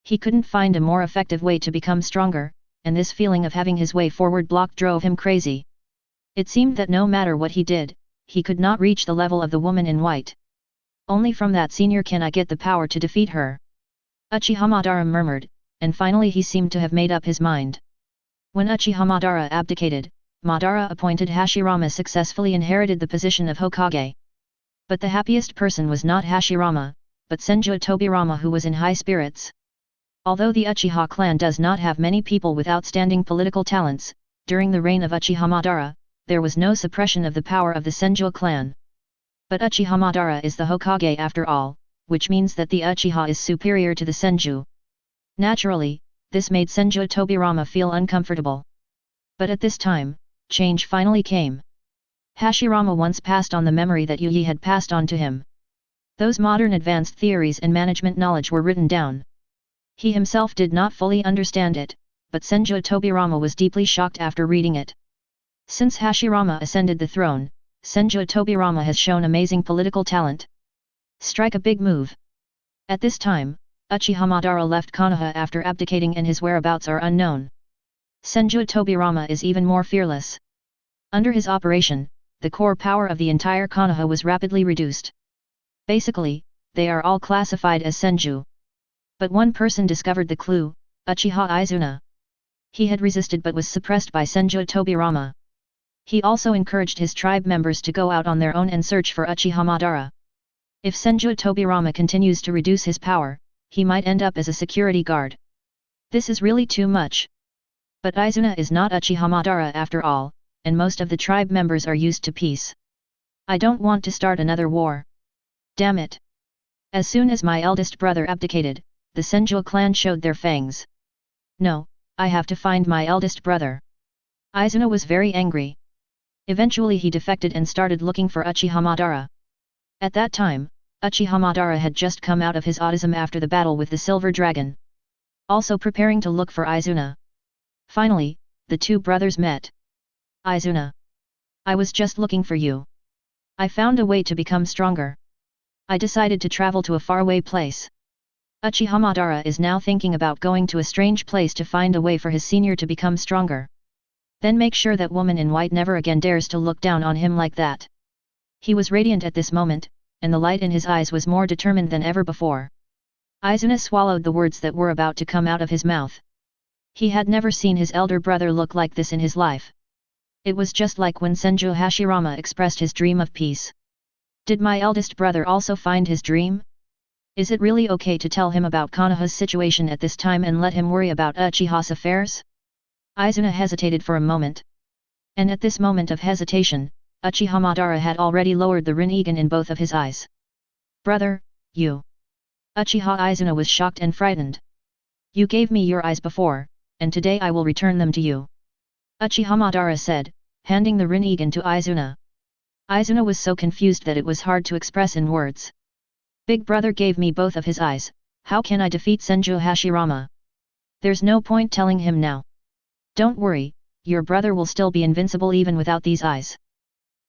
Speaker 1: He couldn't find a more effective way to become stronger, and this feeling of having his way forward blocked drove him crazy. It seemed that no matter what he did, he could not reach the level of the woman in white. Only from that senior can I get the power to defeat her. Uchiha Madara murmured, and finally he seemed to have made up his mind. When Uchiha Madara abdicated, Madara appointed Hashirama successfully inherited the position of Hokage. But the happiest person was not Hashirama, but Senju Tobirama, who was in high spirits. Although the Uchiha clan does not have many people with outstanding political talents, during the reign of Uchiha Madara, there was no suppression of the power of the Senju clan. But Uchiha Madara is the Hokage after all, which means that the Uchiha is superior to the Senju. Naturally, this made Senju Tobirama feel uncomfortable. But at this time, change finally came. Hashirama once passed on the memory that Yu Yi had passed on to him. Those modern advanced theories and management knowledge were written down. He himself did not fully understand it, but Senju Tobirama was deeply shocked after reading it. Since Hashirama ascended the throne, Senju Tobirama has shown amazing political talent. Strike a big move. At this time, Uchiha Madara left Konoha after abdicating and his whereabouts are unknown. Senju Tobirama is even more fearless. Under his operation, the core power of the entire Konoha was rapidly reduced. Basically, they are all classified as Senju. But one person discovered the clue, Uchiha Izuna. He had resisted but was suppressed by Senju Tobirama. He also encouraged his tribe members to go out on their own and search for Uchiha Madara. If Senju Tobirama continues to reduce his power, he might end up as a security guard. This is really too much. But Izuna is not Uchiha Madara after all, and most of the tribe members are used to peace. I don't want to start another war. Damn it. As soon as my eldest brother abdicated, the Senju clan showed their fangs. No, I have to find my eldest brother. Izuna was very angry. Eventually he defected and started looking for Uchiha Madara. At that time, Uchiha Madara had just come out of his autism after the battle with the Silver Dragon. Also preparing to look for Izuna. Finally, the two brothers met. Izuna. I was just looking for you. I found a way to become stronger. I decided to travel to a faraway place. Uchiha Madara is now thinking about going to a strange place to find a way for his senior to become stronger. Then make sure that woman in white never again dares to look down on him like that. He was radiant at this moment, and the light in his eyes was more determined than ever before. Izuna swallowed the words that were about to come out of his mouth. He had never seen his elder brother look like this in his life. It was just like when Senju Hashirama expressed his dream of peace. Did my eldest brother also find his dream? Is it really okay to tell him about Konoha's situation at this time and let him worry about Uchiha's affairs? Izuna hesitated for a moment. And at this moment of hesitation, Uchiha Madara had already lowered the Rinnegan in both of his eyes. Brother, you. Uchiha Izuna was shocked and frightened. You gave me your eyes before, and today I will return them to you. Uchiha Madara said, handing the Rinnegan to Izuna. Izuna was so confused that it was hard to express in words. Big brother gave me both of his eyes, how can I defeat Senju Hashirama? There's no point telling him now. Don't worry, your brother will still be invincible even without these eyes.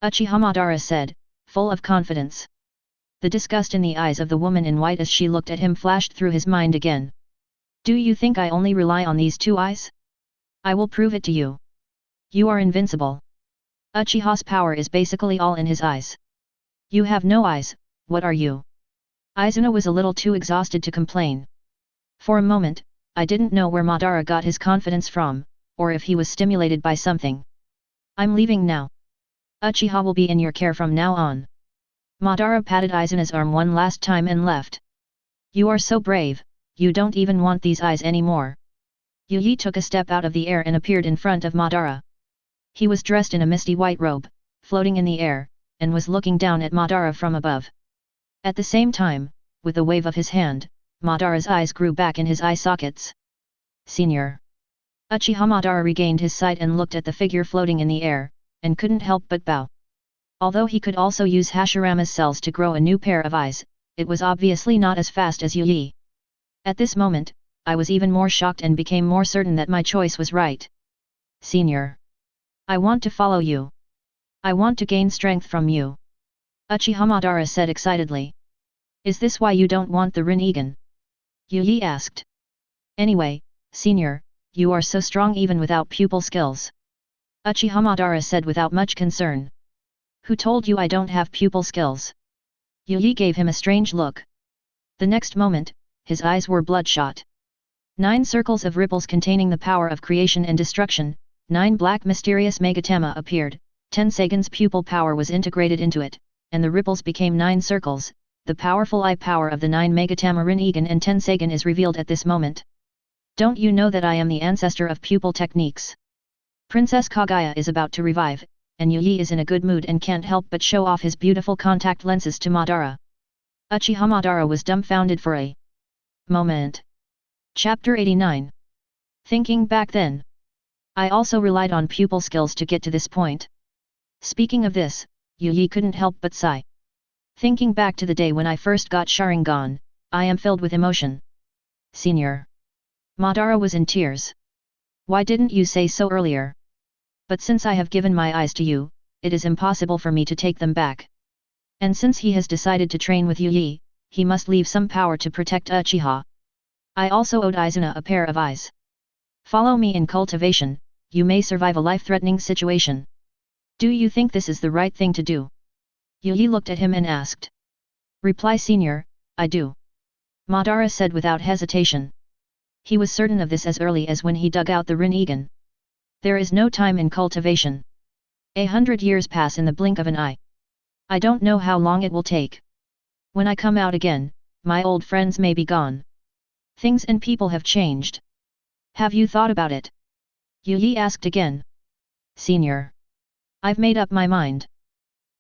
Speaker 1: Uchiha Madara said, full of confidence. The disgust in the eyes of the woman in white as she looked at him flashed through his mind again. Do you think I only rely on these two eyes? I will prove it to you. You are invincible. Uchiha's power is basically all in his eyes. You have no eyes, what are you? Izuna was a little too exhausted to complain. For a moment, I didn't know where Madara got his confidence from, or if he was stimulated by something. I'm leaving now. Uchiha will be in your care from now on. Madara patted Izuna's arm one last time and left. You are so brave, you don't even want these eyes anymore. Yi took a step out of the air and appeared in front of Madara. He was dressed in a misty white robe, floating in the air, and was looking down at Madara from above. At the same time, with a wave of his hand, Madara's eyes grew back in his eye sockets. Senior. Uchiha Madara regained his sight and looked at the figure floating in the air, and couldn't help but bow. Although he could also use Hashirama's cells to grow a new pair of eyes, it was obviously not as fast as Yi. At this moment, I was even more shocked and became more certain that my choice was right. Senior. I want to follow you. I want to gain strength from you. Uchiha Madara said excitedly. Is this why you don't want the Rinnegan? Yi asked. Anyway, Senior, you are so strong even without pupil skills. Uchiha Madara said without much concern. Who told you I don't have pupil skills? Yi gave him a strange look. The next moment, his eyes were bloodshot. 9 circles of ripples containing the power of creation and destruction, 9 black mysterious megatama appeared, Tensegan's pupil power was integrated into it, and the ripples became 9 circles. The powerful eye power of the 9 megatama Rinnegan and Tensegan is revealed at this moment. Don't you know that I am the ancestor of pupil techniques? Princess Kaguya is about to revive, and Yi is in a good mood and can't help but show off his beautiful contact lenses to Madara. Uchiha Madara was dumbfounded for a moment. Chapter 89. Thinking back then. I also relied on pupil skills to get to this point. Speaking of this, Yi couldn't help but sigh. Thinking back to the day when I first got Sharingan, I am filled with emotion. Senior. Madara was in tears. Why didn't you say so earlier? But since I have given my eyes to you, it is impossible for me to take them back. And since he has decided to train with Yi, he must leave some power to protect Uchiha. I also owed Izuna a pair of eyes. Follow me in cultivation, you may survive a life-threatening situation. Do you think this is the right thing to do? Yi looked at him and asked. Reply senior, I do. Madara said without hesitation. He was certain of this as early as when he dug out the Rinnegan. There is no time in cultivation. 100 years pass in the blink of an eye. I don't know how long it will take. When I come out again, my old friends may be gone. Things and people have changed. Have you thought about it? Yi asked again. Senior. I've made up my mind.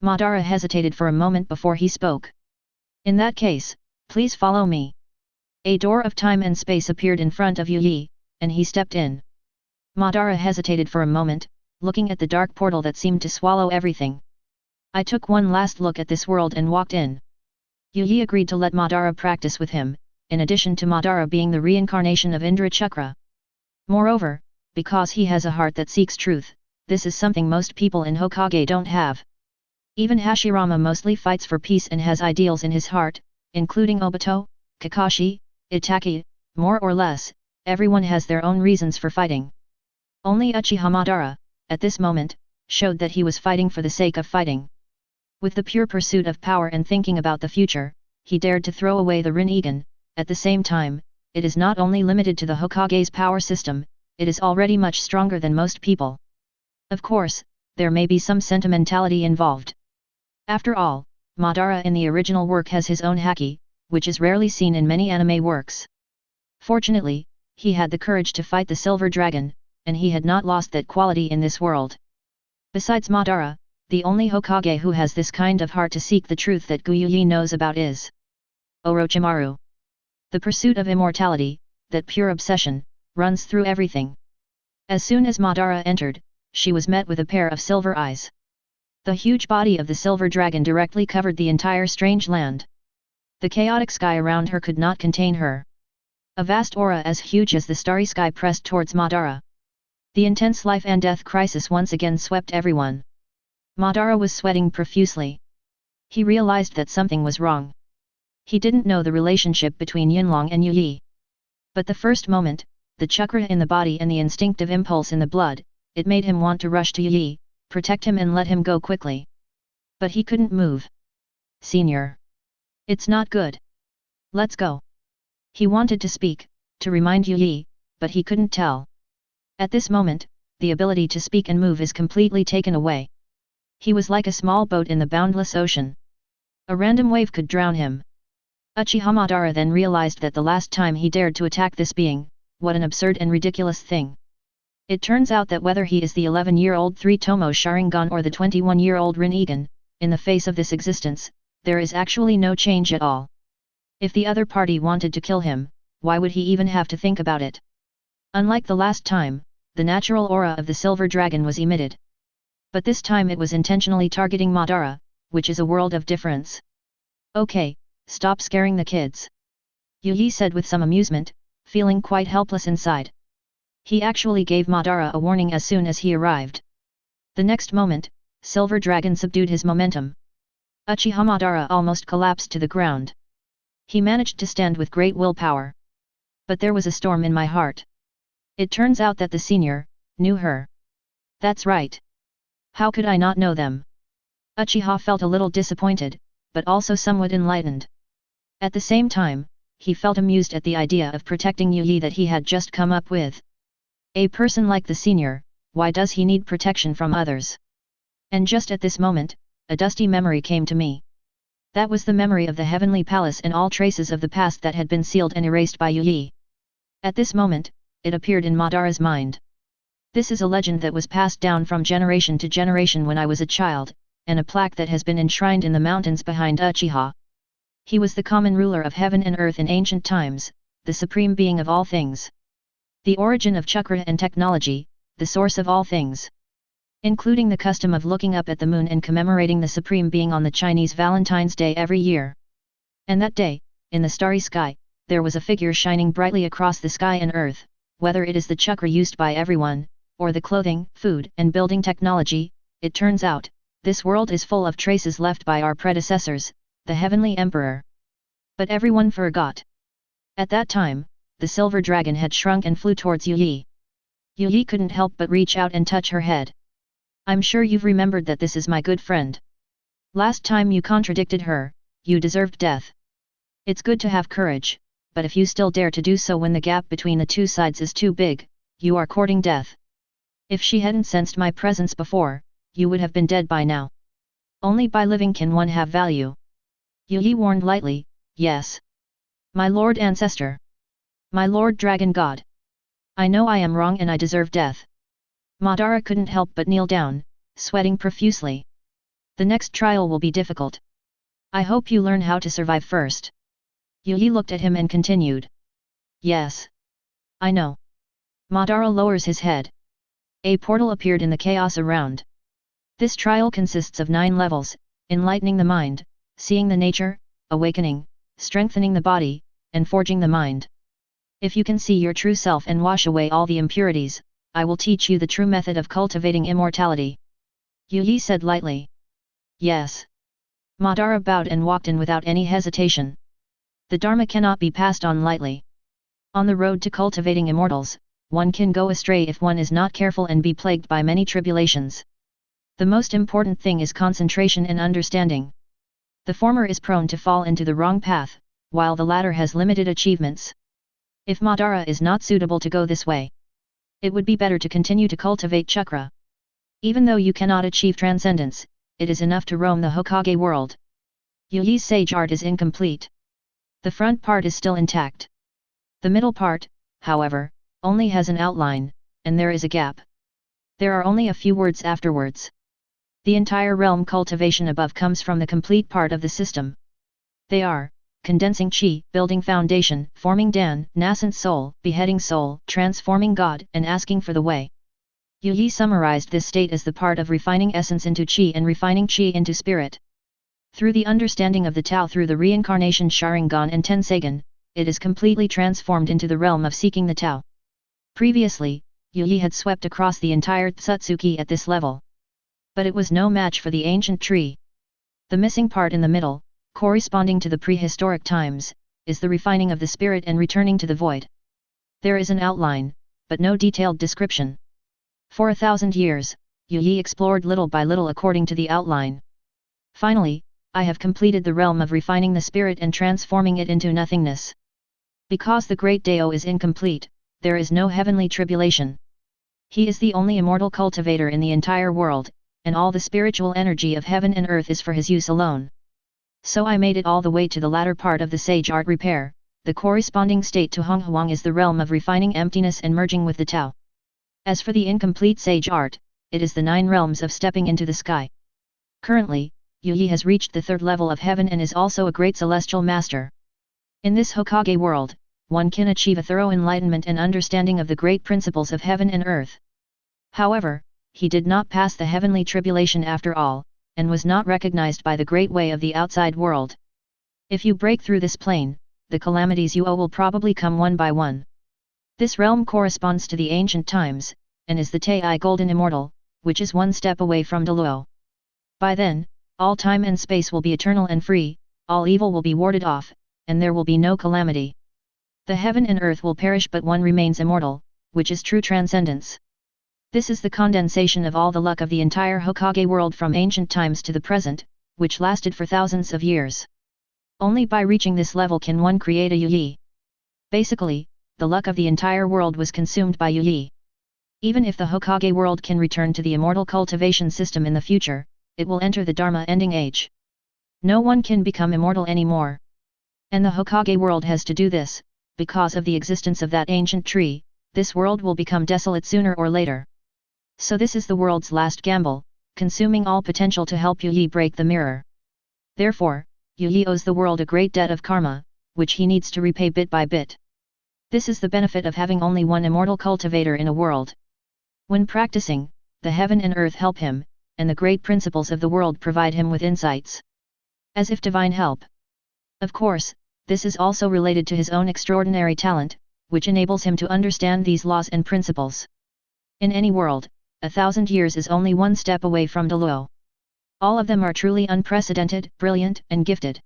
Speaker 1: Madara hesitated for a moment before he spoke. In that case, please follow me. A door of time and space appeared in front of Yi, and he stepped in. Madara hesitated for a moment, looking at the dark portal that seemed to swallow everything. I took one last look at this world and walked in. Yi agreed to let Madara practice with him, in addition to Madara being the reincarnation of Indra Chakra. Moreover, because he has a heart that seeks truth, this is something most people in Hokage don't have. Even Hashirama mostly fights for peace and has ideals in his heart, including Obito, Kakashi, Itachi, more or less, everyone has their own reasons for fighting. Only Uchiha Madara, at this moment, showed that he was fighting for the sake of fighting. With the pure pursuit of power and thinking about the future, he dared to throw away the Rinnegan. At the same time, it is not only limited to the Hokage's power system, it is already much stronger than most people. Of course, there may be some sentimentality involved. After all, Madara in the original work has his own haki, which is rarely seen in many anime works. Fortunately, he had the courage to fight the Silver Dragon, and he had not lost that quality in this world. Besides Madara, the only Hokage who has this kind of heart to seek the truth that Gyuyi knows about is Orochimaru. The pursuit of immortality, that pure obsession, runs through everything. As soon as Madara entered, she was met with a pair of silver eyes. The huge body of the silver dragon directly covered the entire strange land. The chaotic sky around her could not contain her. A vast aura as huge as the starry sky pressed towards Madara. The intense life and death crisis once again swept everyone. Madara was sweating profusely. He realized that something was wrong. He didn't know the relationship between Yinlong and Yi. But the first moment, the chakra in the body and the instinctive impulse in the blood, it made him want to rush to Yi, protect him and let him go quickly. But he couldn't move. Senior. It's not good. Let's go. He wanted to speak, to remind Yi, but he couldn't tell. At this moment, the ability to speak and move is completely taken away. He was like a small boat in the boundless ocean. A random wave could drown him. Uchiha Madara then realized that the last time he dared to attack this being, what an absurd and ridiculous thing. It turns out that whether he is the 11-year-old Three-Tomo Sharingan or the 21-year-old Rinnegan, in the face of this existence, there is actually no change at all. If the other party wanted to kill him, why would he even have to think about it? Unlike the last time, the natural aura of the silver dragon was emitted. But this time it was intentionally targeting Madara, which is a world of difference. Okay, stop scaring the kids. Yi said with some amusement, feeling quite helpless inside. He actually gave Madara a warning as soon as he arrived. The next moment, Silver Dragon subdued his momentum. Uchiha Madara almost collapsed to the ground. He managed to stand with great willpower. But there was a storm in my heart. It turns out that the senior knew her. That's right. How could I not know them? Uchiha felt a little disappointed, but also somewhat enlightened. At the same time, he felt amused at the idea of protecting Yi that he had just come up with. A person like the senior, why does he need protection from others? And just at this moment, a dusty memory came to me. That was the memory of the heavenly palace and all traces of the past that had been sealed and erased by Yi. At this moment, it appeared in Madara's mind. This is a legend that was passed down from generation to generation when I was a child, and a plaque that has been enshrined in the mountains behind Uchiha. He was the common ruler of heaven and earth in ancient times, the supreme being of all things. The origin of chakra and technology, the source of all things. Including the custom of looking up at the moon and commemorating the supreme being on the Chinese Valentine's Day every year. And that day, in the starry sky, there was a figure shining brightly across the sky and earth, whether it is the chakra used by everyone, or the clothing, food and building technology. It turns out, this world is full of traces left by our predecessors, the Heavenly Emperor. But everyone forgot. At that time, the silver dragon had shrunk and flew towards Yu Yi. Yu Yi couldn't help but reach out and touch her head. I'm sure you've remembered that this is my good friend. Last time you contradicted her, you deserved death. It's good to have courage, but if you still dare to do so when the gap between the two sides is too big, you are courting death. If she hadn't sensed my presence before, you would have been dead by now. Only by living can one have value. Yu Yi warned lightly, yes. My Lord Ancestor. My Lord Dragon God. I know I am wrong and I deserve death. Madara couldn't help but kneel down, sweating profusely. The next trial will be difficult. I hope you learn how to survive first. Yu Yi looked at him and continued. Yes. I know. Madara lowers his head. A portal appeared in the chaos around. This trial consists of 9 levels: enlightening the mind, seeing the nature, awakening, strengthening the body, and forging the mind. If you can see your true self and wash away all the impurities, I will teach you the true method of cultivating immortality. Yu Yi said lightly. Yes. Madara bowed and walked in without any hesitation. The Dharma cannot be passed on lightly. On the road to cultivating immortals, one can go astray if one is not careful and be plagued by many tribulations. The most important thing is concentration and understanding. The former is prone to fall into the wrong path, while the latter has limited achievements. If Madara is not suitable to go this way, it would be better to continue to cultivate chakra. Even though you cannot achieve transcendence, it is enough to roam the Hokage world. Yu Yi's sage art is incomplete. The front part is still intact. The middle part, however, only has an outline, and there is a gap. There are only a few words afterwards. The entire realm cultivation above comes from the complete part of the system. They are condensing chi, building foundation, forming dan, nascent soul, beheading soul, transforming God, and asking for the way. Yu Yi summarized this state as the part of refining essence into chi and refining chi into spirit. Through the understanding of the Tao through the reincarnation Sharingan and Tensegan, it is completely transformed into the realm of seeking the Tao. Previously, Yu Yi had swept across the entire Otsutsuki at this level. But it was no match for the ancient tree. The missing part in the middle, corresponding to the prehistoric times, is the refining of the spirit and returning to the void. There is an outline, but no detailed description. For 1,000 years, Yu Yi explored little by little according to the outline. Finally, I have completed the realm of refining the spirit and transforming it into nothingness. Because the great Dao is incomplete, there is no heavenly tribulation. He is the only immortal cultivator in the entire world, and all the spiritual energy of heaven and earth is for his use alone. So I made it all the way to the latter part of the sage art repair. The corresponding state to Honghuang is the realm of refining emptiness and merging with the Tao. As for the incomplete sage art, it is the 9 realms of stepping into the sky. Currently, Yu Yi has reached the 3rd level of heaven and is also a great celestial master. In this Hokage world, one can achieve a thorough enlightenment and understanding of the great principles of heaven and earth. However, he did not pass the heavenly tribulation after all, and was not recognized by the great way of the outside world. If you break through this plane, the calamities you owe will probably come one by one. This realm corresponds to the ancient times, and is the Tei Golden Immortal, which is 1 step away from Deluo. By then, all time and space will be eternal and free, all evil will be warded off, and there will be no calamity. The heaven and earth will perish but one remains immortal, which is true transcendence. This is the condensation of all the luck of the entire Hokage world from ancient times to the present, which lasted for thousands of years. Only by reaching this level can one create a Yu Yi. Basically, the luck of the entire world was consumed by Yu Yi. Even if the Hokage world can return to the immortal cultivation system in the future, it will enter the Dharma ending age. No one can become immortal anymore. And the Hokage world has to do this, because of the existence of that ancient tree, this world will become desolate sooner or later. So this is the world's last gamble, consuming all potential to help Yu Yi break the mirror. Therefore, Yu Yi owes the world a great debt of karma, which he needs to repay bit by bit. This is the benefit of having only one immortal cultivator in a world. When practicing, the heaven and earth help him, and the great principles of the world provide him with insights. As if divine help. Of course, this is also related to his own extraordinary talent, which enables him to understand these laws and principles. In any world, 1,000 years is only one step away from Deluo. All of them are truly unprecedented, brilliant, and gifted.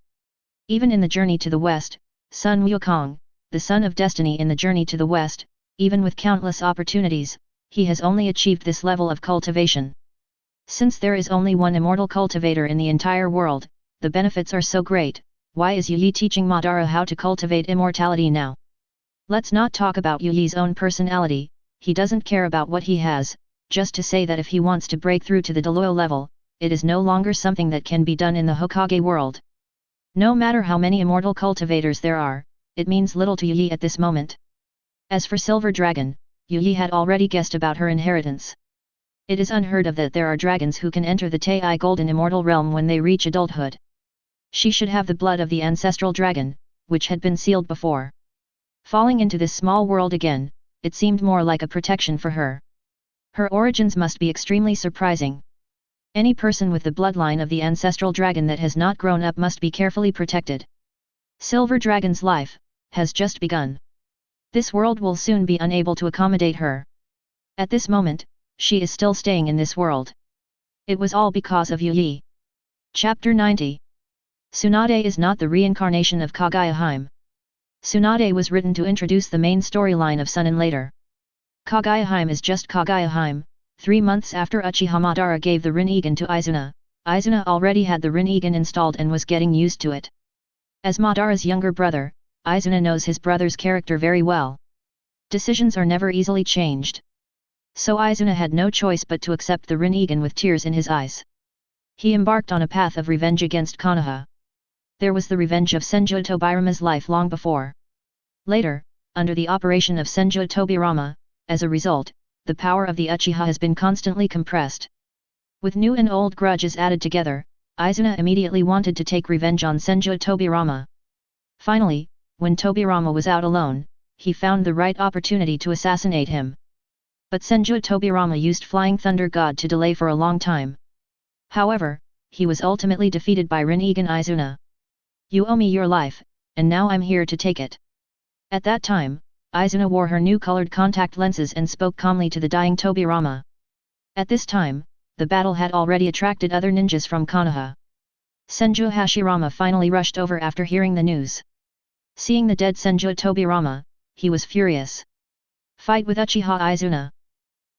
Speaker 1: Even in the journey to the west, Sun Wukong, the son of destiny in the journey to the west, even with countless opportunities, he has only achieved this level of cultivation. Since there is only one immortal cultivator in the entire world, the benefits are so great. Why is Yu Yi teaching Madara how to cultivate immortality now? Let's not talk about Yu Yi's own personality. He doesn't care about what he has, just to say that if he wants to break through to the Deluo level, it is no longer something that can be done in the Hokage world. No matter how many immortal cultivators there are, it means little to Yu Yi at this moment. As for Silver Dragon, Yu Yi had already guessed about her inheritance. It is unheard of that there are dragons who can enter the Tei Golden Immortal Realm when they reach adulthood. She should have the blood of the ancestral dragon, which had been sealed before. Falling into this small world again, it seemed more like a protection for her. Her origins must be extremely surprising. Any person with the bloodline of the ancestral dragon that has not grown up must be carefully protected. Silver Dragon's life has just begun. This world will soon be unable to accommodate her. At this moment, she is still staying in this world. It was all because of Yu Yi. Chapter 90. Tsunade is not the reincarnation of Kaguya. Tsunade was written to introduce the main storyline of Sun and later. Kaguya is just Kaguya. 3 months after Uchiha Madara gave the Rinnegan to Izuna, Izuna already had the Rinnegan installed and was getting used to it. As Madara's younger brother, Izuna knows his brother's character very well. Decisions are never easily changed. So Izuna had no choice but to accept the Rinnegan with tears in his eyes. He embarked on a path of revenge against Konoha. There was the revenge of Senju Tobirama's life long before. Later, under the operation of Senju Tobirama, as a result, the power of the Uchiha has been constantly compressed. With new and old grudges added together, Izuna immediately wanted to take revenge on Senju Tobirama. Finally, when Tobirama was out alone, he found the right opportunity to assassinate him. But Senju Tobirama used Flying Thunder God to delay for a long time. However, he was ultimately defeated by Rinnegan Izuna. "You owe me your life, and now I'm here to take it." At that time, Izuna wore her new colored contact lenses and spoke calmly to the dying Tobirama. At this time, the battle had already attracted other ninjas from Konoha. Senju Hashirama finally rushed over after hearing the news. Seeing the dead Senju Tobirama, he was furious. Fight with Uchiha Izuna.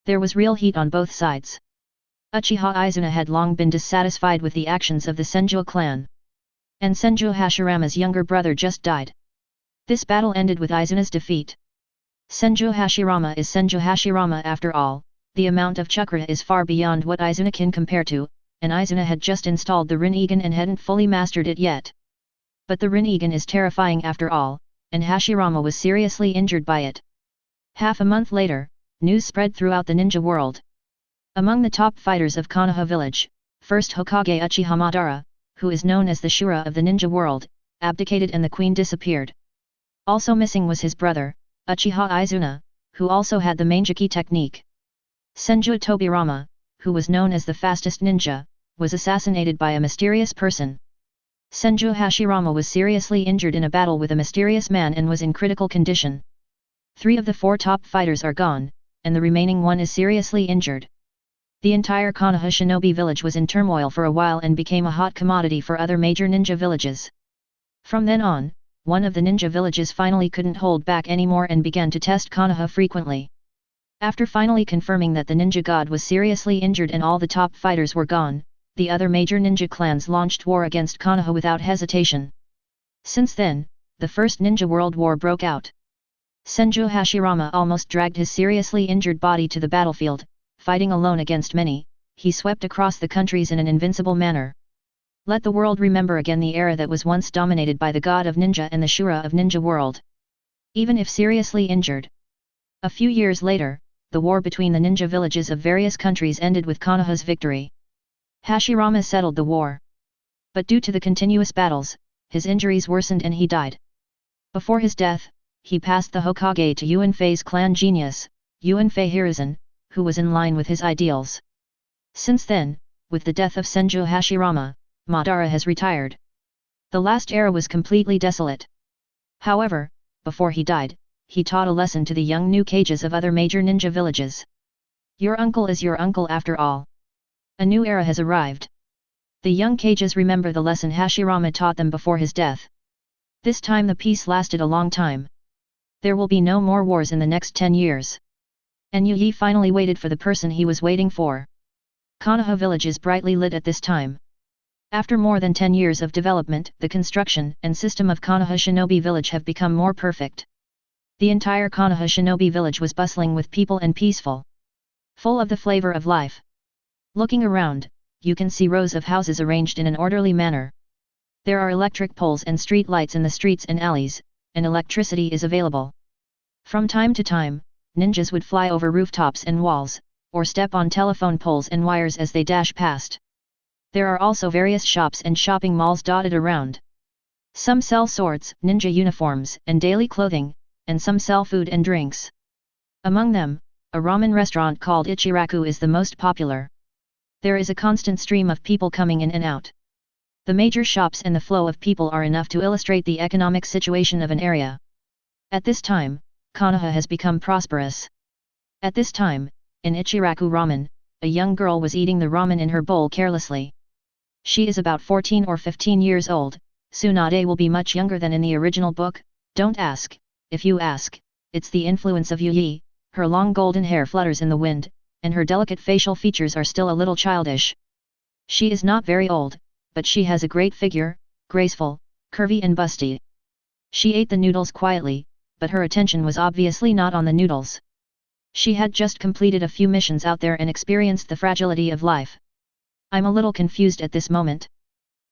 Speaker 1: There was real heat on both sides. Uchiha Izuna had long been dissatisfied with the actions of the Senju clan. And Senju Hashirama's younger brother just died. This battle ended with Izuna's defeat. Senju Hashirama is Senju Hashirama after all. The amount of chakra is far beyond what Izuna can compare to, and Izuna had just installed the Rinnegan and hadn't fully mastered it yet. But the Rinnegan is terrifying after all, and Hashirama was seriously injured by it. Half a month later, news spread throughout the ninja world. Among the top fighters of Konoha village, first Hokage Uchiha Madara, who is known as the Shura of the ninja world, abdicated and the queen disappeared. Also missing was his brother, Uchiha Izuna, who also had the Mangeki technique. Senju Tobirama, who was known as the fastest ninja, was assassinated by a mysterious person. Senju Hashirama was seriously injured in a battle with a mysterious man and was in critical condition. 3 of the 4 top fighters are gone, and the remaining one is seriously injured. The entire Konoha shinobi village was in turmoil for a while and became a hot commodity for other major ninja villages. From then on, one of the ninja villages finally couldn't hold back anymore and began to test Konoha frequently. After finally confirming that the ninja god was seriously injured and all the top fighters were gone, the other major ninja clans launched war against Konoha without hesitation. Since then, the First Ninja World War broke out. Senju Hashirama almost dragged his seriously injured body to the battlefield. Fighting alone against many, he swept across the countries in an invincible manner. Let the world remember again the era that was once dominated by the god of ninja and the Shura of ninja world. Even if seriously injured. A few years later, the war between the ninja villages of various countries ended with Konoha's victory. Hashirama settled the war. But due to the continuous battles, his injuries worsened and he died. Before his death, he passed the Hokage to Yuanfei's clan genius, Yuanfei Hiruzen, who was in line with his ideals. Since then, with the death of Senju Hashirama, Madara has retired. The last era was completely desolate. However, before he died, he taught a lesson to the young new cages of other major ninja villages. Your uncle is your uncle after all. A new era has arrived. The young Kages remember the lesson Hashirama taught them before his death. This time the peace lasted a long time. There will be no more wars in the next 10 years. And Yu Yi finally waited for the person he was waiting for. Konoha village is brightly lit at this time. After more than 10 years of development, the construction and system of Konoha Shinobi village have become more perfect. The entire Konoha Shinobi village was bustling with people and peaceful. Full of the flavor of life. Looking around, you can see rows of houses arranged in an orderly manner. There are electric poles and street lights in the streets and alleys, and electricity is available. From time to time, ninjas would fly over rooftops and walls, or step on telephone poles and wires as they dash past. There are also various shops and shopping malls dotted around. Some sell swords, ninja uniforms, and daily clothing, and some sell food and drinks. Among them, a ramen restaurant called Ichiraku is the most popular. There is a constant stream of people coming in and out. The major shops and the flow of people are enough to illustrate the economic situation of an area. At this time, Konoha has become prosperous. At this time, in Ichiraku Ramen, a young girl was eating the ramen in her bowl carelessly. She is about 14 or 15 years old. Tsunade will be much younger than in the original book. Don't ask. If you ask, it's the influence of Yu Yi. Her long golden hair flutters in the wind, and her delicate facial features are still a little childish. She is not very old, but she has a great figure, graceful, curvy and busty. She ate the noodles quietly, but her attention was obviously not on the noodles. She had just completed a few missions out there and experienced the fragility of life. I'm a little confused at this moment.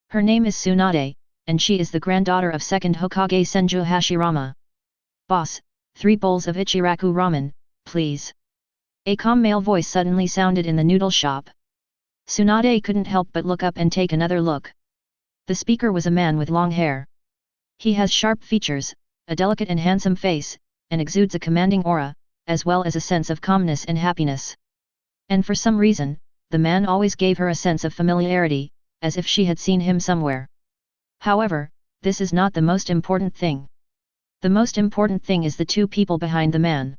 Speaker 1: Her name is Tsunade, and she is the granddaughter of second Hokage Senju Hashirama. Boss, 3 bowls of Ichiraku ramen, please. A calm male voice suddenly sounded in the noodle shop. Tsunade couldn't help but look up and take another look. The speaker was a man with long hair. He has sharp features, a delicate and handsome face, and exudes a commanding aura, as well as a sense of calmness and happiness. And for some reason, the man always gave her a sense of familiarity, as if she had seen him somewhere. However, this is not the most important thing. The most important thing is the 2 people behind the man.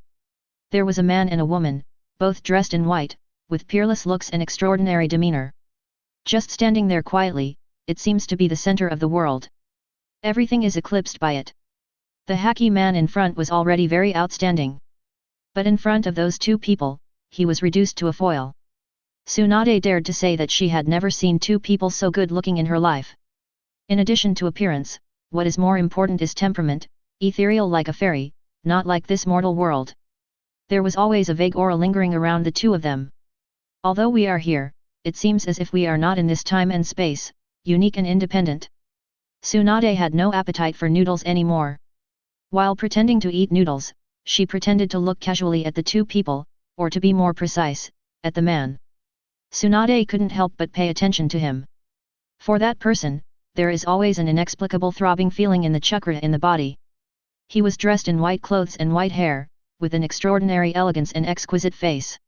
Speaker 1: There was a man and a woman, both dressed in white, with peerless looks and extraordinary demeanor. Just standing there quietly, it seems to be the center of the world. Everything is eclipsed by it. The hacky man in front was already very outstanding. But in front of those 2 people, he was reduced to a foil. Tsunade dared to say that she had never seen 2 people so good looking in her life. In addition to appearance, what is more important is temperament, ethereal like a fairy, not like this mortal world. There was always a vague aura lingering around the 2 of them. Although we are here, it seems as if we are not in this time and space, unique and independent. Tsunade had no appetite for noodles anymore. While pretending to eat noodles, she pretended to look casually at the 2 people, or to be more precise, at the man. Tsunade couldn't help but pay attention to him. For that person, there is always an inexplicable throbbing feeling in the chakra in the body. He was dressed in white clothes and white hair, with an extraordinary elegance and exquisite face.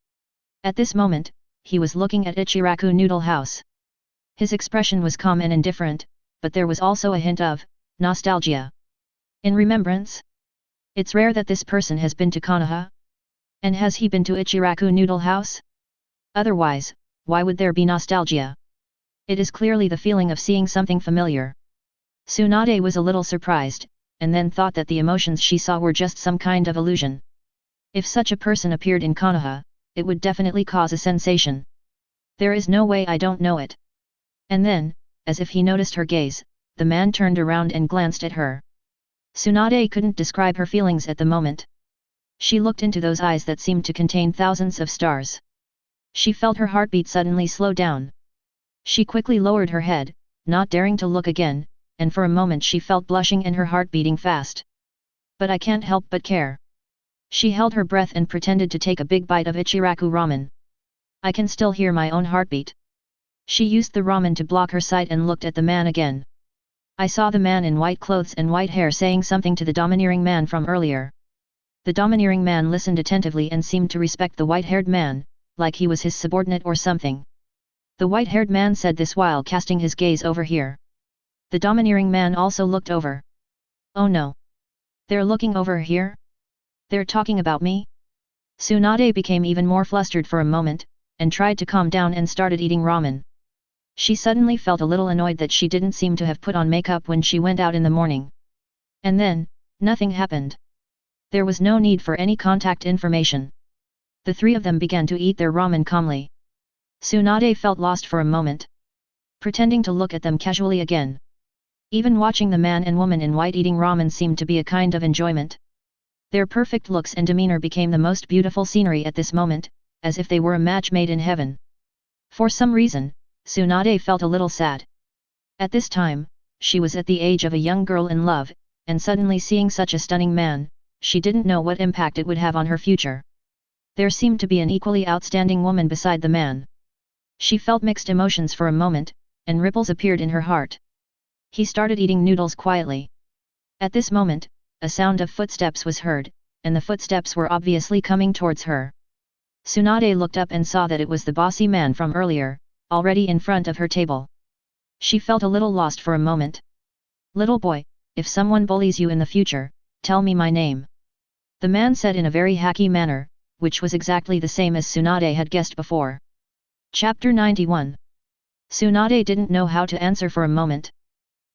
Speaker 1: At this moment, he was looking at Ichiraku Noodle House. His expression was calm and indifferent, but there was also a hint of nostalgia. In remembrance? It's rare that this person has been to Konoha. And has he been to Ichiraku Noodle House? Otherwise, why would there be nostalgia? It is clearly the feeling of seeing something familiar. Tsunade was a little surprised, and then thought that the emotions she saw were just some kind of illusion. If such a person appeared in Konoha, it would definitely cause a sensation. There is no way I don't know it. And then, as if he noticed her gaze, the man turned around and glanced at her. Tsunade couldn't describe her feelings at the moment. She looked into those eyes that seemed to contain thousands of stars. She felt her heartbeat suddenly slow down. She quickly lowered her head, not daring to look again, and for a moment she felt blushing and her heart beating fast. But I can't help but care. She held her breath and pretended to take a big bite of Ichiraku ramen. I can still hear my own heartbeat. She used the ramen to block her sight and looked at the man again. I saw the man in white clothes and white hair saying something to the domineering man from earlier. The domineering man listened attentively and seemed to respect the white-haired man, like he was his subordinate or something. The white-haired man said this while casting his gaze over here. The domineering man also looked over. Oh no! They're looking over here? They're talking about me? Tsunade became even more flustered for a moment, and tried to calm down and started eating ramen. She suddenly felt a little annoyed that she didn't seem to have put on makeup when she went out in the morning. And then, nothing happened. There was no need for any contact information. The three of them began to eat their ramen calmly. Tsunade felt lost for a moment, pretending to look at them casually again. Even watching the man and woman in white eating ramen seemed to be a kind of enjoyment. Their perfect looks and demeanor became the most beautiful scenery at this moment, as if they were a match made in heaven. For some reason, Tsunade felt a little sad. At this time, she was at the age of a young girl in love, and suddenly seeing such a stunning man, she didn't know what impact it would have on her future. There seemed to be an equally outstanding woman beside the man. She felt mixed emotions for a moment, and ripples appeared in her heart. He started eating noodles quietly. At this moment, a sound of footsteps was heard, and the footsteps were obviously coming towards her. Tsunade looked up and saw that it was the bossy man from earlier, already in front of her table. She felt a little lost for a moment. "Little boy, if someone bullies you in the future, tell me my name," the man said in a very hacky manner, which was exactly the same as Tsunade had guessed before. Chapter 91. Tsunade didn't know how to answer for a moment.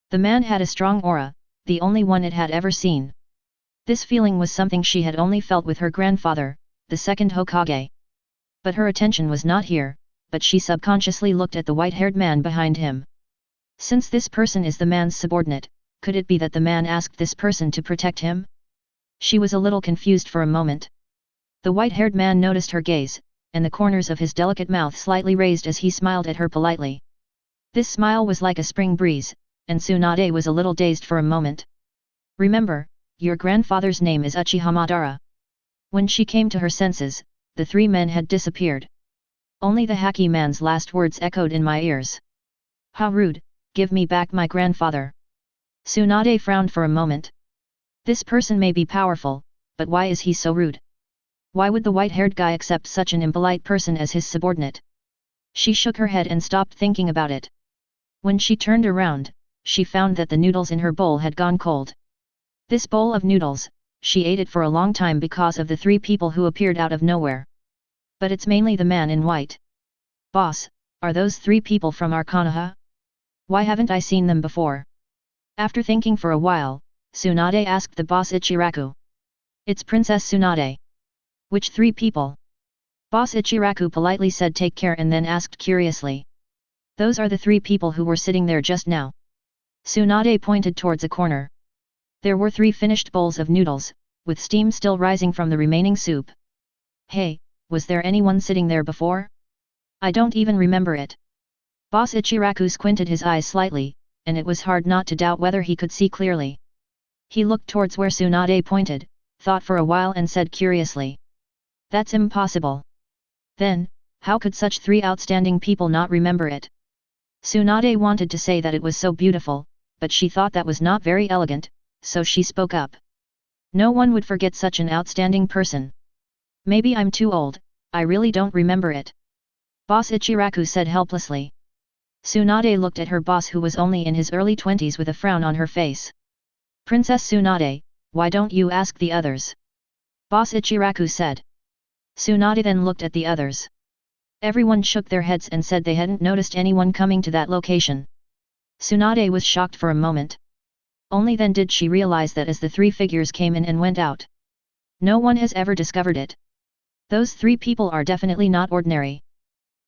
Speaker 1: The man had a strong aura, the only one it had ever seen. This feeling was something she had only felt with her grandfather, the second Hokage. But her attention was not here, but she subconsciously looked at the white-haired man behind him. Since this person is the man's subordinate, could it be that the man asked this person to protect him? She was a little confused for a moment. The white-haired man noticed her gaze, and the corners of his delicate mouth slightly raised as he smiled at her politely. This smile was like a spring breeze, and Tsunade was a little dazed for a moment. "Remember, your grandfather's name is Uchiha Madara." When she came to her senses, the three men had disappeared. Only the hacky man's last words echoed in my ears. "How rude, give me back my grandfather." Tsunade frowned for a moment. This person may be powerful, but why is he so rude? Why would the white-haired guy accept such an impolite person as his subordinate? She shook her head and stopped thinking about it. When she turned around, she found that the noodles in her bowl had gone cold. This bowl of noodles, she ate it for a long time because of the three people who appeared out of nowhere. But it's mainly the man in white. "Boss, are those three people from our Konoha? Why haven't I seen them before?" After thinking for a while, Tsunade asked the boss Ichiraku. "It's Princess Tsunade." "Which three people?" Boss Ichiraku politely said take care and then asked curiously. "Those are the three people who were sitting there just now." Tsunade pointed towards a corner. There were three finished bowls of noodles, with steam still rising from the remaining soup. "Hey, was there anyone sitting there before? I don't even remember it." Boss Ichiraku squinted his eyes slightly, and it was hard not to doubt whether he could see clearly. He looked towards where Tsunade pointed, thought for a while and said curiously. "That's impossible." Then, how could such three outstanding people not remember it? Tsunade wanted to say that it was so beautiful, but she thought that was not very elegant, so she spoke up. "No one would forget such an outstanding person. Maybe I'm too old, I really don't remember it." Boss Ichiraku said helplessly. Tsunade looked at her boss who was only in his early 20s with a frown on her face. "Princess Tsunade, why don't you ask the others?" Boss Ichiraku said. Tsunade then looked at the others. Everyone shook their heads and said they hadn't noticed anyone coming to that location. Tsunade was shocked for a moment. Only then did she realize that as the three figures came in and went out. No one has ever discovered it. Those three people are definitely not ordinary.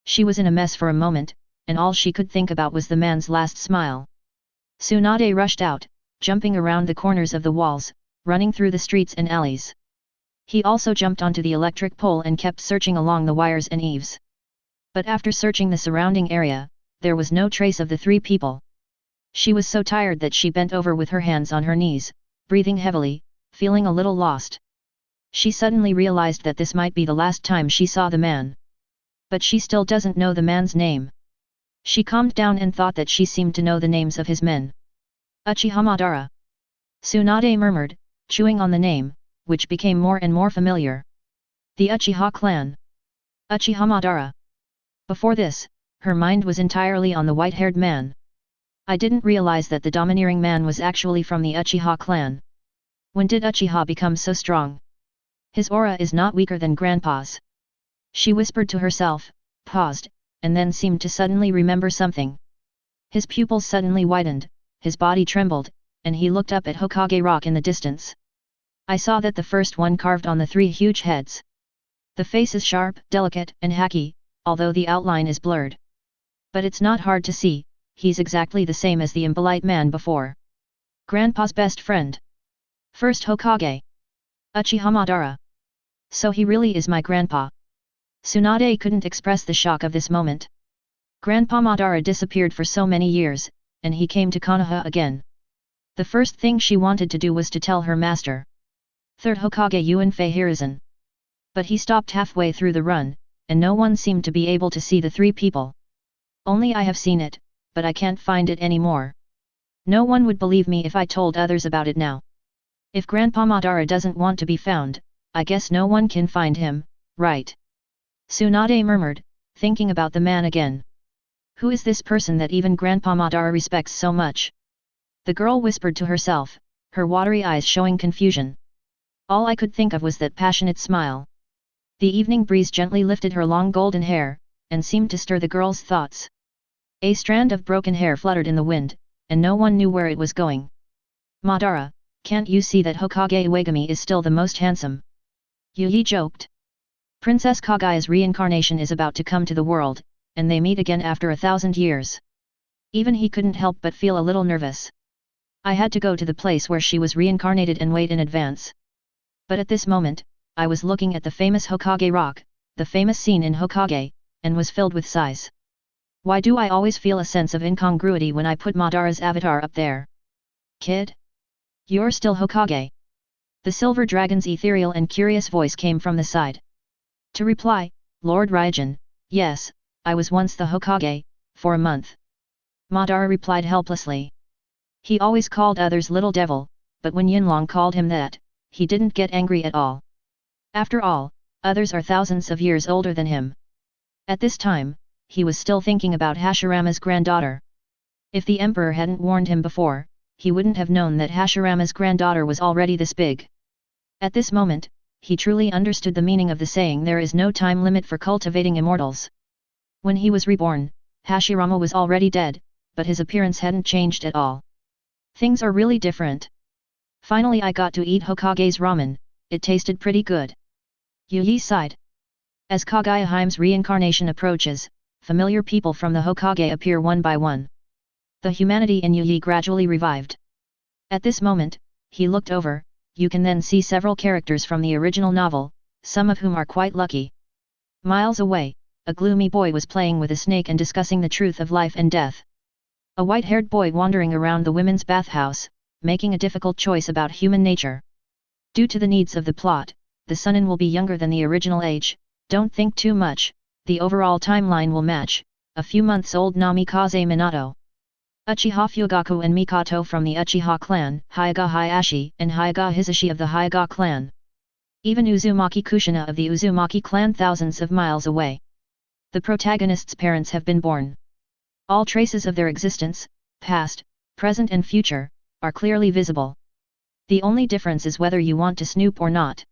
Speaker 1: She was in a mess for a moment, and all she could think about was the man's last smile. Tsunade rushed out, jumping around the corners of the walls, running through the streets and alleys. He also jumped onto the electric pole and kept searching along the wires and eaves. But after searching the surrounding area, there was no trace of the three people. She was so tired that she bent over with her hands on her knees, breathing heavily, feeling a little lost. She suddenly realized that this might be the last time she saw the man. But she still doesn't know the man's name. She calmed down and thought that she seemed to know the names of his men. "Uchiha Madara," Tsunade murmured, chewing on the name, which became more and more familiar. The Uchiha clan. Uchiha Madara. Before this, her mind was entirely on the white-haired man. I didn't realize that the domineering man was actually from the Uchiha clan. When did Uchiha become so strong? His aura is not weaker than Grandpa's. She whispered to herself, paused, and then seemed to suddenly remember something. His pupils suddenly widened, his body trembled, and he looked up at Hokage Rock in the distance. I saw that the first one carved on the three huge heads. The face is sharp, delicate, and hacky, although the outline is blurred. But it's not hard to see, he's exactly the same as the impolite man before. Grandpa's best friend. First Hokage. Uchiha Madara. So he really is my grandpa. Tsunade couldn't express the shock of this moment. Grandpa Madara disappeared for so many years, and he came to Konoha again. The first thing she wanted to do was to tell her master. Third Hokage Yuanfei Hiruzen. But he stopped halfway through the run, and no one seemed to be able to see the three people. Only I have seen it, but I can't find it anymore. No one would believe me if I told others about it now. If Grandpa Madara doesn't want to be found, I guess no one can find him, right? Tsunade murmured, thinking about the man again. Who is this person that even Grandpa Madara respects so much? The girl whispered to herself, her watery eyes showing confusion. All I could think of was that passionate smile. The evening breeze gently lifted her long golden hair, and seemed to stir the girl's thoughts. A strand of broken hair fluttered in the wind, and no one knew where it was going. Madara, can't you see that Hokage Uegami is still the most handsome? Yi joked. Princess Kaguya's reincarnation is about to come to the world, and they meet again after 1,000 years. Even he couldn't help but feel a little nervous. I had to go to the place where she was reincarnated and wait in advance. But at this moment, I was looking at the famous Hokage Rock, the famous scene in Hokage, and was filled with sighs. Why do I always feel a sense of incongruity when I put Madara's avatar up there? Kid? You're still Hokage? The silver dragon's ethereal and curious voice came from the side. To reply, Lord Raijin, yes, I was once the Hokage, for a month. Madara replied helplessly. He always called others little devil, but when Yinlong called him that, he didn't get angry at all. After all, others are thousands of years older than him. At this time, he was still thinking about Hashirama's granddaughter. If the emperor hadn't warned him before, he wouldn't have known that Hashirama's granddaughter was already this big. At this moment, he truly understood the meaning of the saying there is no time limit for cultivating immortals. When he was reborn, Hashirama was already dead, but his appearance hadn't changed at all. Things are really different. Finally I got to eat Hokage's ramen, it tasted pretty good. Yi sighed. As Kaguya Hime's reincarnation approaches, familiar people from the Hokage appear one by one. The humanity in Yi gradually revived. At this moment, he looked over, you can then see several characters from the original novel, some of whom are quite lucky. Miles away, a gloomy boy was playing with a snake and discussing the truth of life and death. A white-haired boy wandering around the women's bathhouse, making a difficult choice about human nature. Due to the needs of the plot, the Sunin will be younger than the original age, don't think too much, the overall timeline will match, a few months old Namikaze Minato. Uchiha Fugaku and Mikoto from the Uchiha clan, Hyuga Hayashi and Hyuga Hisashi of the Hyuga clan. Even Uzumaki Kushina of the Uzumaki clan thousands of miles away. The protagonist's parents have been born. All traces of their existence, past, present and future, are clearly visible. The only difference is whether you want to snoop or not.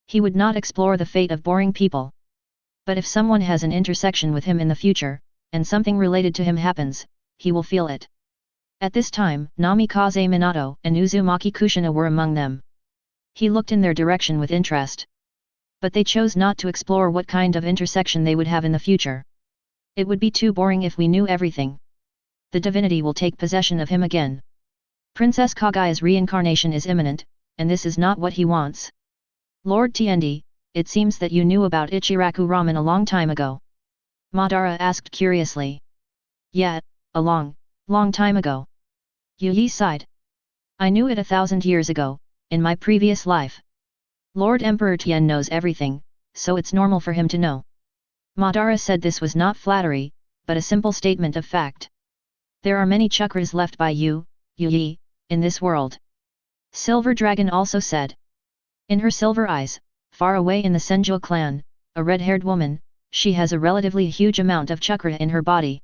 Speaker 1: He would not explore the fate of boring people. But if someone has an intersection with him in the future, and something related to him happens, he will feel it. At this time, Namikaze Minato and Uzumaki Kushina were among them. He looked in their direction with interest. But they chose not to explore what kind of intersection they would have in the future. It would be too boring if we knew everything. The divinity will take possession of him again. Princess Kaguya's reincarnation is imminent, and this is not what he wants. Lord Tiendi, it seems that you knew about Ichiraku ramen a long time ago. Madara asked curiously. Yeah, a long time ago. Yi sighed. I knew it 1,000 years ago, in my previous life. Lord Emperor Tien knows everything, so it's normal for him to know. Madara said this was not flattery, but a simple statement of fact. There are many chakras left by you, Yi, in this world. Silver Dragon also said. In her silver eyes, far away in the Senju clan, a red-haired woman, she has a relatively huge amount of chakra in her body.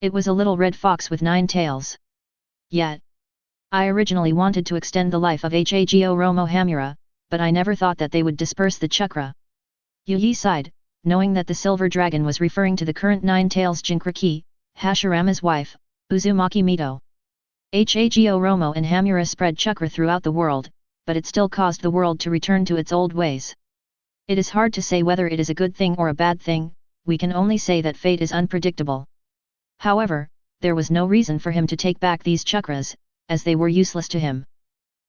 Speaker 1: It was a little red fox with 9 tails. Yet, I originally wanted to extend the life of Hago Romo Hamura, but I never thought that they would disperse the chakra. Yi sighed, knowing that the silver dragon was referring to the current Nine Tails Jinchuriki, Hashirama's wife, Uzumaki Mito. Hago Romo and Hamura spread chakra throughout the world, but it still caused the world to return to its old ways. It is hard to say whether it is a good thing or a bad thing, we can only say that fate is unpredictable. However, there was no reason for him to take back these chakras, as they were useless to him.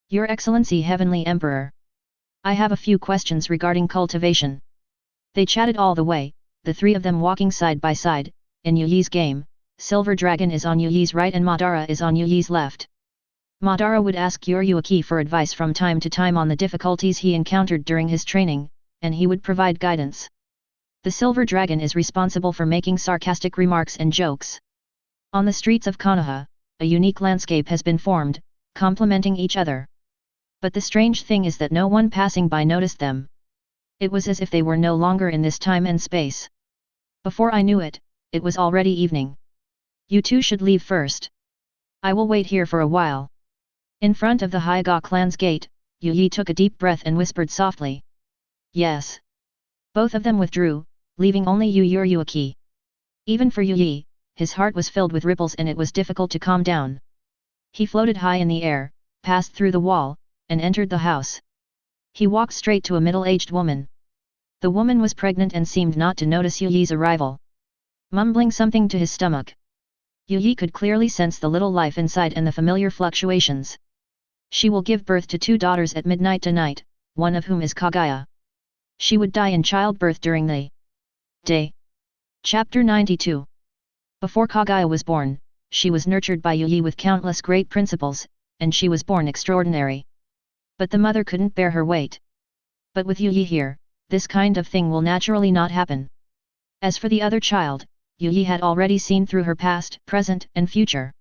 Speaker 1: Your Excellency Heavenly Emperor. I have a few questions regarding cultivation. They chatted all the way, the three of them walking side by side. In Yuyi's game, Silver Dragon is on Yuyi's right and Madara is on Yuyi's left. Madara would ask Yuruaki for advice from time to time on the difficulties he encountered during his training, and he would provide guidance. The Silver Dragon is responsible for making sarcastic remarks and jokes. On the streets of Konoha, a unique landscape has been formed, complementing each other. But the strange thing is that no one passing by noticed them. It was as if they were no longer in this time and space. Before I knew it, it was already evening. You two should leave first. I will wait here for a while. In front of the Hyuga clan's gate, Yi took a deep breath and whispered softly. Yes. Both of them withdrew, leaving only Yuruaki. Even for Yi, his heart was filled with ripples and it was difficult to calm down. He floated high in the air, passed through the wall, and entered the house. He walked straight to a middle-aged woman. The woman was pregnant and seemed not to notice Yi's arrival. Mumbling something to his stomach, Yi could clearly sense the little life inside and the familiar fluctuations. She will give birth to 2 daughters at midnight tonight, one of whom is Kaguya. She would die in childbirth during the day. Chapter 92. Before Kaguya was born, she was nurtured by Yi with countless great principles, and she was born extraordinary. But the mother couldn't bear her weight. But with Yi here, this kind of thing will naturally not happen. As for the other child, Yi had already seen through her past, present, and future.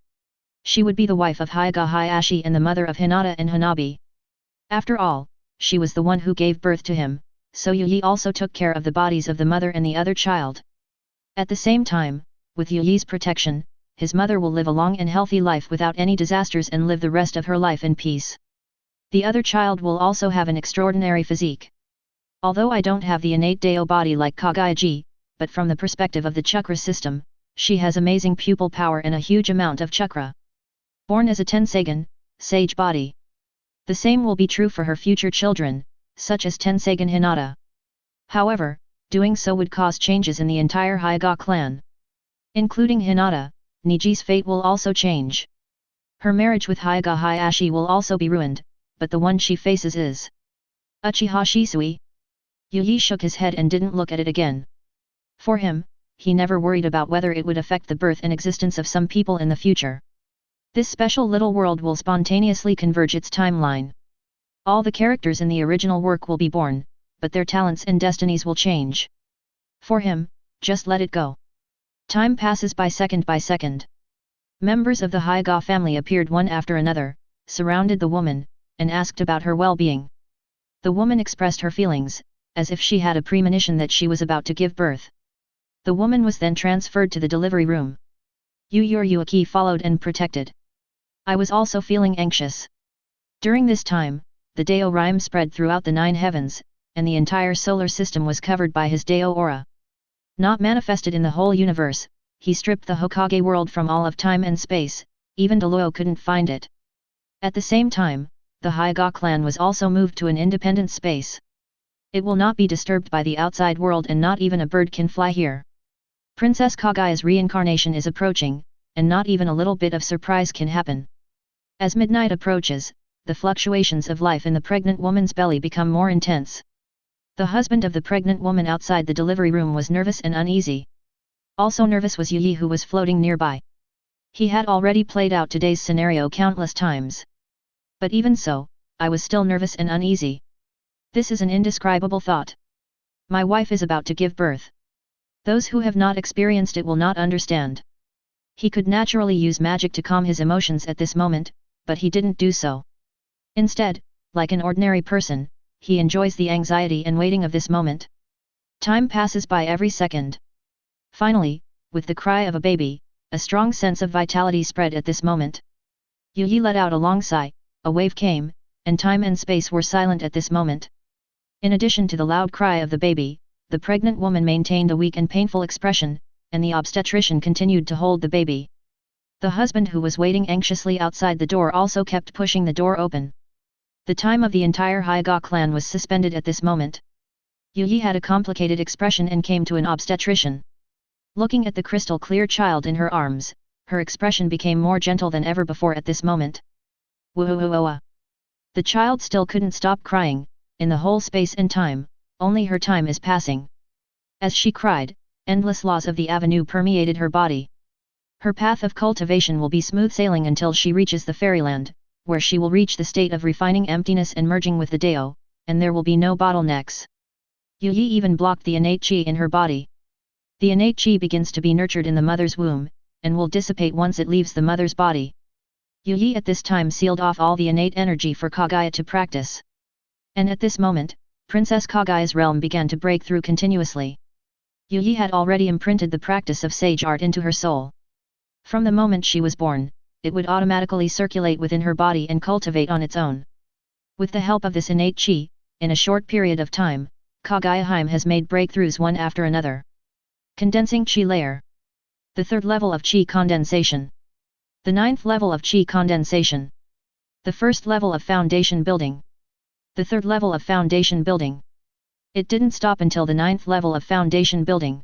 Speaker 1: She would be the wife of Hyuga Hayashi and the mother of Hinata and Hanabi. After all, she was the one who gave birth to him, so Yi also took care of the bodies of the mother and the other child. At the same time, with Yi's protection, his mother will live a long and healthy life without any disasters and live the rest of her life in peace. The other child will also have an extraordinary physique. Although I don't have the innate Deo body like Kaguya-ji, but from the perspective of the chakra system, she has amazing pupil power and a huge amount of chakra. Born as a Tensagen, sage body. The same will be true for her future children, such as Tensagen Hinata. However, doing so would cause changes in the entire Hyuga clan. Including Hinata, Niji's fate will also change. Her marriage with Hyuga Hayashi will also be ruined, but the one she faces is Uchiha Shisui. Yi shook his head and didn't look at it again. For him, he never worried about whether it would affect the birth and existence of some people in the future. This special little world will spontaneously converge its timeline. All the characters in the original work will be born, but their talents and destinies will change. For him, just let it go. Time passes by second by second. Members of the Hyuga family appeared one after another, surrounded the woman, and asked about her well-being. The woman expressed her feelings, as if she had a premonition that she was about to give birth. The woman was then transferred to the delivery room. Yuruaki followed and protected. I was also feeling anxious. During this time, the Deo rhyme spread throughout the 9 heavens, and the entire solar system was covered by his Deo aura. Not manifested in the whole universe, he stripped the Hokage world from all of time and space, even Deluo couldn't find it. At the same time, the Hyuga clan was also moved to an independent space. It will not be disturbed by the outside world and not even a bird can fly here. Princess Kaguya's reincarnation is approaching, and not even a little bit of surprise can happen. As midnight approaches, the fluctuations of life in the pregnant woman's belly become more intense. The husband of the pregnant woman outside the delivery room was nervous and uneasy. Also nervous was Yi who was floating nearby. He had already played out today's scenario countless times. But even so, I was still nervous and uneasy. This is an indescribable thought. My wife is about to give birth. Those who have not experienced it will not understand. He could naturally use magic to calm his emotions at this moment, but he didn't do so. Instead, like an ordinary person, he enjoys the anxiety and waiting of this moment. Time passes by every second. Finally, with the cry of a baby, a strong sense of vitality spread at this moment. Yi let out a long sigh, a wave came, and time and space were silent at this moment. In addition to the loud cry of the baby, the pregnant woman maintained a weak and painful expression, and the obstetrician continued to hold the baby. The husband who was waiting anxiously outside the door also kept pushing the door open. The time of the entire Hyga clan was suspended at this moment. Yi had a complicated expression and came to an obstetrician. Looking at the crystal clear child in her arms, her expression became more gentle than ever before at this moment. Woo-woo-woo-woo. The child still couldn't stop crying. In the whole space and time, only her time is passing. As she cried, endless laws of the avenue permeated her body. Her path of cultivation will be smooth sailing until she reaches the fairyland, where she will reach the state of refining emptiness and merging with the Dao, and there will be no bottlenecks. Yi even blocked the innate qi in her body. The innate qi begins to be nurtured in the mother's womb, and will dissipate once it leaves the mother's body. Yi at this time sealed off all the innate energy for Kaguya to practice. And at this moment, Princess Kaguya's realm began to break through continuously. Yi had already imprinted the practice of sage art into her soul. From the moment she was born, it would automatically circulate within her body and cultivate on its own. With the help of this innate qi, in a short period of time, Kaguya has made breakthroughs one after another. Condensing qi layer. The third level of qi condensation. The ninth level of qi condensation. The first level of foundation building. The third level of foundation building. It didn't stop until the ninth level of foundation building.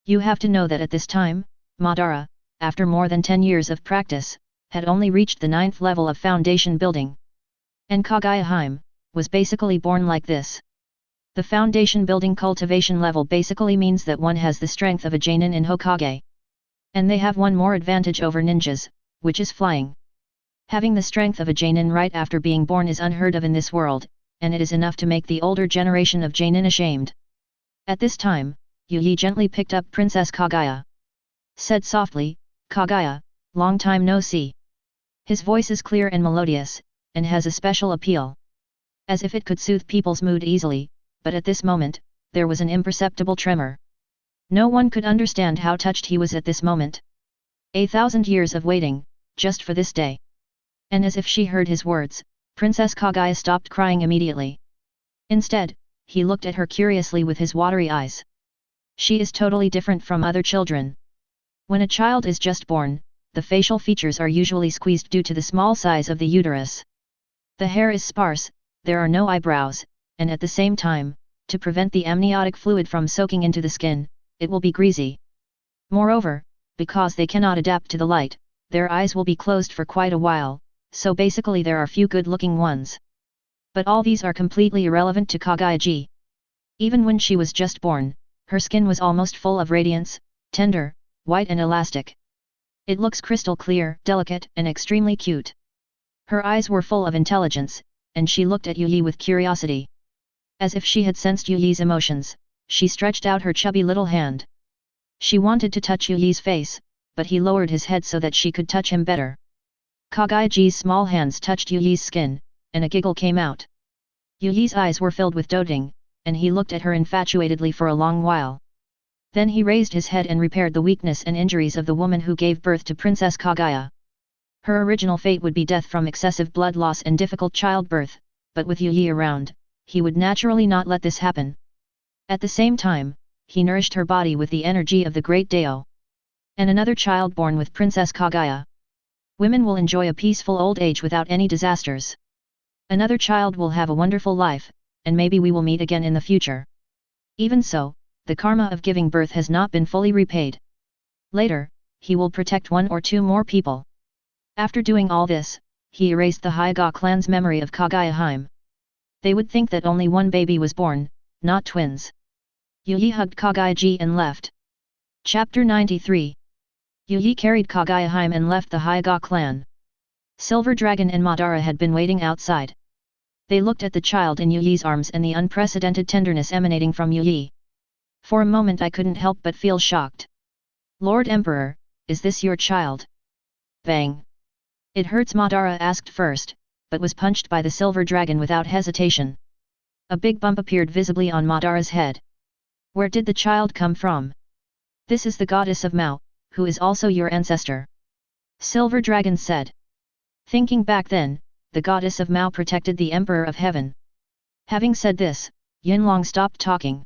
Speaker 1: You have to know that at this time, Madara, after more than 10 years of practice, had only reached the ninth level of foundation building. And Kaguya was basically born like this. The foundation building cultivation level basically means that one has the strength of a Genin in Hokage. And they have one more advantage over ninjas, which is flying. Having the strength of a Genin right after being born is unheard of in this world, and it is enough to make the older generation of Genin ashamed. At this time, Yi gently picked up Princess Kaguya. Said softly, "Kaguya, long time no see." His voice is clear and melodious, and has a special appeal. As if it could soothe people's mood easily, but at this moment, there was an imperceptible tremor. No one could understand how touched he was at this moment. 1,000 years of waiting, just for this day. And as if she heard his words, Princess Kaguya stopped crying immediately. Instead, he looked at her curiously with his watery eyes. She is totally different from other children. When a child is just born, the facial features are usually squeezed due to the small size of the uterus. The hair is sparse, there are no eyebrows, and at the same time, to prevent the amniotic fluid from soaking into the skin, it will be greasy. Moreover, because they cannot adapt to the light, their eyes will be closed for quite a while, so basically there are few good-looking ones. But all these are completely irrelevant to Kaguya. Even when she was just born, her skin was almost full of radiance, tender, white and elastic. It looks crystal clear, delicate and extremely cute. Her eyes were full of intelligence, and she looked at Yi with curiosity. As if she had sensed Yi's emotions, she stretched out her chubby little hand. She wanted to touch Yi's face, but he lowered his head so that she could touch him better. Kaguya's small hands touched Yi's skin, and a giggle came out. Yi's eyes were filled with doting, and he looked at her infatuatedly for a long while. Then he raised his head and repaired the weakness and injuries of the woman who gave birth to Princess Kaguya. Her original fate would be death from excessive blood loss and difficult childbirth, but with Yi around, he would naturally not let this happen. At the same time, he nourished her body with the energy of the great Dao. And another child born with Princess Kaguya. Women will enjoy a peaceful old age without any disasters. Another child will have a wonderful life, and maybe we will meet again in the future. Even so, the karma of giving birth has not been fully repaid. Later, he will protect 1 or 2 more people. After doing all this, he erased the Hyga clan's memory of Kaguya. They would think that only one baby was born, not twins. Yi hugged Kaguya and left. Chapter 93. Yi carried Kaguya and left the Hyga clan. Silver Dragon and Madara had been waiting outside. They looked at the child in Yi's arms and the unprecedented tenderness emanating from Yi. For a moment I couldn't help but feel shocked. "Lord Emperor, is this your child?" Bang! "It hurts," Madara asked first, but was punched by the silver dragon without hesitation. A big bump appeared visibly on Madara's head. "Where did the child come from?" "This is the goddess of Mao, who is also your ancestor," Silver Dragon said. Thinking back then, the goddess of Mao protected the Emperor of Heaven. Having said this, Yinlong stopped talking.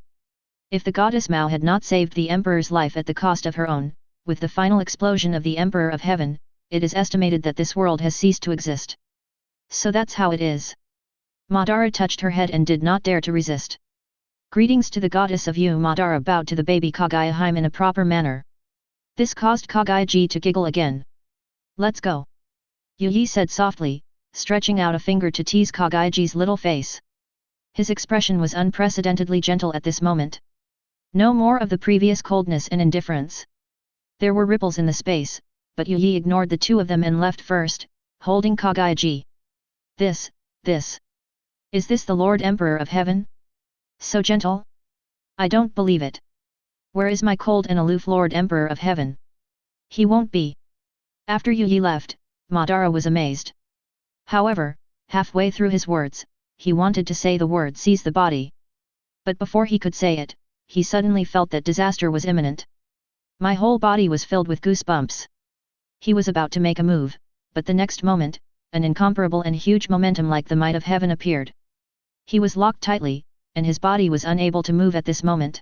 Speaker 1: If the goddess Mao had not saved the emperor's life at the cost of her own, with the final explosion of the Emperor of Heaven, it is estimated that this world has ceased to exist. So that's how it is. Madara touched her head and did not dare to resist. Greetings to the goddess of you. Madara bowed to the baby Kaguya in a proper manner. This caused Kaguya to giggle again. Let's go. Yi said softly, stretching out a finger to tease Kaguya's little face. His expression was unprecedentedly gentle at this moment. No more of the previous coldness and indifference. There were ripples in the space, but Yi ignored the two of them and left first, holding Kaguya. This. Is this the Lord Emperor of Heaven? So gentle? I don't believe it. Where is my cold and aloof Lord Emperor of Heaven? He won't be. After Yi left, Madara was amazed. However, halfway through his words, he wanted to say the word seize the body. But before he could say it, he suddenly felt that disaster was imminent. My whole body was filled with goosebumps. He was about to make a move, but the next moment, an incomparable and huge momentum like the might of heaven appeared. He was locked tightly, and his body was unable to move at this moment.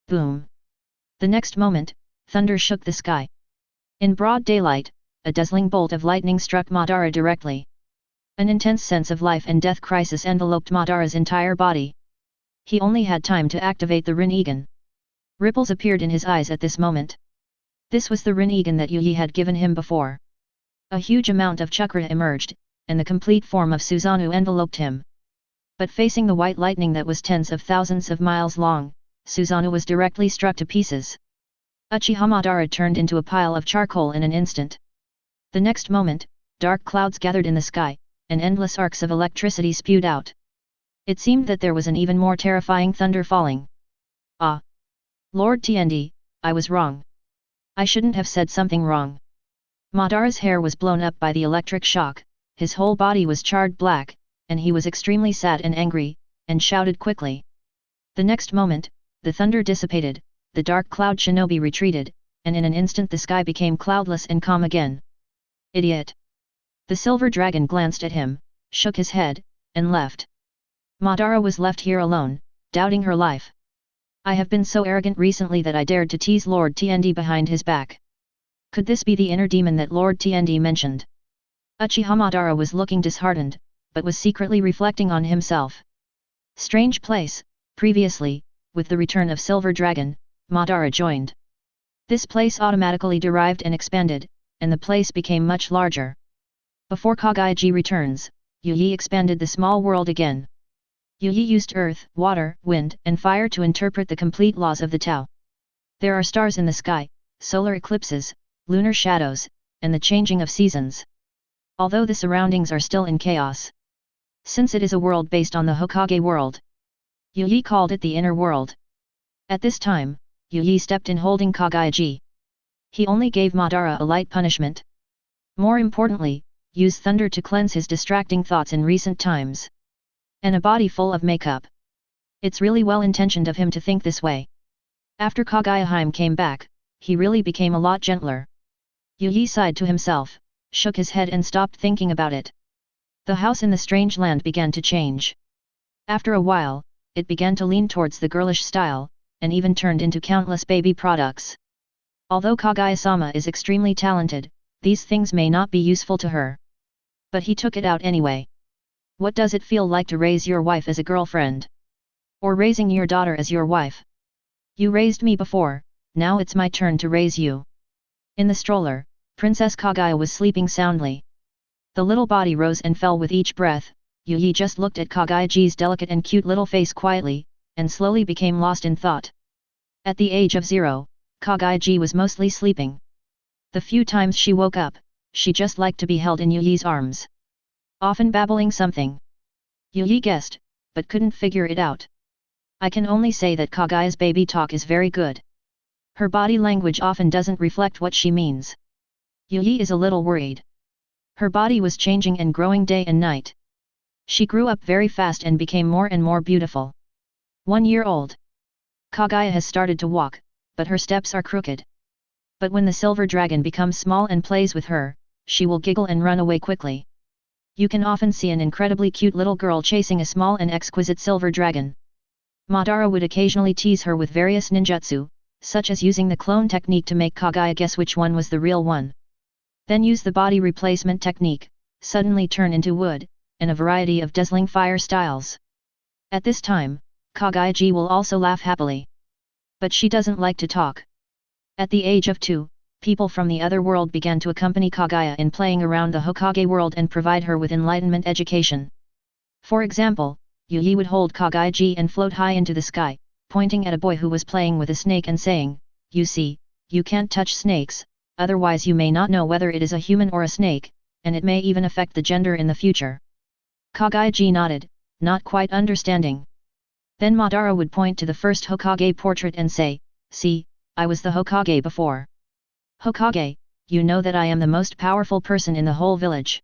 Speaker 1: Boom! The next moment, thunder shook the sky. In broad daylight, a dazzling bolt of lightning struck Madara directly. An intense sense of life and death crisis enveloped Madara's entire body. He only had time to activate the Rinnegan. Ripples appeared in his eyes at this moment. This was the Rinnegan that Yi had given him before. A huge amount of chakra emerged, and the complete form of Susanoo enveloped him. But facing the white lightning that was tens of thousands of miles long, Susanoo was directly struck to pieces. Uchiha Madara turned into a pile of charcoal in an instant. The next moment, dark clouds gathered in the sky, and endless arcs of electricity spewed out. It seemed that there was an even more terrifying thunder falling. Ah! Lord Tnd, I was wrong. I shouldn't have said something wrong. Madara's hair was blown up by the electric shock, his whole body was charred black, and he was extremely sad and angry, and shouted quickly. The next moment, the thunder dissipated, the dark cloud shinobi retreated, and in an instant the sky became cloudless and calm again. Idiot! The silver dragon glanced at him, shook his head, and left. Madara was left here alone, doubting her life. I have been so arrogant recently that I dared to tease Lord Tnd behind his back. Could this be the inner demon that Lord Tnd mentioned? Uchiha Madara was looking disheartened, but was secretly reflecting on himself. Strange place, previously, with the return of Silver Dragon, Madara joined. This place automatically derived and expanded, and the place became much larger. Before Kaguya returns, Yi expanded the small world again. Yi used earth, water, wind, and fire to interpret the complete laws of the Tao. There are stars in the sky, solar eclipses, lunar shadows, and the changing of seasons. Although the surroundings are still in chaos. Since it is a world based on the Hokage world, Yi called it the inner world. At this time, Yi stepped in holding Kaguya. He only gave Madara a light punishment. More importantly, used thunder to cleanse his distracting thoughts in recent times. And a body full of makeup. It's really well-intentioned of him to think this way. After Kaguya came back, he really became a lot gentler. Yi sighed to himself, shook his head and stopped thinking about it. The house in the strange land began to change. After a while, it began to lean towards the girlish style, and even turned into countless baby products. Although Kaguya-sama is extremely talented, these things may not be useful to her. But he took it out anyway. What does it feel like to raise your wife as a girlfriend? Or raising your daughter as your wife? You raised me before, now it's my turn to raise you. In the stroller, Princess Kaguya was sleeping soundly. The little body rose and fell with each breath. Yi just looked at Kaguya's delicate and cute little face quietly, and slowly became lost in thought. At the age of 0, Kaguya was mostly sleeping. The few times she woke up, she just liked to be held in Yi's arms. Often babbling something. Yi guessed, but couldn't figure it out. I can only say that Kaguya's baby talk is very good. Her body language often doesn't reflect what she means. Yi is a little worried. Her body was changing and growing day and night. She grew up very fast and became more and more beautiful. 1 year old. Kaguya has started to walk, but her steps are crooked. But when the silver dragon becomes small and plays with her, she will giggle and run away quickly. You can often see an incredibly cute little girl chasing a small and exquisite silver dragon. Madara would occasionally tease her with various ninjutsu, such as using the clone technique to make Kaguya guess which one was the real one. Then use the body replacement technique, suddenly turn into wood, and a variety of dazzling fire styles. At this time, Kaguya will also laugh happily. But she doesn't like to talk. At the age of 2, people from the other world began to accompany Kaguya in playing around the Hokage world and provide her with enlightenment education. For example, Yi would hold Kaguya and float high into the sky, pointing at a boy who was playing with a snake and saying, "You see, you can't touch snakes, otherwise you may not know whether it is a human or a snake, and it may even affect the gender in the future." Kaguya nodded, not quite understanding. Then Madara would point to the first Hokage portrait and say, "See, I was the Hokage before. Hokage, you know that I am the most powerful person in the whole village.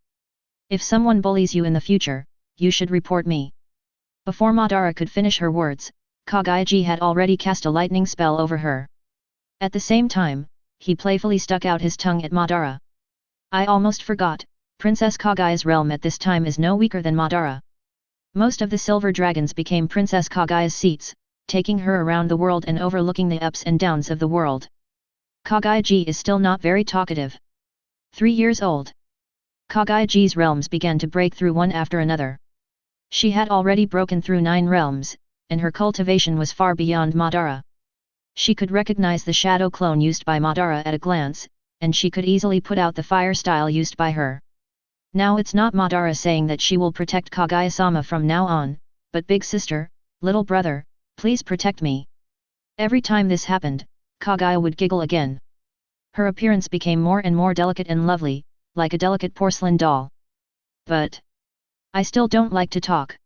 Speaker 1: If someone bullies you in the future, you should report me." Before Madara could finish her words, Kaguya had already cast a lightning spell over her. At the same time, he playfully stuck out his tongue at Madara. "I almost forgot, Princess Kaguya's realm at this time is no weaker than Madara. Most of the silver dragons became Princess Kaguya's seats, taking her around the world and overlooking the ups and downs of the world. Kaguya is still not very talkative. 3 years old. Kaguya's realms began to break through one after another. She had already broken through 9 realms, and her cultivation was far beyond Madara. She could recognize the shadow clone used by Madara at a glance, and she could easily put out the fire style used by her. Now it's not Madara saying that she will protect Kaguya-sama from now on, but big sister, little brother, please protect me. Every time this happened, Kaguya would giggle again. Her appearance became more and more delicate and lovely, like a delicate porcelain doll. But I still don't like to talk.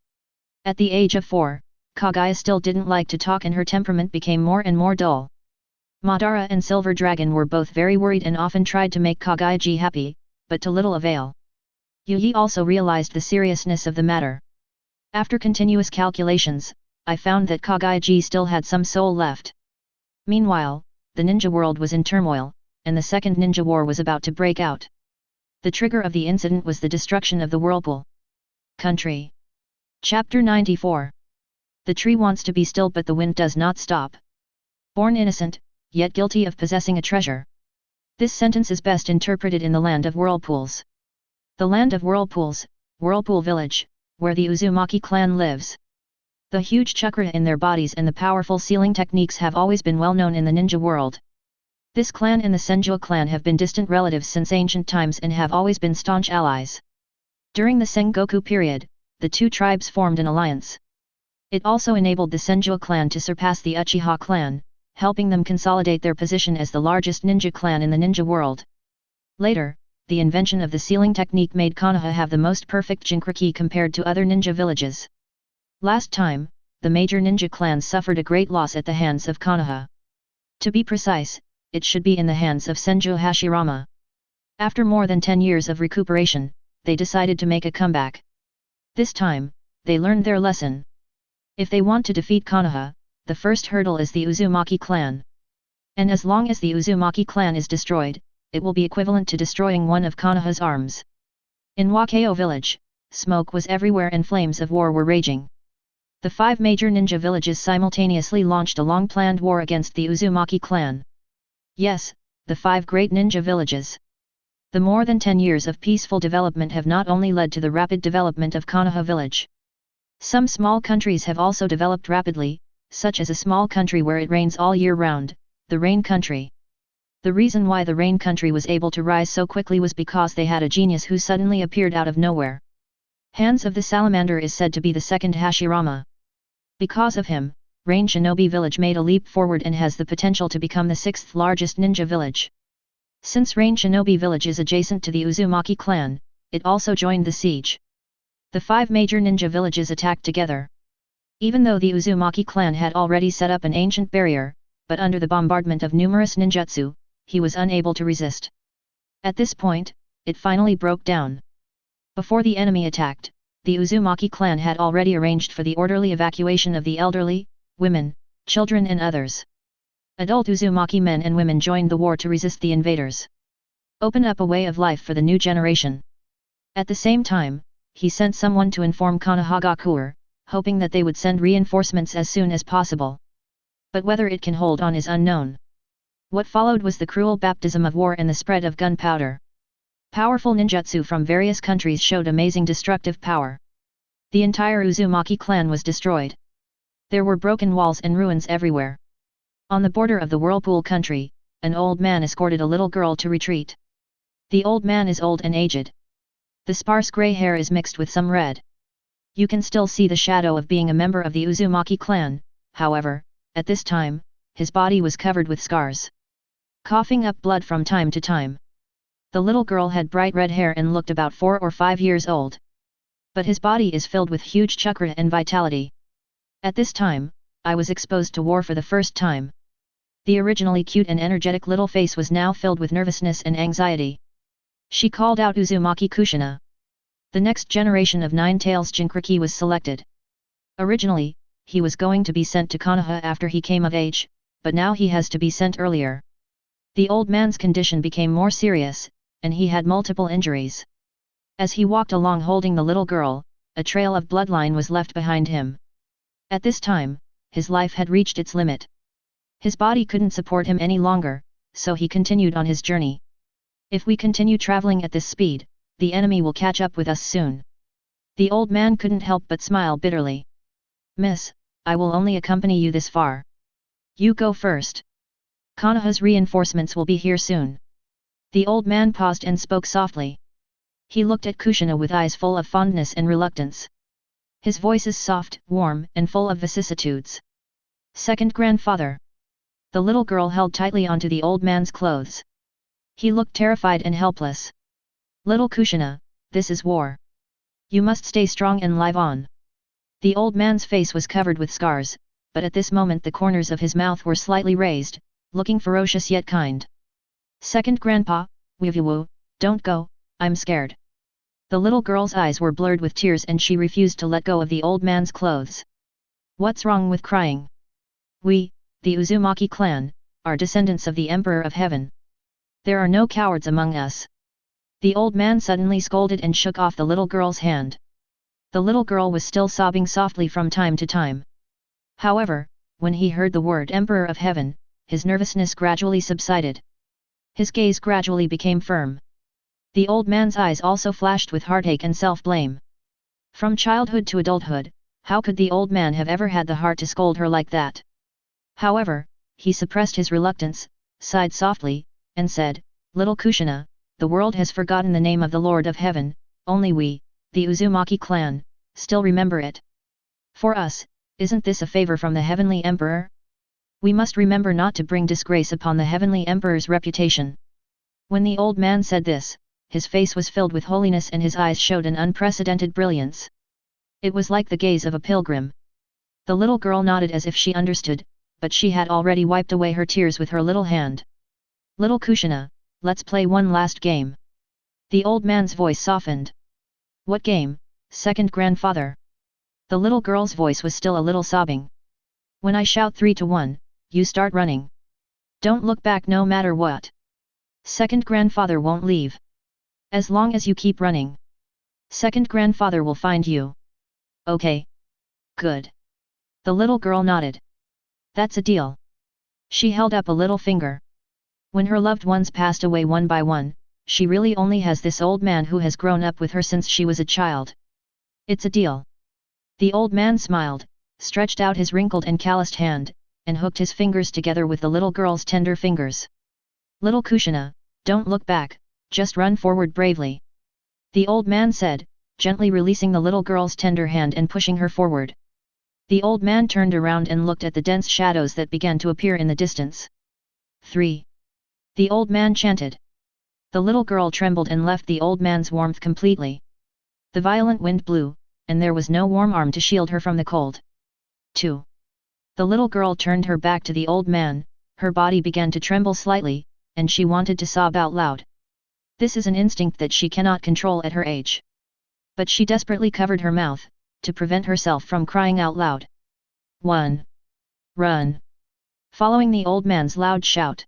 Speaker 1: At the age of 4, Kaguya still didn't like to talk and her temperament became more and more dull. Madara and Silver Dragon were both very worried and often tried to make Kaguya happy, but to little avail. Yi also realized the seriousness of the matter. After continuous calculations, I found that Kaguya still had some soul left. Meanwhile, the ninja world was in turmoil, and the second ninja war was about to break out. The trigger of the incident was the destruction of the whirlpool country. Chapter 94. The tree wants to be still but the wind does not stop. Born innocent, yet guilty of possessing a treasure. This sentence is best interpreted in the land of whirlpools. The land of whirlpools, Whirlpool Village, where the Uzumaki clan lives. The huge chakra in their bodies and the powerful sealing techniques have always been well known in the ninja world. This clan and the Senju clan have been distant relatives since ancient times and have always been staunch allies. During the Sengoku period, the two tribes formed an alliance. It also enabled the Senju clan to surpass the Uchiha clan, helping them consolidate their position as the largest ninja clan in the ninja world. Later, the invention of the sealing technique made Konoha have the most perfect Jinchuriki compared to other ninja villages. Last time, the major ninja clans suffered a great loss at the hands of Konoha. To be precise, it should be in the hands of Senju Hashirama. After more than 10 years of recuperation, they decided to make a comeback. This time, they learned their lesson. If they want to defeat Konoha, the first hurdle is the Uzumaki clan. And as long as the Uzumaki clan is destroyed, it will be equivalent to destroying one of Konoha's arms. In Wakao village, smoke was everywhere and flames of war were raging. The 5 major ninja villages simultaneously launched a long-planned war against the Uzumaki clan. Yes, the 5 great ninja villages. The more than 10 years of peaceful development have not only led to the rapid development of Konoha village. Some small countries have also developed rapidly, such as a small country where it rains all year round, the Rain Country. The reason why the Rain Country was able to rise so quickly was because they had a genius who suddenly appeared out of nowhere. Hands of the Salamander is said to be the second Hashirama. Because of him, Rain Shinobi village made a leap forward and has the potential to become the 6th largest ninja village. Since Rain Shinobi village is adjacent to the Uzumaki clan, it also joined the siege. The 5 major ninja villages attacked together. Even though the Uzumaki clan had already set up an ancient barrier, but under the bombardment of numerous ninjutsu, he was unable to resist. At this point, it finally broke down. Before the enemy attacked, the Uzumaki clan had already arranged for the orderly evacuation of the elderly, women, children and others. Adult Uzumaki men and women joined the war to resist the invaders. Open up a way of life for the new generation. At the same time, he sent someone to inform Konohagakure, hoping that they would send reinforcements as soon as possible. But whether it can hold on is unknown. What followed was the cruel baptism of war and the spread of gunpowder. Powerful ninjutsu from various countries showed amazing destructive power. The entire Uzumaki clan was destroyed. There were broken walls and ruins everywhere. On the border of the Whirlpool country, an old man escorted a little girl to retreat. The old man is old and aged. The sparse grey hair is mixed with some red. You can still see the shadow of being a member of the Uzumaki clan, however, at this time, his body was covered with scars. Coughing up blood from time to time. The little girl had bright red hair and looked about 4 or 5 years old. But his body is filled with huge chakra and vitality. At this time, I was exposed to war for the first time. The originally cute and energetic little face was now filled with nervousness and anxiety. She called out Uzumaki Kushina. The next generation of Nine-Tails Jinchuriki was selected. Originally, he was going to be sent to Konoha after he came of age, but now he has to be sent earlier. The old man's condition became more serious, and he had multiple injuries. As he walked along holding the little girl, a trail of bloodline was left behind him. At this time, his life had reached its limit. His body couldn't support him any longer, so he continued on his journey. If we continue traveling at this speed, the enemy will catch up with us soon. The old man couldn't help but smile bitterly. Miss, I will only accompany you this far. You go first. Konoha's reinforcements will be here soon. The old man paused and spoke softly. He looked at Kushina with eyes full of fondness and reluctance. His voice is soft, warm, and full of vicissitudes. Second grandfather. The little girl held tightly onto the old man's clothes. He looked terrified and helpless. Little Kushina, this is war. You must stay strong and live on. The old man's face was covered with scars, but at this moment the corners of his mouth were slightly raised, looking ferocious yet kind. Second grandpa, Wivu, don't go, I'm scared. The little girl's eyes were blurred with tears and she refused to let go of the old man's clothes. What's wrong with crying? We, the Uzumaki clan, are descendants of the Emperor of Heaven. There are no cowards among us. The old man suddenly scolded and shook off the little girl's hand. The little girl was still sobbing softly from time to time. However, when he heard the word Emperor of Heaven, his nervousness gradually subsided. His gaze gradually became firm. The old man's eyes also flashed with heartache and self-blame. From childhood to adulthood, how could the old man have ever had the heart to scold her like that? However, he suppressed his reluctance, sighed softly, and said, Little Kushina, the world has forgotten the name of the Lord of Heaven, only we, the Uzumaki clan, still remember it. For us, isn't this a favor from the Heavenly Emperor? We must remember not to bring disgrace upon the Heavenly Emperor's reputation. When the old man said this, his face was filled with holiness and his eyes showed an unprecedented brilliance. It was like the gaze of a pilgrim. The little girl nodded as if she understood, but she had already wiped away her tears with her little hand. Little Kushina, let's play one last game. The old man's voice softened. What game, second grandfather? The little girl's voice was still a little sobbing. When I shout 3 to 1, you start running. Don't look back no matter what. Second grandfather won't leave. As long as you keep running. Second grandfather will find you. Okay. Good. The little girl nodded. That's a deal. She held up a little finger. When her loved ones passed away one by one, she really only has this old man who has grown up with her since she was a child. It's a deal. The old man smiled, stretched out his wrinkled and calloused hand, and hooked his fingers together with the little girl's tender fingers. Little Kushina, don't look back, just run forward bravely. The old man said, gently releasing the little girl's tender hand and pushing her forward. The old man turned around and looked at the dense shadows that began to appear in the distance. 3. The old man chanted. The little girl trembled and left the old man's warmth completely. The violent wind blew, and there was no warm arm to shield her from the cold. 2. The little girl turned her back to the old man, her body began to tremble slightly, and she wanted to sob out loud. This is an instinct that she cannot control at her age. But she desperately covered her mouth, to prevent herself from crying out loud. 1. Run! Following the old man's loud shout,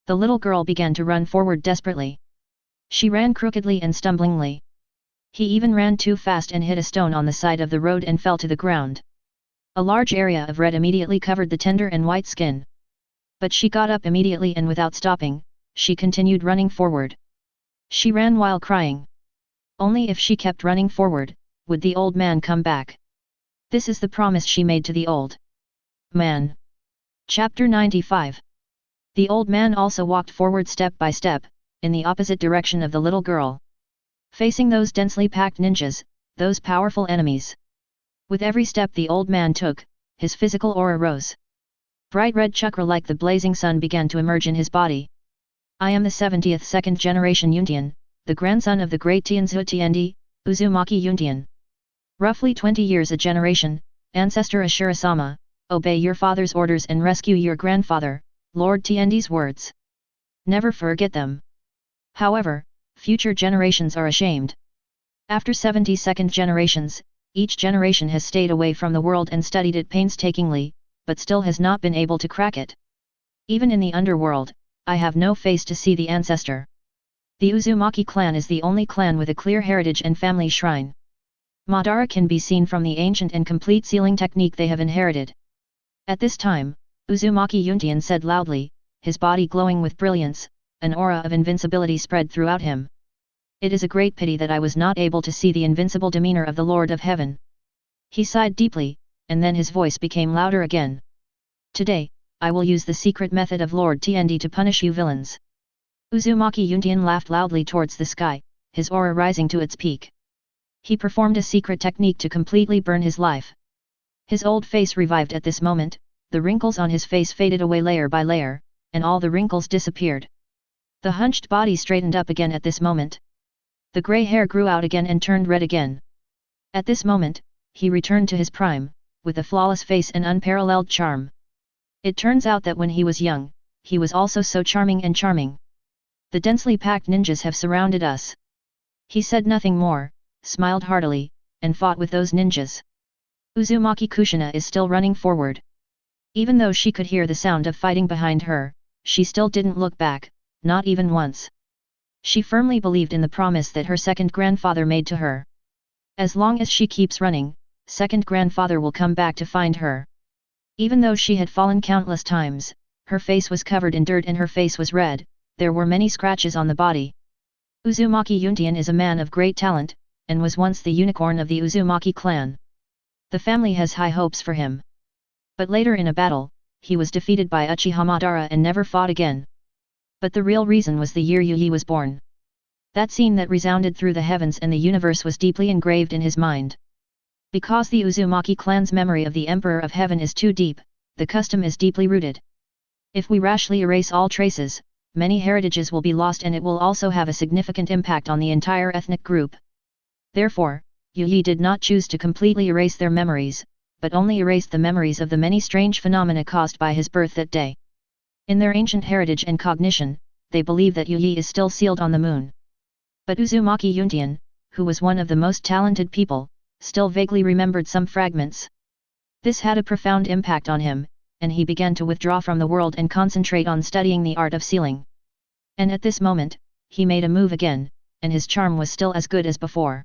Speaker 1: the little girl began to run forward desperately. She ran crookedly and stumblingly. He even ran too fast and hit a stone on the side of the road and fell to the ground. A large area of red immediately covered the tender and white skin. But she got up immediately and without stopping, she continued running forward. She ran while crying. Only if she kept running forward, would the old man come back. This is the promise she made to the old man. Chapter 95. The old man also walked forward step by step, in the opposite direction of the little girl. Facing those densely packed ninjas, those powerful enemies. With every step the old man took, his physical aura rose. Bright red chakra like the blazing sun began to emerge in his body. I am the 70th second generation Yuntian, the grandson of the great Tianzu Tiendi, Uzumaki Yuntian. Roughly 20 years a generation, ancestor Ashura-sama, obey your father's orders and rescue your grandfather, Lord Tiendi's words. Never forget them. However, future generations are ashamed. After 72nd generations, each generation has stayed away from the world and studied it painstakingly, but still has not been able to crack it. Even in the underworld, I have no face to see the ancestor. The Uzumaki clan is the only clan with a clear heritage and family shrine. Madara can be seen from the ancient and complete sealing technique they have inherited. At this time, Uzumaki Yuntian said loudly, his body glowing with brilliance, an aura of invincibility spread throughout him. It is a great pity that I was not able to see the invincible demeanor of the Lord of Heaven. He sighed deeply, and then his voice became louder again. Today, I will use the secret method of Lord Tiendi to punish you villains. Uzumaki Yuntian laughed loudly towards the sky, his aura rising to its peak. He performed a secret technique to completely burn his life. His old face revived at this moment, the wrinkles on his face faded away layer by layer, and all the wrinkles disappeared. The hunched body straightened up again at this moment. The grey hair grew out again and turned red again. At this moment, he returned to his prime, with a flawless face and unparalleled charm. It turns out that when he was young, he was also so charming and charming. The densely packed ninjas have surrounded us. He said nothing more, smiled heartily, and fought with those ninjas. Uzumaki Kushina is still running forward. Even though she could hear the sound of fighting behind her, she still didn't look back, not even once. She firmly believed in the promise that her second grandfather made to her. As long as she keeps running, second grandfather will come back to find her. Even though she had fallen countless times, her face was covered in dirt and her face was red, there were many scratches on the body. Uzumaki Yuntian is a man of great talent, and was once the unicorn of the Uzumaki clan. The family has high hopes for him. But later in a battle, he was defeated by Uchiha Madara and never fought again. But the real reason was the year Yu was born. That scene that resounded through the heavens and the universe was deeply engraved in his mind. Because the Uzumaki clan's memory of the Emperor of Heaven is too deep, the custom is deeply rooted. If we rashly erase all traces, many heritages will be lost and it will also have a significant impact on the entire ethnic group. Therefore, Yu did not choose to completely erase their memories, but only erased the memories of the many strange phenomena caused by his birth that day. In their ancient heritage and cognition, they believe that Yu is still sealed on the moon. But Uzumaki Yuntian, who was one of the most talented people, still vaguely remembered some fragments. This had a profound impact on him, and he began to withdraw from the world and concentrate on studying the art of sealing. And at this moment, he made a move again, and his charm was still as good as before.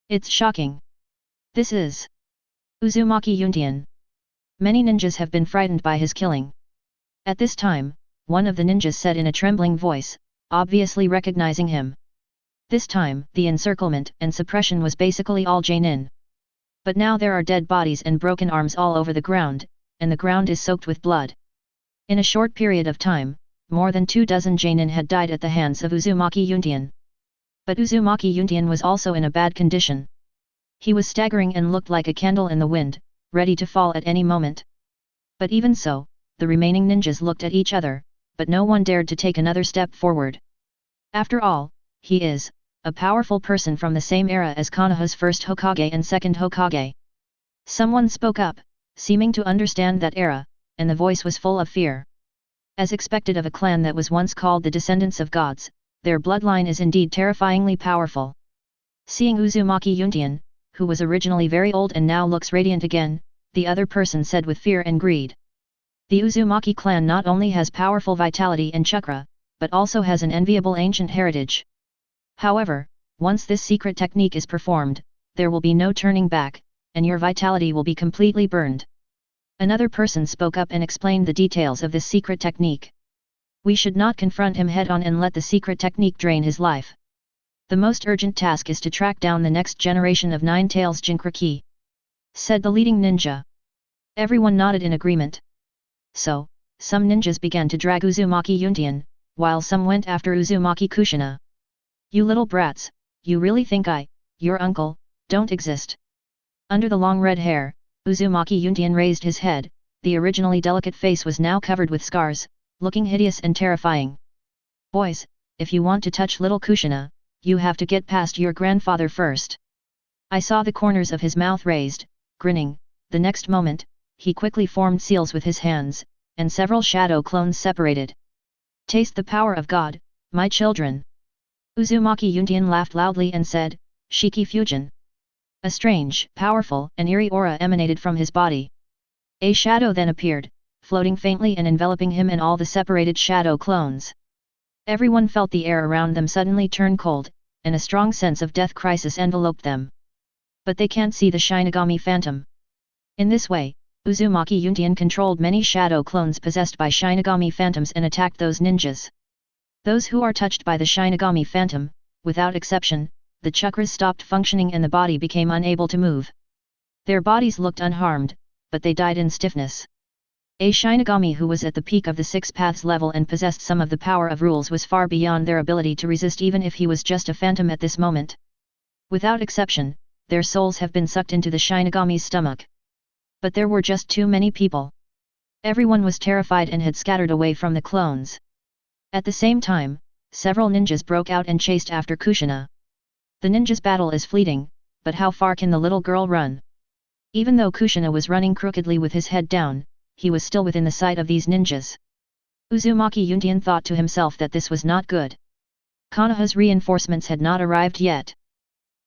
Speaker 1: It's shocking. This is Uzumaki Yuntian. Many ninjas have been frightened by his killing. At this time, one of the ninjas said in a trembling voice, obviously recognizing him. This time, the encirclement and suppression was basically all Jainin. But now there are dead bodies and broken arms all over the ground, and the ground is soaked with blood. In a short period of time, more than 24 Jainin had died at the hands of Uzumaki Yuntian. But Uzumaki Yuntian was also in a bad condition. He was staggering and looked like a candle in the wind, ready to fall at any moment. But even so, the remaining ninjas looked at each other, but no one dared to take another step forward. After all, he is a powerful person from the same era as Konoha's first Hokage and second Hokage. Someone spoke up, seeming to understand that era, and the voice was full of fear. As expected of a clan that was once called the descendants of gods, their bloodline is indeed terrifyingly powerful. Seeing Uzumaki Yuntian, who was originally very old and now looks radiant again, the other person said with fear and greed. The Uzumaki clan not only has powerful vitality and chakra, but also has an enviable ancient heritage. However, once this secret technique is performed, there will be no turning back, and your vitality will be completely burned. Another person spoke up and explained the details of this secret technique. We should not confront him head-on and let the secret technique drain his life. The most urgent task is to track down the next generation of Nine Tails Jinchuriki, said the leading ninja. Everyone nodded in agreement. So, some ninjas began to drag Uzumaki Yuntian, while some went after Uzumaki Kushina. You little brats, you really think your uncle, don't exist? Under the long red hair, Uzumaki Yuntian raised his head. The originally delicate face was now covered with scars, looking hideous and terrifying. Boys, if you want to touch little Kushina, you have to get past your grandfather first. I saw the corners of his mouth raised, grinning. The next moment, he quickly formed seals with his hands, and several shadow clones separated. Taste the power of God, my children. Uzumaki Yuntian laughed loudly and said, Shiki Fusion. A strange, powerful, and eerie aura emanated from his body. A shadow then appeared, floating faintly and enveloping him and all the separated shadow clones. Everyone felt the air around them suddenly turn cold, and a strong sense of death crisis enveloped them. But they can't see the Shinigami Phantom. In this way, Uzumaki Yuntian controlled many shadow clones possessed by Shinigami Phantoms and attacked those ninjas. Those who are touched by the Shinigami Phantom, without exception, the chakras stopped functioning and the body became unable to move. Their bodies looked unharmed, but they died in stiffness. A Shinigami who was at the peak of the Six Paths level and possessed some of the power of rules was far beyond their ability to resist even if he was just a phantom at this moment. Without exception, their souls have been sucked into the Shinigami's stomach. But there were just too many people. Everyone was terrified and had scattered away from the clones. At the same time, several ninjas broke out and chased after Kushina. The ninjas' battle is fleeting, but how far can the little girl run? Even though Kushina was running crookedly with his head down, he was still within the sight of these ninjas. Uzumaki Yuntian thought to himself that this was not good. Konoha's reinforcements had not arrived yet.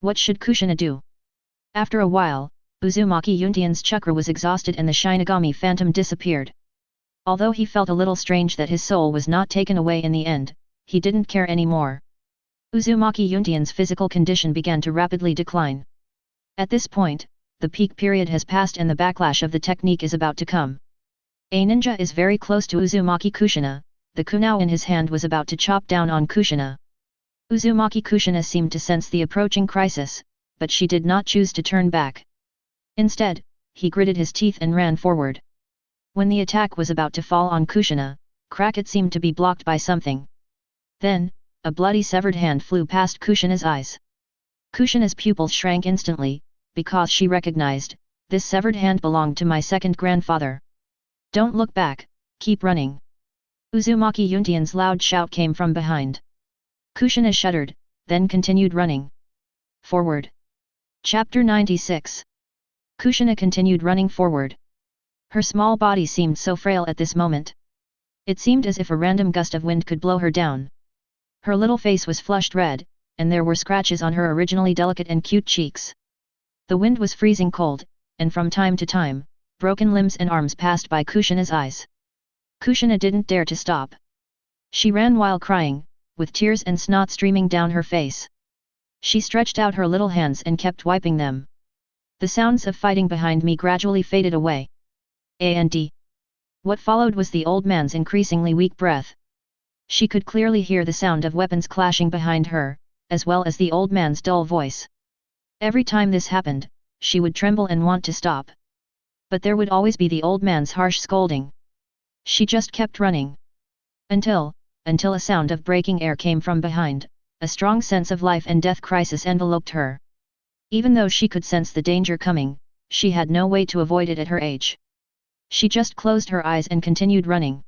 Speaker 1: What should Kushina do? After a while, Uzumaki Yuntian's chakra was exhausted and the Shinigami Phantom disappeared. Although he felt a little strange that his soul was not taken away in the end, he didn't care anymore. Uzumaki Yuntian's physical condition began to rapidly decline. At this point, the peak period has passed and the backlash of the technique is about to come. A ninja is very close to Uzumaki Kushina. The kunao in his hand was about to chop down on Kushina. Uzumaki Kushina seemed to sense the approaching crisis, but she did not choose to turn back. Instead, he gritted his teeth and ran forward. When the attack was about to fall on Kushina, it seemed to be blocked by something. Then, a bloody severed hand flew past Kushina's eyes. Kushina's pupils shrank instantly, because she recognized, this severed hand belonged to my second grandfather. Don't look back, keep running. Uzumaki Yuntian's loud shout came from behind. Kushina shuddered, then continued running. Forward. Chapter 96. Kushina continued running forward. Her small body seemed so frail at this moment. It seemed as if a random gust of wind could blow her down. Her little face was flushed red, and there were scratches on her originally delicate and cute cheeks. The wind was freezing cold, and from time to time, broken limbs and arms passed by Kushina's eyes. Kushina didn't dare to stop. She ran while crying, with tears and snot streaming down her face. She stretched out her little hands and kept wiping them. The sounds of fighting behind me gradually faded away. And what followed was the old man's increasingly weak breath. She could clearly hear the sound of weapons clashing behind her, as well as the old man's dull voice. Every time this happened, she would tremble and want to stop. But there would always be the old man's harsh scolding. She just kept running. Until a sound of breaking air came from behind, a strong sense of life and death crisis enveloped her. Even though she could sense the danger coming, she had no way to avoid it at her age. She just closed her eyes and continued running.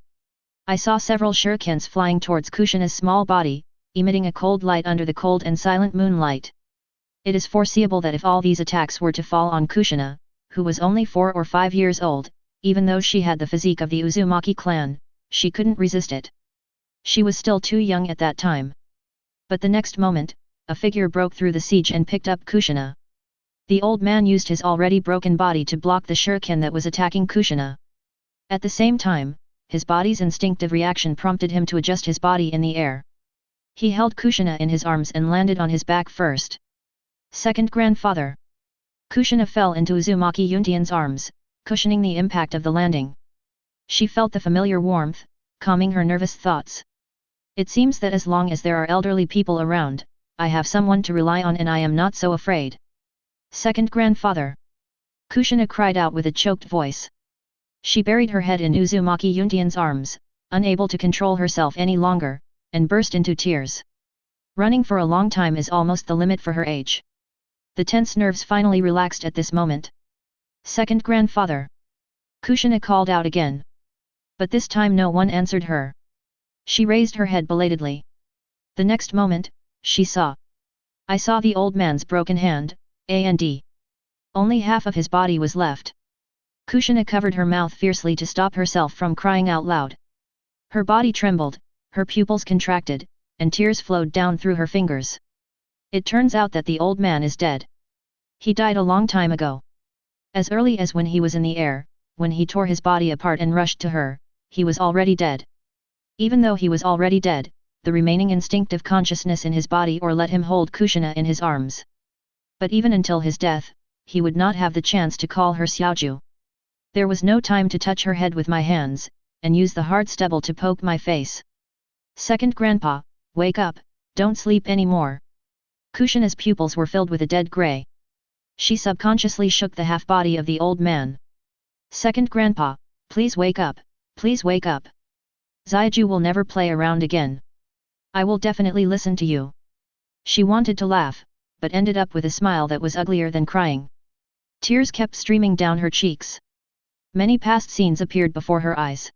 Speaker 1: I saw several shurikens flying towards Kushina's small body, emitting a cold light under the cold and silent moonlight. It is foreseeable that if all these attacks were to fall on Kushina, who was only 4 or 5 years old, even though she had the physique of the Uzumaki clan, she couldn't resist it. She was still too young at that time. But the next moment, a figure broke through the siege and picked up Kushina. The old man used his already broken body to block the shuriken that was attacking Kushina. At the same time, his body's instinctive reaction prompted him to adjust his body in the air. He held Kushina in his arms and landed on his back first. Second grandfather. Kushina fell into Uzumaki Yuntian's arms, cushioning the impact of the landing. She felt the familiar warmth, calming her nervous thoughts. It seems that as long as there are elderly people around, I have someone to rely on and I am not so afraid. Second grandfather. Kushina cried out with a choked voice. She buried her head in Uzumaki Yuntian's arms, unable to control herself any longer, and burst into tears. Running for a long time is almost the limit for her age. The tense nerves finally relaxed at this moment. Second grandfather. Kushina called out again. But this time no one answered her. She raised her head belatedly. The next moment, she saw. I saw the old man's broken hand, and only half of his body was left. Kushina covered her mouth fiercely to stop herself from crying out loud. Her body trembled, her pupils contracted, and tears flowed down through her fingers. It turns out that the old man is dead. He died a long time ago. As early as when he was in the air, when he tore his body apart and rushed to her, he was already dead. Even though he was already dead, the remaining instinctive consciousness in his body or let him hold Kushina in his arms. But even until his death, he would not have the chance to call her Xiaoju. There was no time to touch her head with my hands, and use the hard stubble to poke my face. Second grandpa, wake up, don't sleep anymore. Kushina's pupils were filled with a dead grey. She subconsciously shook the half-body of the old man. Second grandpa, please wake up, please wake up. Xiaoju will never play around again. I will definitely listen to you. She wanted to laugh, but ended up with a smile that was uglier than crying. Tears kept streaming down her cheeks. Many past scenes appeared before her eyes.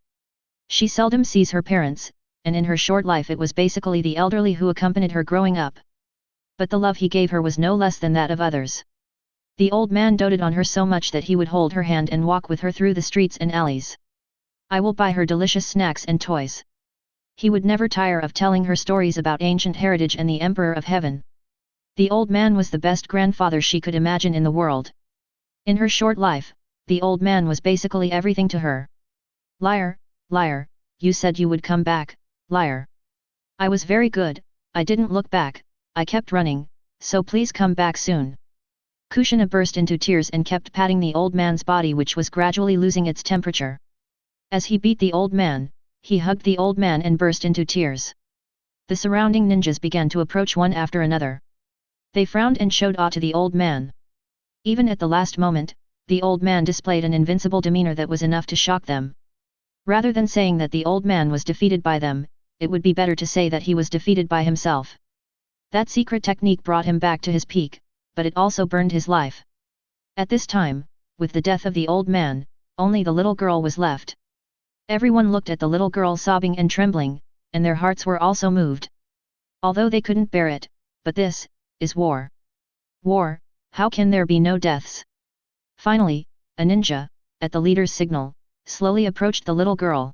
Speaker 1: She seldom sees her parents, and in her short life it was basically the elderly who accompanied her growing up. But the love he gave her was no less than that of others. The old man doted on her so much that he would hold her hand and walk with her through the streets and alleys. I will buy her delicious snacks and toys. He would never tire of telling her stories about ancient heritage and the Emperor of Heaven. The old man was the best grandfather she could imagine in the world. In her short life, the old man was basically everything to her. Liar, liar, you said you would come back, liar. I was very good, I didn't look back, I kept running, so please come back soon. Kushina burst into tears and kept patting the old man's body, which was gradually losing its temperature. As he beat the old man, he hugged the old man and burst into tears. The surrounding ninjas began to approach one after another. They frowned and showed awe to the old man. Even at the last moment, the old man displayed an invincible demeanor that was enough to shock them. Rather than saying that the old man was defeated by them, it would be better to say that he was defeated by himself. That secret technique brought him back to his peak, but it also burned his life. At this time, with the death of the old man, only the little girl was left. Everyone looked at the little girl sobbing and trembling, and their hearts were also moved. Although they couldn't bear it, but this is war. War, how can there be no deaths? Finally, a ninja, at the leader's signal, slowly approached the little girl.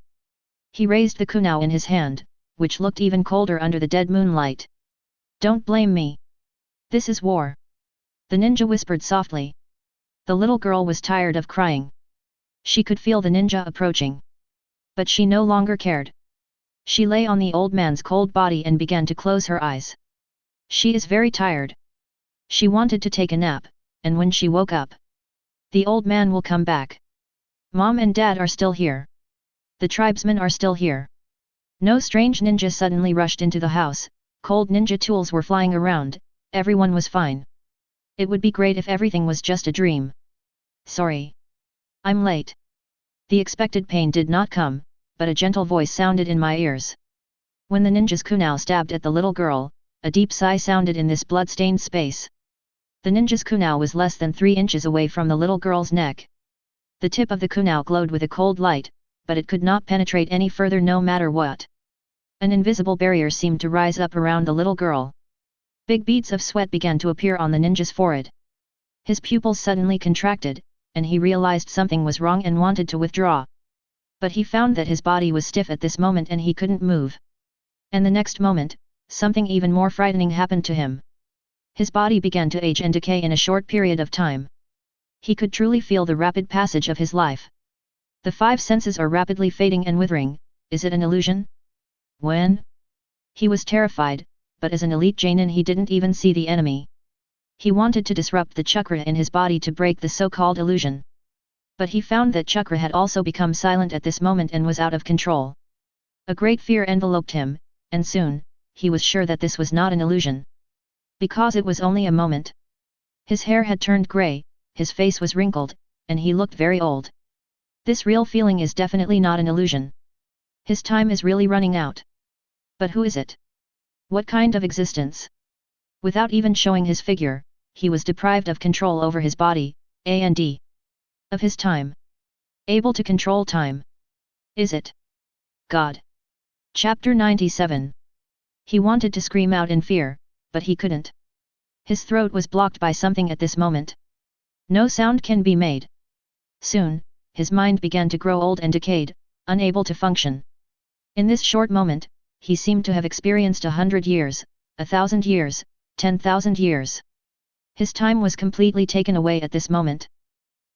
Speaker 1: He raised the kunai in his hand, which looked even colder under the dead moonlight. Don't blame me. This is war. The ninja whispered softly. The little girl was tired of crying. She could feel the ninja approaching. But she no longer cared. She lay on the old man's cold body and began to close her eyes. She is very tired. She wanted to take a nap, and when she woke up, the old man will come back. Mom and Dad are still here. The tribesmen are still here. No strange ninja suddenly rushed into the house, cold ninja tools were flying around, everyone was fine. It would be great if everything was just a dream. Sorry. I'm late. The expected pain did not come, but a gentle voice sounded in my ears. When the ninja's kunai stabbed at the little girl, a deep sigh sounded in this blood-stained space. The ninja's kunai was less than 3 inches away from the little girl's neck. The tip of the kunai glowed with a cold light, but it could not penetrate any further no matter what. An invisible barrier seemed to rise up around the little girl. Big beads of sweat began to appear on the ninja's forehead. His pupils suddenly contracted, and he realized something was wrong and wanted to withdraw. But he found that his body was stiff at this moment and he couldn't move. And the next moment, something even more frightening happened to him. His body began to age and decay in a short period of time. He could truly feel the rapid passage of his life. The 5 senses are rapidly fading and withering. Is it an illusion? When? He was terrified, but as an elite Jainin he didn't even see the enemy. He wanted to disrupt the chakra in his body to break the so-called illusion. But he found that chakra had also become silent at this moment and was out of control. A great fear enveloped him, and soon, he was sure that this was not an illusion. Because it was only a moment. His hair had turned grey, his face was wrinkled, and he looked very old. This real feeling is definitely not an illusion. His time is really running out. But who is it? What kind of existence? Without even showing his figure, he was deprived of control over his body, and of his time. Able to control time. Is it God? Chapter 97. He wanted to scream out in fear, but he couldn't. His throat was blocked by something at this moment. No sound can be made. Soon, his mind began to grow old and decayed, unable to function. In this short moment, he seemed to have experienced 100 years, 1,000 years, 10,000 years. His time was completely taken away at this moment.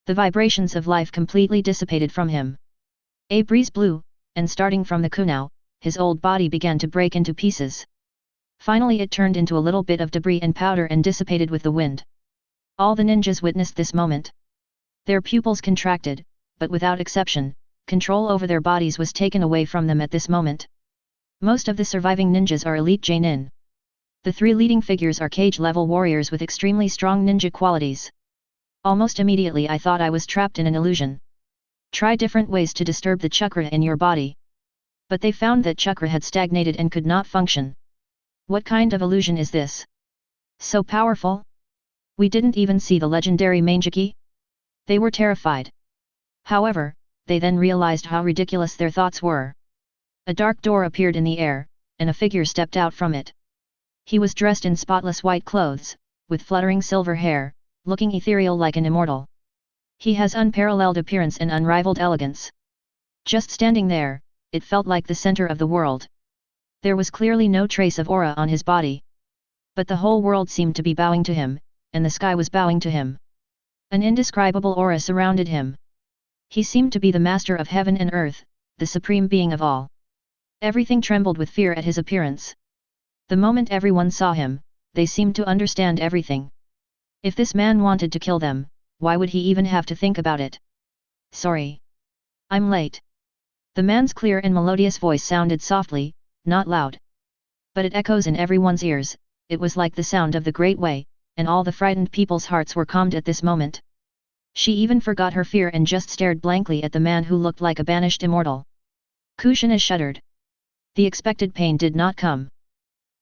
Speaker 1: The vibrations of life completely dissipated from him. A breeze blew, and starting from the kunao, his old body began to break into pieces. Finally it turned into a little bit of debris and powder and dissipated with the wind. All the ninjas witnessed this moment. Their pupils contracted, but without exception, control over their bodies was taken away from them at this moment. Most of the surviving ninjas are elite Jainin. The three leading figures are cage-level warriors with extremely strong ninja qualities. Almost immediately I thought I was trapped in an illusion. Try different ways to disturb the chakra in your body. But they found that chakra had stagnated and could not function. What kind of illusion is this? So powerful? We didn't even see the legendary Mangeki? They were terrified. However, they then realized how ridiculous their thoughts were. A dark door appeared in the air, and a figure stepped out from it. He was dressed in spotless white clothes, with fluttering silver hair, looking ethereal like an immortal. He has unparalleled appearance and unrivaled elegance. Just standing there, it felt like the center of the world. There was clearly no trace of aura on his body. But the whole world seemed to be bowing to him, and the sky was bowing to him. An indescribable aura surrounded him. He seemed to be the master of heaven and earth, the supreme being of all. Everything trembled with fear at his appearance. The moment everyone saw him, they seemed to understand everything. If this man wanted to kill them, why would he even have to think about it? Sorry. I'm late. The man's clear and melodious voice sounded softly, not loud. But it echoes in everyone's ears. It was like the sound of the Great Way, and all the frightened people's hearts were calmed at this moment. She even forgot her fear and just stared blankly at the man who looked like a banished immortal. Kushina shuddered. The expected pain did not come.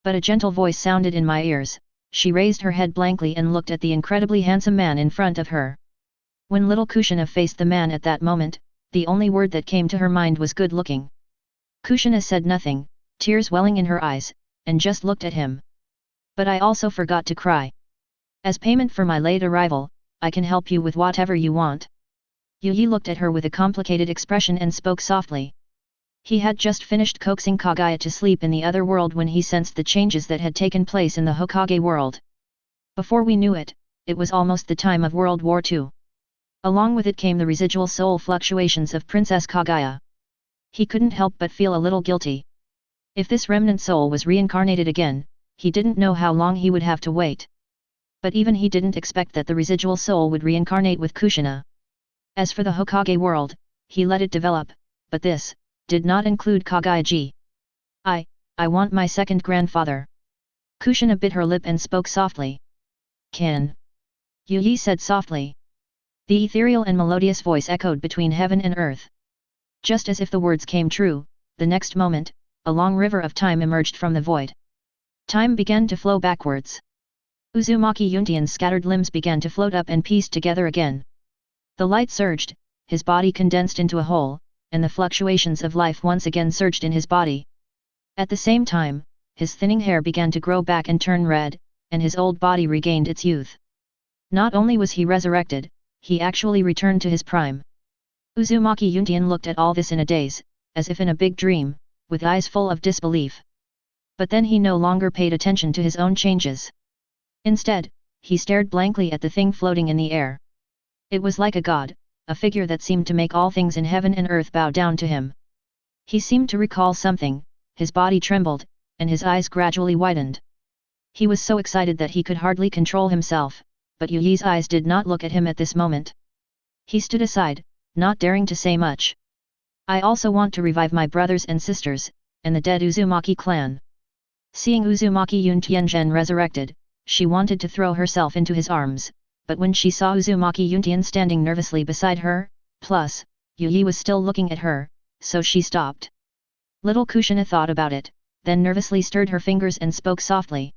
Speaker 1: But a gentle voice sounded in my ears. She raised her head blankly and looked at the incredibly handsome man in front of her. When little Kushina faced the man at that moment, the only word that came to her mind was good looking. Kushina said nothing, tears welling in her eyes, and just looked at him. But I also forgot to cry. As payment for my late arrival, I can help you with whatever you want. Yi looked at her with a complicated expression and spoke softly. He had just finished coaxing Kaguya to sleep in the other world when he sensed the changes that had taken place in the Hokage world. Before we knew it, it was almost the time of World War II. Along with it came the residual soul fluctuations of Princess Kaguya. He couldn't help but feel a little guilty. If this remnant soul was reincarnated again, he didn't know how long he would have to wait. But even he didn't expect that the residual soul would reincarnate with Kushina. As for the Hokage world, he let it develop, but this did not include Kaguya-ji. I want my second grandfather. Kushina bit her lip and spoke softly. Can? Yi said softly. The ethereal and melodious voice echoed between heaven and earth. Just as if the words came true, the next moment, a long river of time emerged from the void. Time began to flow backwards. Uzumaki Yuntian's scattered limbs began to float up and pieced together again. The light surged, his body condensed into a whole, and the fluctuations of life once again surged in his body. At the same time, his thinning hair began to grow back and turn red, and his old body regained its youth. Not only was he resurrected, he actually returned to his prime. Uzumaki Yuntian looked at all this in a daze, as if in a big dream, with eyes full of disbelief. But then he no longer paid attention to his own changes. Instead, he stared blankly at the thing floating in the air. It was like a god, a figure that seemed to make all things in heaven and earth bow down to him. He seemed to recall something, his body trembled, and his eyes gradually widened. He was so excited that he could hardly control himself, but Yu Yi's eyes did not look at him at this moment. He stood aside, not daring to say much. I also want to revive my brothers and sisters, and the dead Uzumaki clan. Seeing Uzumaki Yun Tianzhen resurrected, she wanted to throw herself into his arms, but when she saw Uzumaki Yuntian standing nervously beside her, plus, Yu Yi was still looking at her, so she stopped. Little Kushina thought about it, then nervously stirred her fingers and spoke softly.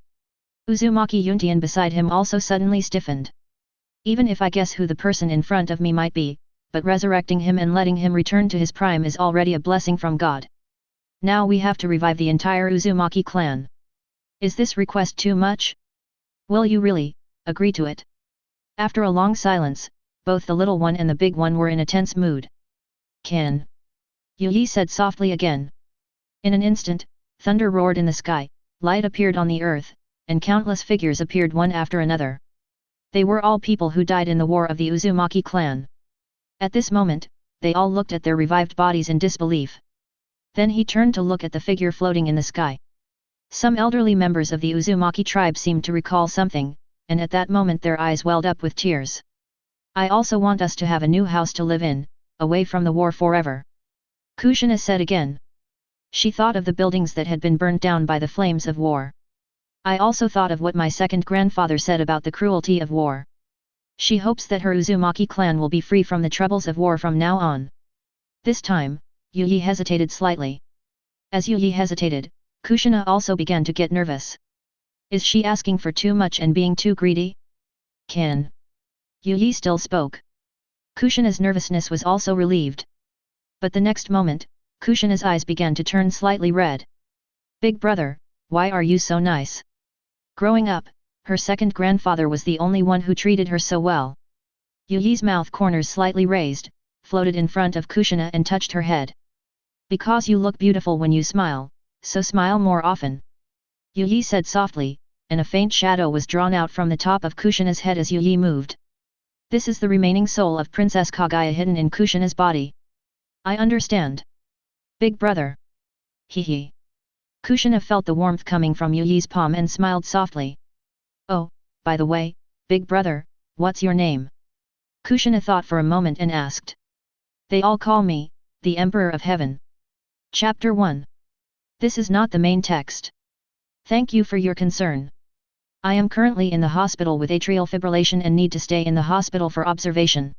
Speaker 1: Uzumaki Yuntian beside him also suddenly stiffened. Even if I guess who the person in front of me might be, but resurrecting him and letting him return to his prime is already a blessing from God. Now we have to revive the entire Uzumaki clan. Is this request too much? Will you really agree to it? After a long silence, both the little one and the big one were in a tense mood. Can? Yu Yi said softly again. In an instant, thunder roared in the sky, light appeared on the earth, and countless figures appeared one after another. They were all people who died in the war of the Uzumaki clan. At this moment, they all looked at their revived bodies in disbelief. Then he turned to look at the figure floating in the sky. Some elderly members of the Uzumaki tribe seemed to recall something, and at that moment their eyes welled up with tears. I also want us to have a new house to live in, away from the war forever. Kushina said again. She thought of the buildings that had been burnt down by the flames of war. I also thought of what my second grandfather said about the cruelty of war. She hopes that her Uzumaki clan will be free from the troubles of war from now on. This time, Yu Yi hesitated slightly. As Yu Yi hesitated, Kushina also began to get nervous. Is she asking for too much and being too greedy? Can? Yu Yi still spoke. Kushina's nervousness was also relieved. But the next moment, Kushina's eyes began to turn slightly red. Big brother, why are you so nice? Growing up, her second grandfather was the only one who treated her so well. Yu Yi's mouth corners slightly raised, floated in front of Kushina and touched her head. Because you look beautiful when you smile, so smile more often. Yu Yi said softly, and a faint shadow was drawn out from the top of Kushina's head as Yu Yi moved. This is the remaining soul of Princess Kaguya hidden in Kushina's body. I understand. Big brother. Hee. Kushina felt the warmth coming from Yu Yi's palm and smiled softly. Oh, by the way, big brother, what's your name? Kushina thought for a moment and asked. They all call me, the Emperor of Heaven. Chapter 1. This is not the main text. Thank you for your concern. I am currently in the hospital with atrial fibrillation and need to stay in the hospital for observation.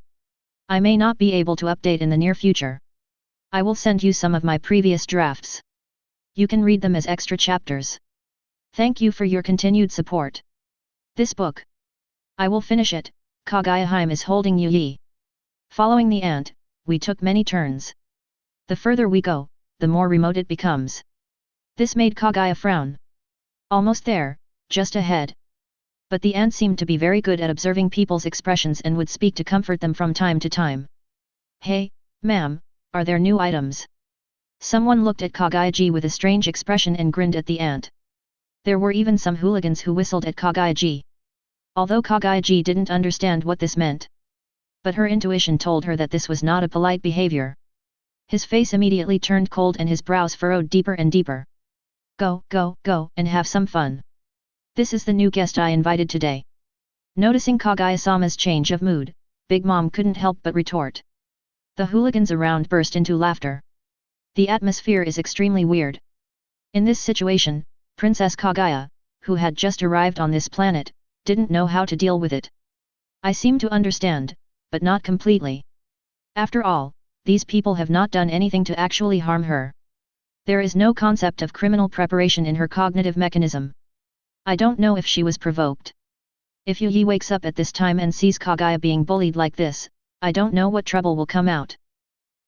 Speaker 1: I may not be able to update in the near future. I will send you some of my previous drafts. You can read them as extra chapters. Thank you for your continued support. This book. I will finish it. Kaguya is holding Yu Yi. Following the ant, we took many turns. The further we go, the more remote it becomes. This made Kaguya frown. Almost there, just ahead. But the ant seemed to be very good at observing people's expressions and would speak to comfort them from time to time. Hey, ma'am, are there new items? Someone looked at Kaguya with a strange expression and grinned at the ant. There were even some hooligans who whistled at Kaguya. Although Kaguya didn't understand what this meant. But her intuition told her that this was not a polite behavior. His face immediately turned cold and his brows furrowed deeper and deeper. Go, and have some fun. This is the new guest I invited today. Noticing Kaguya-sama's change of mood, Big Mom couldn't help but retort. The hooligans around burst into laughter. The atmosphere is extremely weird. In this situation, Princess Kaguya, who had just arrived on this planet, didn't know how to deal with it. I seem to understand, but not completely. After all, these people have not done anything to actually harm her. There is no concept of criminal preparation in her cognitive mechanism. I don't know if she was provoked. If Yu Yi wakes up at this time and sees Kaguya being bullied like this, I don't know what trouble will come out.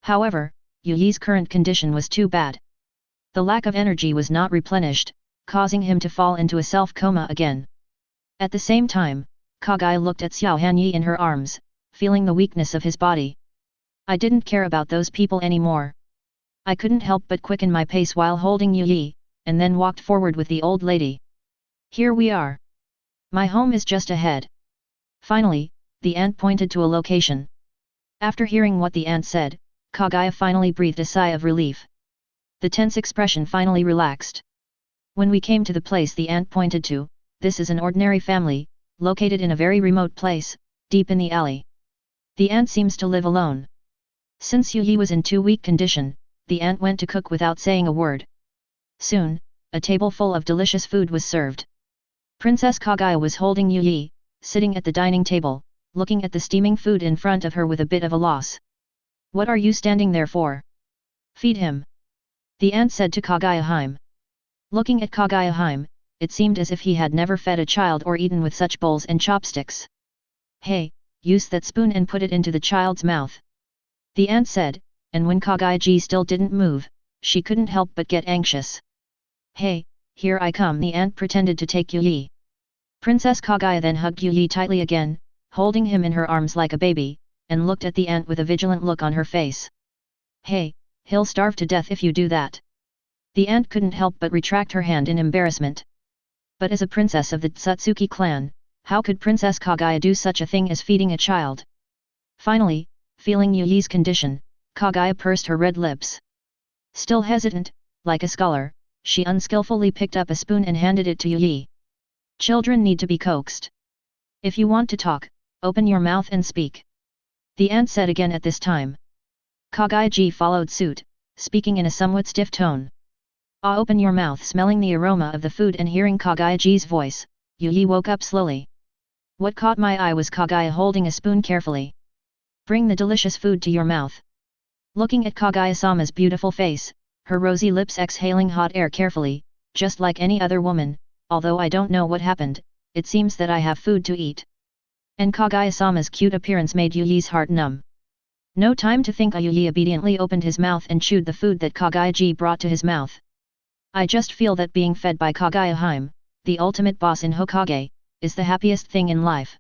Speaker 1: However, Yu Yi's current condition was too bad. The lack of energy was not replenished, causing him to fall into a self-coma again. At the same time, Kaguya looked at Xiao Hanyi in her arms, feeling the weakness of his body. I didn't care about those people anymore. I couldn't help but quicken my pace while holding Yu Yi, and then walked forward with the old lady. Here we are. My home is just ahead. Finally, the ant pointed to a location. After hearing what the ant said, Kaguya finally breathed a sigh of relief. The tense expression finally relaxed. When we came to the place the ant pointed to, this is an ordinary family, located in a very remote place, deep in the alley. The ant seems to live alone. Since Yu Yi was in too weak condition, the ant went to cook without saying a word. Soon, a table full of delicious food was served. Princess Kaguya was holding Yu Yi, sitting at the dining table, looking at the steaming food in front of her with a bit of a loss. What are you standing there for? Feed him. The ant said to Kaguya. Looking at Kaguya, it seemed as if he had never fed a child or eaten with such bowls and chopsticks. Hey, use that spoon and put it into the child's mouth. The ant said, and when Kaguya still didn't move, she couldn't help but get anxious. Hey, here I come. The ant pretended to take Yu Yi. Princess Kaguya then hugged Yu Yi tightly again, holding him in her arms like a baby, and looked at the ant with a vigilant look on her face. Hey, he'll starve to death if you do that. The ant couldn't help but retract her hand in embarrassment. But as a princess of the Otsutsuki clan, how could Princess Kaguya do such a thing as feeding a child? Finally, feeling Yu Yi's condition, Kaguya pursed her red lips. Still hesitant, like a scholar, she unskillfully picked up a spoon and handed it to Yu Yi. Children need to be coaxed. If you want to talk, open your mouth and speak. The ant said again at this time. Kaguya followed suit, speaking in a somewhat stiff tone. Open your mouth. Smelling the aroma of the food and hearing Kaguya's voice, Yu Yi woke up slowly. What caught my eye was Kaguya holding a spoon carefully. Bring the delicious food to your mouth. Looking at Kaguya-sama's beautiful face, her rosy lips exhaling hot air carefully, just like any other woman, although I don't know what happened, it seems that I have food to eat. And Kaguya-sama's cute appearance made Yu Yi's heart numb. No time to think. Yu Yi obediently opened his mouth and chewed the food that Kaguya brought to his mouth. I just feel that being fed by Kaguya, the ultimate boss in Hokage, is the happiest thing in life.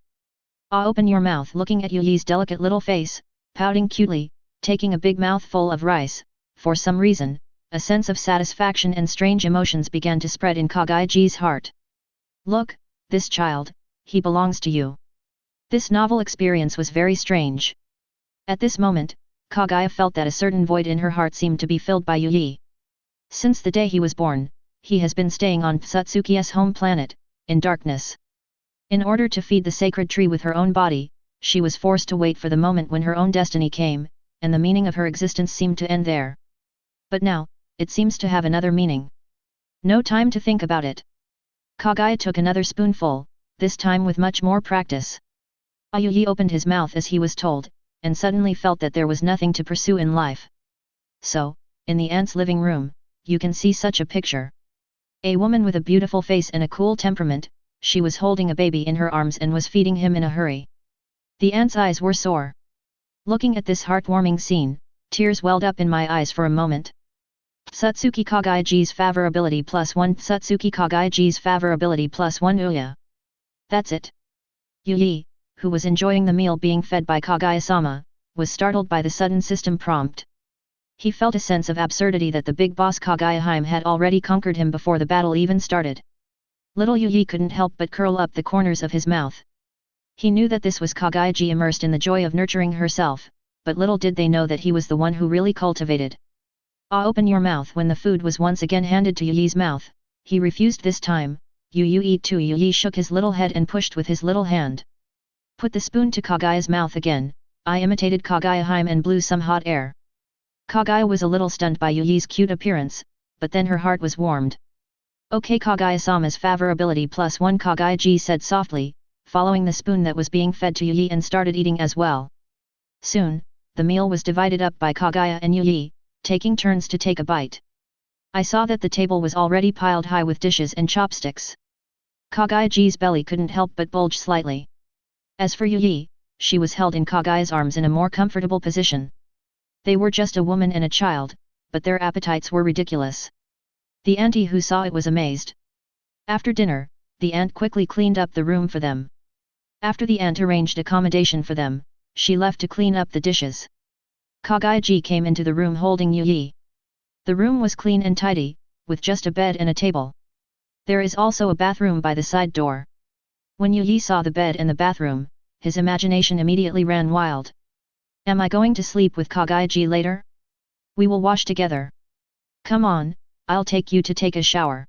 Speaker 1: Open your mouth. Looking at Yu Yi's delicate little face, pouting cutely, taking a big mouthful of rice, for some reason, a sense of satisfaction and strange emotions began to spread in Kaguya's heart. Look, this child, he belongs to you. This novel experience was very strange. At this moment, Kaguya felt that a certain void in her heart seemed to be filled by Yu Yi. Since the day he was born, he has been staying on Otsutsuki's home planet, in darkness. In order to feed the sacred tree with her own body, she was forced to wait for the moment when her own destiny came, and the meaning of her existence seemed to end there. But now, it seems to have another meaning. No time to think about it. Kaguya took another spoonful, this time with much more practice. Yu Yi opened his mouth as he was told, and suddenly felt that there was nothing to pursue in life. So, in the ant's living room, you can see such a picture. A woman with a beautiful face and a cool temperament, she was holding a baby in her arms and was feeding him in a hurry. The ant's eyes were sore. Looking at this heartwarming scene, tears welled up in my eyes for a moment. Otsutsuki Kaguya's favorability +1. Otsutsuki Kaguya's favorability +1. Ouya. That's it. Yu Yi, who was enjoying the meal being fed by Kaguya-sama, was startled by the sudden system prompt. He felt a sense of absurdity that the big boss Kaguya had already conquered him before the battle even started. Little Yu Yi couldn't help but curl up the corners of his mouth. He knew that this was Kaguya immersed in the joy of nurturing herself, but little did they know that he was the one who really cultivated. Open your mouth. When the food was once again handed to Yu Yi's mouth, he refused this time. You eat too. Yu Yi shook his little head and pushed with his little hand. Put the spoon to Kaguya's mouth again. I imitated Kaguya and blew some hot air. Kaguya was a little stunned by Yu Yi's cute appearance, but then her heart was warmed. Okay, Kaguya-sama's favorability +1. Kaguya said softly, following the spoon that was being fed to Yu Yi and started eating as well. Soon, the meal was divided up by Kaguya and Yu Yi, taking turns to take a bite. I saw that the table was already piled high with dishes and chopsticks. Kaguya's belly couldn't help but bulge slightly. As for Yu Yi, she was held in Kaguya's arms in a more comfortable position. They were just a woman and a child, but their appetites were ridiculous. The auntie who saw it was amazed. After dinner, the aunt quickly cleaned up the room for them. After the aunt arranged accommodation for them, she left to clean up the dishes. Kaguya came into the room holding Yu Yi. The room was clean and tidy, with just a bed and a table. There is also a bathroom by the side door. When Yu Yi saw the bed and the bathroom, his imagination immediately ran wild. Am I going to sleep with Kaguya later? We will wash together. Come on, I'll take you to take a shower.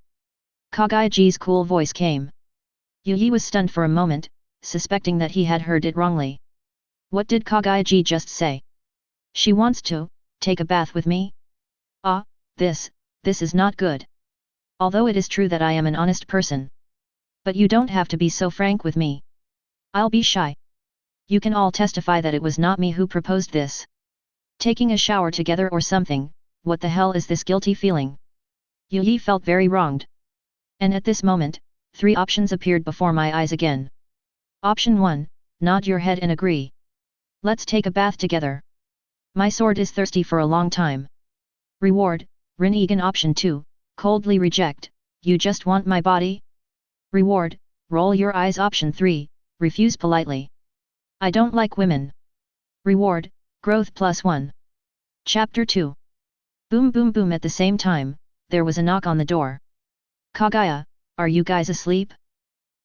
Speaker 1: Kaguya's cool voice came. Yu was stunned for a moment, suspecting that he had heard it wrongly. What did Kaguya just say? She wants to take a bath with me? Ah, this is not good. Although it is true that I am an honest person. But you don't have to be so frank with me. I'll be shy. You can all testify that it was not me who proposed this. Taking a shower together or something, what the hell is this guilty feeling? Yu felt very wronged. And at this moment, 3 options appeared before my eyes again. Option 1, nod your head and agree. Let's take a bath together. My sword is thirsty for a long time. Reward, Rinnegan. Option 2, coldly reject, you just want my body? Reward, roll your eyes. Option 3, refuse politely. I don't like women. Reward, growth +1. Chapter 2. Boom boom boom. At the same time, there was a knock on the door. Kaguya, are you guys asleep?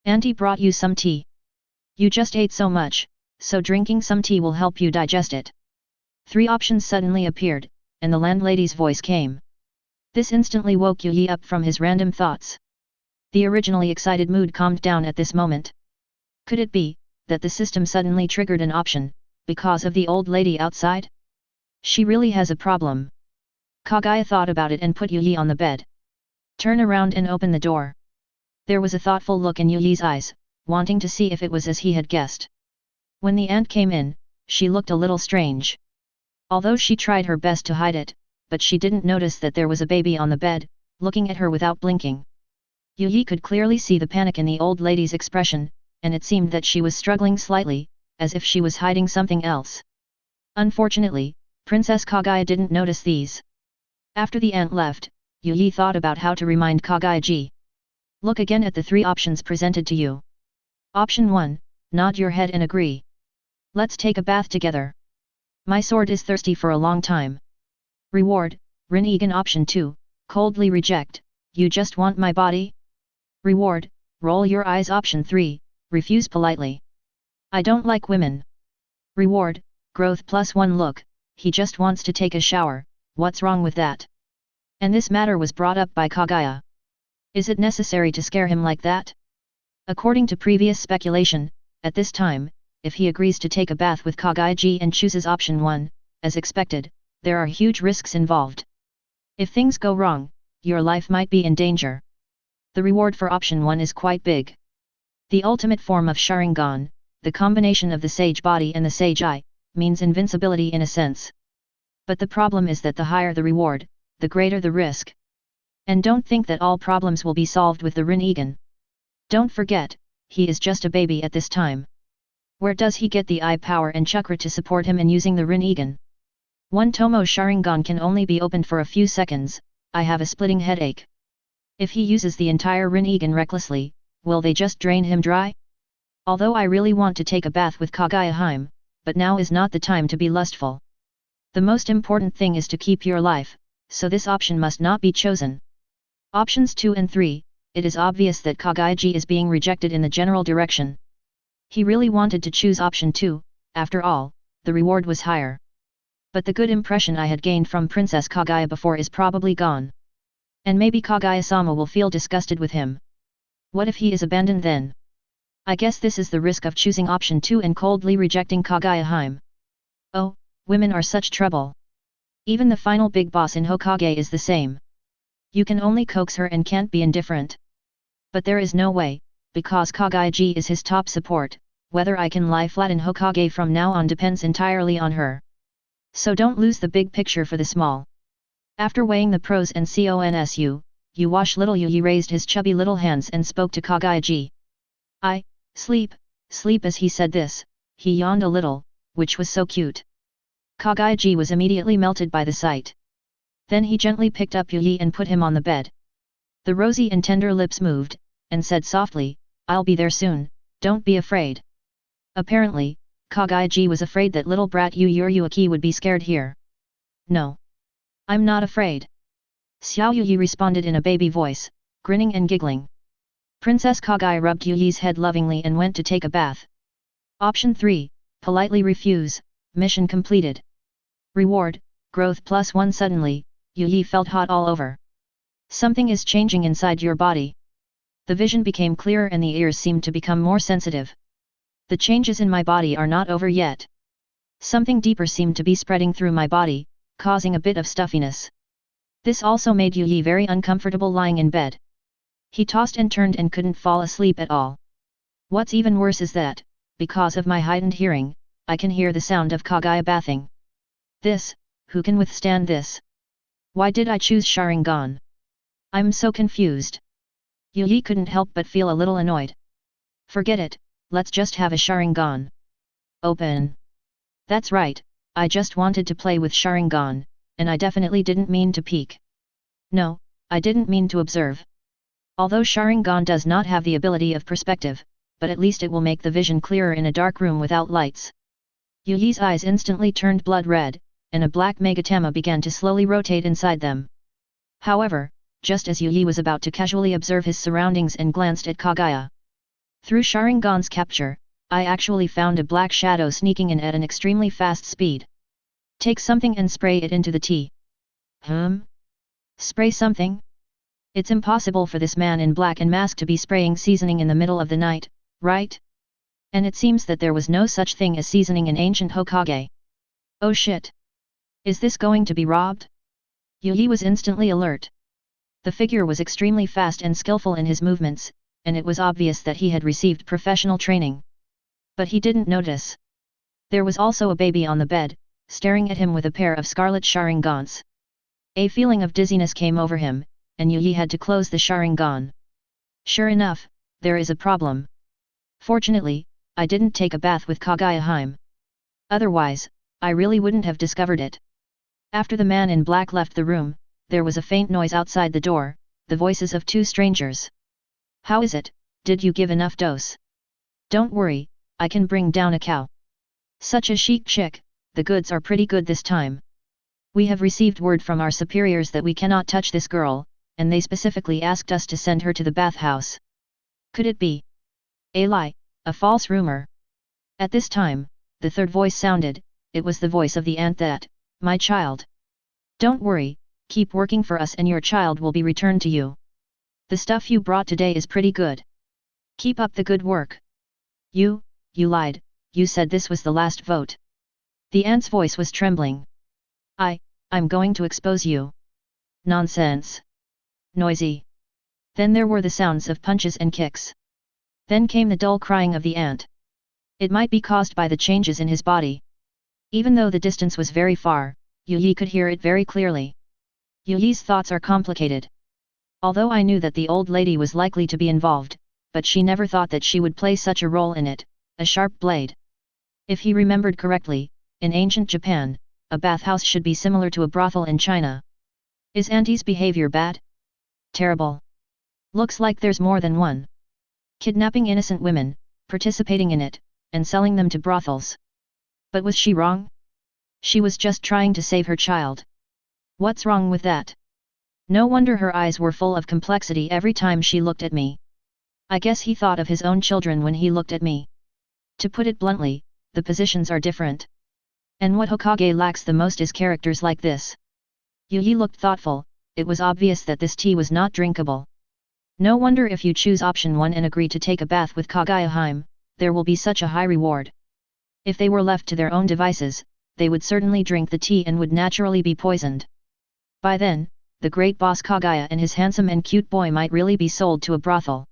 Speaker 1: Auntie brought you some tea. You just ate so much, so drinking some tea will help you digest it. 3 options suddenly appeared, and the landlady's voice came. This instantly woke Yu up from his random thoughts. The originally excited mood calmed down at this moment. Could it be that the system suddenly triggered an option, because of the old lady outside? She really has a problem. Kaguya thought about it and put Yu on the bed. Turn around and open the door. There was a thoughtful look in Yu's eyes, wanting to see if it was as he had guessed. When the aunt came in, she looked a little strange. Although she tried her best to hide it, but she didn't notice that there was a baby on the bed, looking at her without blinking. Yu could clearly see the panic in the old lady's expression, and it seemed that she was struggling slightly, as if she was hiding something else. Unfortunately, Princess Kaguya didn't notice these. After the aunt left, Yu thought about how to remind Kaguya. Look again at the 3 options presented to you. Option 1, nod your head and agree. Let's take a bath together. My sword is thirsty for a long time. Reward, Rinnegan. Option 2, coldly reject, you just want my body? Reward, roll your eyes. Option 3, refuse politely. I don't like women. Reward, growth +1. Look, he just wants to take a shower, what's wrong with that? And this matter was brought up by Kaguya. Is it necessary to scare him like that? According to previous speculation, at this time, if he agrees to take a bath with Kaguya and chooses option 1, as expected, there are huge risks involved. If things go wrong, your life might be in danger. The reward for option 1 is quite big. The ultimate form of Sharingan, the combination of the sage body and the sage eye, means invincibility in a sense. But the problem is that the higher the reward, the greater the risk. And don't think that all problems will be solved with the Rinnegan. Don't forget, he is just a baby at this time. Where does he get the eye power and chakra to support him in using the Rinnegan? One Tomo Sharingan can only be opened for a few seconds. I have a splitting headache. If he uses the entire Rinnegan recklessly, will they just drain him dry? Although I really want to take a bath with Kaguya, but now is not the time to be lustful. The most important thing is to keep your life, so this option must not be chosen. Options 2 and 3, it is obvious that Kaguya is being rejected in the general direction. He really wanted to choose option 2, after all, the reward was higher. But the good impression I had gained from Princess Kaguya before is probably gone. And maybe Kaguya-sama will feel disgusted with him. What if he is abandoned then? I guess this is the risk of choosing option 2 and coldly rejecting Kaguya. Oh, women are such trouble. Even the final big boss in Hokage is the same. You can only coax her and can't be indifferent. But there is no way, because Kaguya is his top support, whether I can lie flat in Hokage from now on depends entirely on her. So don't lose the big picture for the small. After weighing the pros and cons, you wash little Yu raised his chubby little hands and spoke to Kaguya. I, sleep. As he said this, he yawned a little, which was so cute. Kaguya was immediately melted by the sight. Then he gently picked up Yu and put him on the bed. The rosy and tender lips moved, and said softly, I'll be there soon, don't be afraid. Apparently, Kaguya was afraid that little brat Yuaki would be scared here. No. I'm not afraid. Xiao Yu responded in a baby voice, grinning and giggling. Princess Kaguya rubbed Yu's head lovingly and went to take a bath. Option 3, politely refuse, mission completed. Reward, growth +1. Suddenly, Yu felt hot all over. Something is changing inside your body. The vision became clearer and the ears seemed to become more sensitive. The changes in my body are not over yet. Something deeper seemed to be spreading through my body, causing a bit of stuffiness. This also made Yu Yi very uncomfortable lying in bed. He tossed and turned and couldn't fall asleep at all. What's even worse is that, because of my heightened hearing, I can hear the sound of Kaguya bathing. Who can withstand this? Why did I choose Sharingan? I'm so confused. Yu Yi couldn't help but feel a little annoyed. Forget it, let's just have a Sharingan. Open. That's right, I just wanted to play with Sharingan, and I definitely didn't mean to peek. No, I didn't mean to observe. Although Sharingan does not have the ability of perspective, but at least it will make the vision clearer in a dark room without lights. Yu Yi's eyes instantly turned blood red, and a black Megatama began to slowly rotate inside them. However, just as Yu Yi was about to casually observe his surroundings and glanced at Kaguya. Through Sharingan's capture, I actually found a black shadow sneaking in at an extremely fast speed. Take something and spray it into the tea. Spray something? It's impossible for this man in black and mask to be spraying seasoning in the middle of the night, right? And it seems that there was no such thing as seasoning in ancient Hokage. Oh shit! Is this going to be robbed? Yu Yi was instantly alert. The figure was extremely fast and skillful in his movements, and it was obvious that he had received professional training. But he didn't notice. There was also a baby on the bed, staring at him with a pair of scarlet Sharingans. A feeling of dizziness came over him, and Yu Yi had to close the Sharingan. Sure enough, there is a problem. Fortunately, I didn't take a bath with Kaguya. Otherwise, I really wouldn't have discovered it. After the man in black left the room, there was a faint noise outside the door, the voices of two strangers. How is it, did you give enough dose? Don't worry, I can bring down a cow. Such a chic chick, the goods are pretty good this time. We have received word from our superiors that we cannot touch this girl, and they specifically asked us to send her to the bathhouse. Could it be a lie, a false rumor? At this time, the third voice sounded. It was the voice of the ant that, my child. Don't worry, keep working for us and your child will be returned to you. The stuff you brought today is pretty good. Keep up the good work. You lied, you said this was the last vote. The ant's voice was trembling. I'm going to expose you. Nonsense. Noisy. Then there were the sounds of punches and kicks. Then came the dull crying of the ant. It might be caused by the changes in his body. Even though the distance was very far, Yu Yi could hear it very clearly. Yu Yi's thoughts are complicated. Although I knew that the old lady was likely to be involved, but she never thought that she would play such a role in it, a sharp blade. If he remembered correctly, in ancient Japan, a bathhouse should be similar to a brothel in China. Is Auntie's behavior bad? Terrible. Looks like there's more than one. Kidnapping innocent women, participating in it, and selling them to brothels. But was she wrong? She was just trying to save her child. What's wrong with that? No wonder her eyes were full of complexity every time she looked at me. I guess he thought of his own children when he looked at me. To put it bluntly, the positions are different. And what Hokage lacks the most is characters like this. Yu Yi looked thoughtful. It was obvious that this tea was not drinkable. No wonder if you choose option 1 and agree to take a bath with Kaguya, there will be such a high reward. If they were left to their own devices, they would certainly drink the tea and would naturally be poisoned. By then, the great boss Kaguya and his handsome and cute boy might really be sold to a brothel.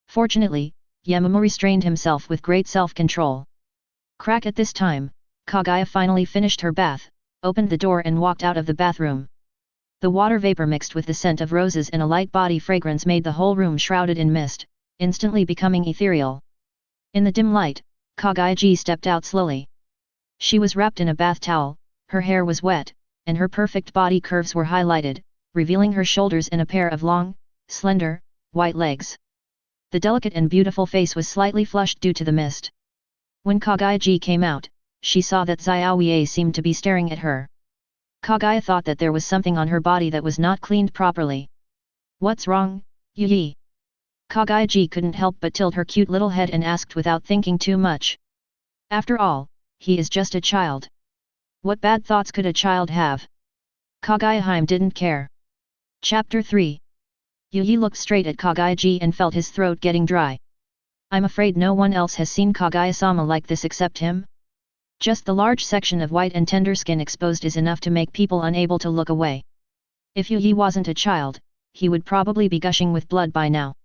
Speaker 1: Fortunately, Yamamoto restrained himself with great self-control. Crack at this time, Kaguya finally finished her bath, opened the door and walked out of the bathroom. The water vapor mixed with the scent of roses and a light body fragrance made the whole room shrouded in mist, instantly becoming ethereal. In the dim light, Kaguya stepped out slowly. She was wrapped in a bath towel, her hair was wet, and her perfect body curves were highlighted, revealing her shoulders and a pair of long, slender, white legs. The delicate and beautiful face was slightly flushed due to the mist. When Kaguya came out, she saw that Xiaoye seemed to be staring at her. Kaguya thought that there was something on her body that was not cleaned properly. What's wrong, Yu Yi? Kaguya couldn't help but tilt her cute little head and asked without thinking too much. After all, he is just a child. What bad thoughts could a child have? Kaguya didn't care. Chapter 3 Yu looked straight at Kaguya and felt his throat getting dry. I'm afraid no one else has seen Kaguya-sama like this except him? Just the large section of white and tender skin exposed is enough to make people unable to look away. If Yu wasn't a child, he would probably be gushing with blood by now.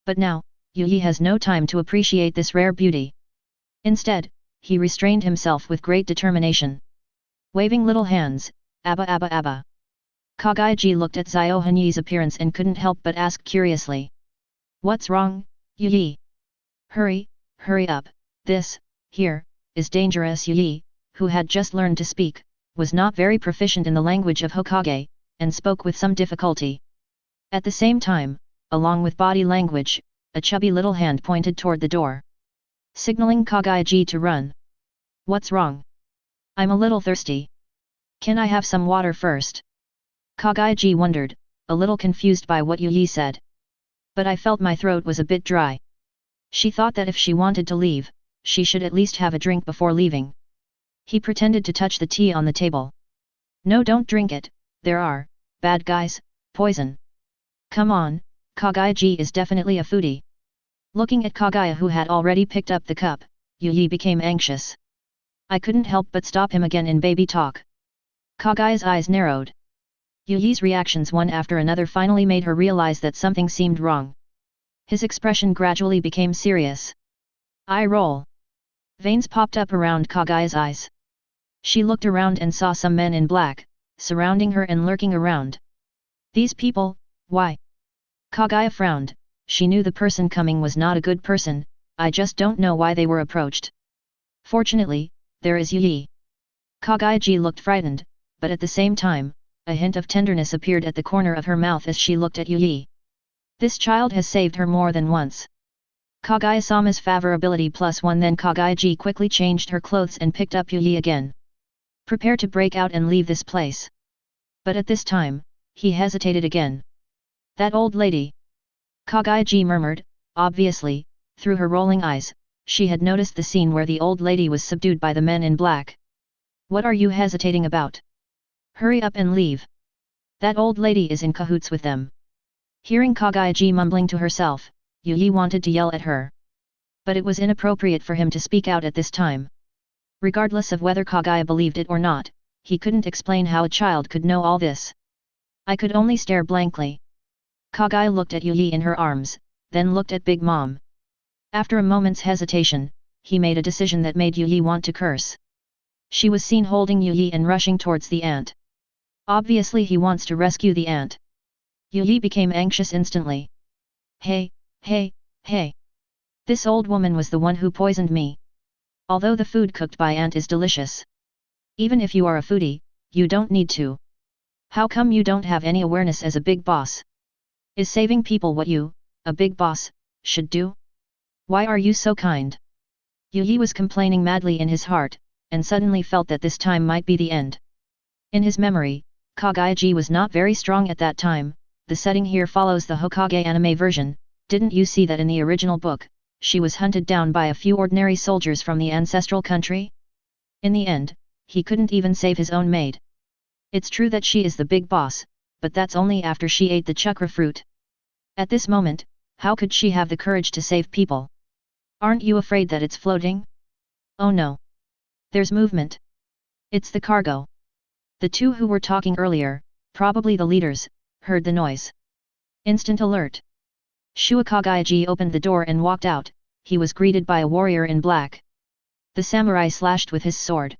Speaker 1: But now, Yu has no time to appreciate this rare beauty. Instead, he restrained himself with great determination. Waving little hands, "Abba abba abba." Kaguya looked at Ziohanyi's appearance and couldn't help but ask curiously. What's wrong, Yu? Hurry up, this, here, is dangerous. Yu, who had just learned to speak, was not very proficient in the language of Hokage, and spoke with some difficulty. At the same time, along with body language, a chubby little hand pointed toward the door, signaling Kaguya to run. What's wrong? I'm a little thirsty. Can I have some water first? Kaguya wondered, a little confused by what Yu said. But I felt my throat was a bit dry. She thought that if she wanted to leave, she should at least have a drink before leaving. He pretended to touch the tea on the table. No, don't drink it, there are, bad guys, poison. Come on, Kaguya is definitely a foodie. Looking at Kaguya, who had already picked up the cup, Yu became anxious. I couldn't help but stop him again in baby talk. Kaguya's eyes narrowed. Yu's reactions one after another finally made her realize that something seemed wrong. His expression gradually became serious. Eye roll. Veins popped up around Kaguya's eyes. She looked around and saw some men in black, surrounding her and lurking around. These people, why? Kaguya frowned. She knew the person coming was not a good person, I just don't know why they were approached. Fortunately, there is Yu. Kaguya looked frightened, but at the same time, a hint of tenderness appeared at the corner of her mouth as she looked at Yu. This child has saved her more than once. Kaguya-sama's favorability +1. Then Kaguya quickly changed her clothes and picked up Yu again. Prepare to break out and leave this place. But at this time, he hesitated again. That old lady. Kaguya murmured, obviously, through her rolling eyes, she had noticed the scene where the old lady was subdued by the men in black. What are you hesitating about? Hurry up and leave. That old lady is in cahoots with them. Hearing Kaguya mumbling to herself, Yu wanted to yell at her. But it was inappropriate for him to speak out at this time. Regardless of whether Kaguya believed it or not, he couldn't explain how a child could know all this. I could only stare blankly. Kaguya looked at Yu in her arms, then looked at Big Mom. After a moment's hesitation, he made a decision that made Yu want to curse. She was seen holding Yu and rushing towards the ant. Obviously he wants to rescue the ant. Yu became anxious instantly. Hey! This old woman was the one who poisoned me. Although the food cooked by ant is delicious. Even if you are a foodie, you don't need to. How come you don't have any awareness as a big boss? Is saving people what you, a big boss, should do? Why are you so kind? Yu was complaining madly in his heart, and suddenly felt that this time might be the end. In his memory, Kaguya was not very strong at that time. The setting here follows the Hokage anime version. Didn't you see that in the original book, she was hunted down by a few ordinary soldiers from the ancestral country? In the end, he couldn't even save his own maid. It's true that she is the big boss, but that's only after she ate the chakra fruit. At this moment, how could she have the courage to save people? Aren't you afraid that it's floating? Oh no! There's movement. It's the cargo. The two who were talking earlier, probably the leaders, heard the noise. Instant alert. Kaguya opened the door and walked out. He was greeted by a warrior in black. The samurai slashed with his sword.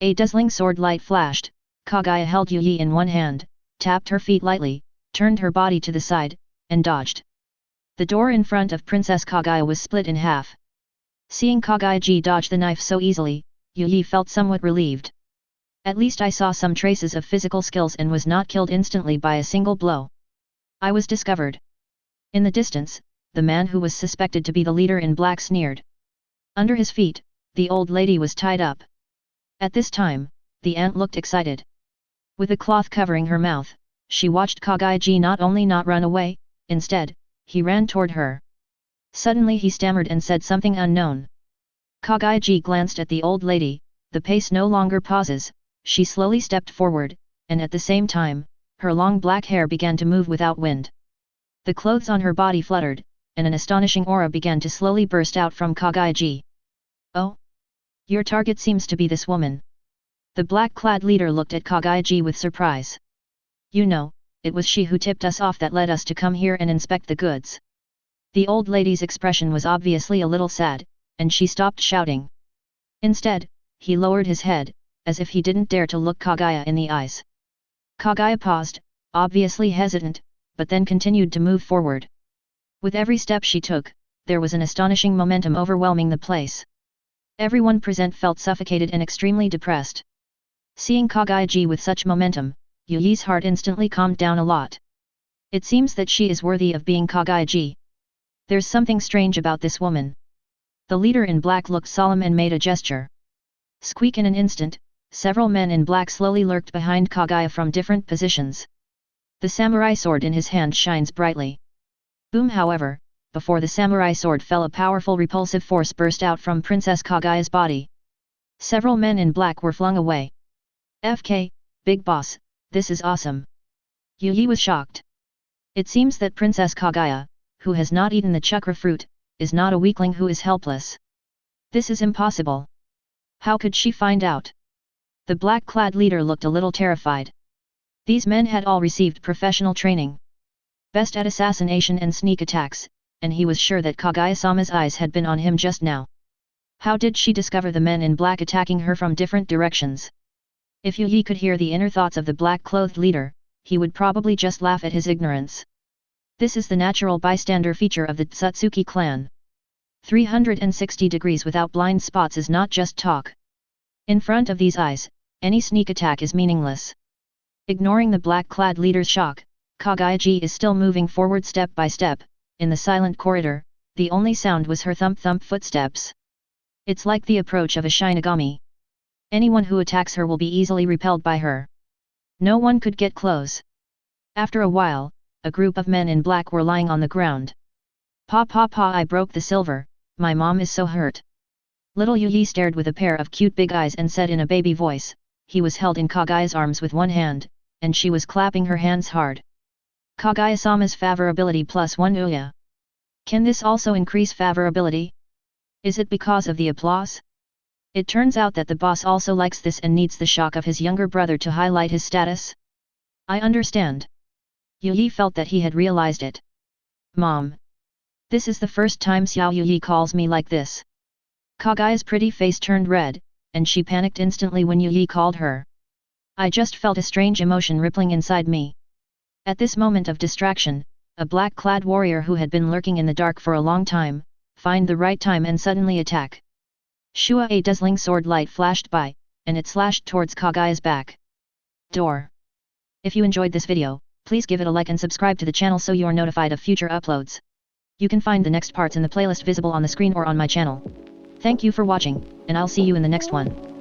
Speaker 1: A dazzling sword light flashed. Kaguya held Yu in one hand, tapped her feet lightly, turned her body to the side, and dodged. The door in front of Princess Kaguya was split in half. Seeing Kaguya dodge the knife so easily, Yu felt somewhat relieved. At least I saw some traces of physical skills and was not killed instantly by a single blow. I was discovered. In the distance, the man who was suspected to be the leader in black sneered. Under his feet, the old lady was tied up. At this time, the ant looked excited. With a cloth covering her mouth, she watched Kaguya not only not run away, instead, he ran toward her. Suddenly he stammered and said something unknown. Kaguya glanced at the old lady, the pace no longer pauses, she slowly stepped forward, and at the same time, her long black hair began to move without wind. The clothes on her body fluttered, and an astonishing aura began to slowly burst out from Kaguya. Oh? Your target seems to be this woman. The black-clad leader looked at Kaguya with surprise. You know, it was she who tipped us off that led us to come here and inspect the goods. The old lady's expression was obviously a little sad, and she stopped shouting. Instead, he lowered his head, as if he didn't dare to look Kaguya in the eyes. Kaguya paused, obviously hesitant, but then continued to move forward. With every step she took, there was an astonishing momentum overwhelming the place. Everyone present felt suffocated and extremely depressed. Seeing Kaguya with such momentum, Yuyi's heart instantly calmed down a lot. It seems that she is worthy of being Kaguya. There's something strange about this woman. The leader in black looked solemn and made a gesture. Squeak! In an instant, several men in black slowly lurked behind Kaguya from different positions. The samurai sword in his hand shines brightly. Boom! However, before the samurai sword fell, a powerful repulsive force burst out from Princess Kaguya's body. Several men in black were flung away. FK, big boss, this is awesome. Yuyi was shocked. It seems that Princess Kaguya, who has not eaten the chakra fruit, is not a weakling who is helpless. This is impossible. How could she find out? The black-clad leader looked a little terrified. These men had all received professional training. Best at assassination and sneak attacks, and he was sure that Kaguya-sama's eyes had been on him just now. How did she discover the men in black attacking her from different directions? If Yuyi could hear the inner thoughts of the black-clothed leader, he would probably just laugh at his ignorance. This is the natural bystander feature of the Otsutsuki clan. 360 degrees without blind spots is not just talk. In front of these eyes, any sneak attack is meaningless. Ignoring the black-clad leader's shock, Kaguya is still moving forward step by step. In the silent corridor, the only sound was her thump-thump footsteps. It's like the approach of a Shinigami. Anyone who attacks her will be easily repelled by her. No one could get close. After a while, a group of men in black were lying on the ground. Pa, I broke the silver, my mom is so hurt. Little Yuyi stared with a pair of cute big eyes and said in a baby voice. He was held in Kaguya's arms with one hand, and she was clapping her hands hard. Kaguya-sama's favorability +1 Ouya. Can this also increase favorability? Is it because of the applause? It turns out that the boss also likes this and needs the shock of his younger brother to highlight his status. I understand. Yuyi felt that he had realized it. Mom. This is the first time Xiao Yuyi calls me like this. Kaguya's pretty face turned red, and she panicked instantly when Yuyi called her. I just felt a strange emotion rippling inside me. At this moment of distraction, a black-clad warrior who had been lurking in the dark for a long time, find the right time and suddenly attack. Shua, a dazzling sword light flashed by, and it slashed towards Kaguya's back. Door. If you enjoyed this video, please give it a like and subscribe to the channel so you are notified of future uploads. You can find the next parts in the playlist visible on the screen or on my channel. Thank you for watching, and I'll see you in the next one.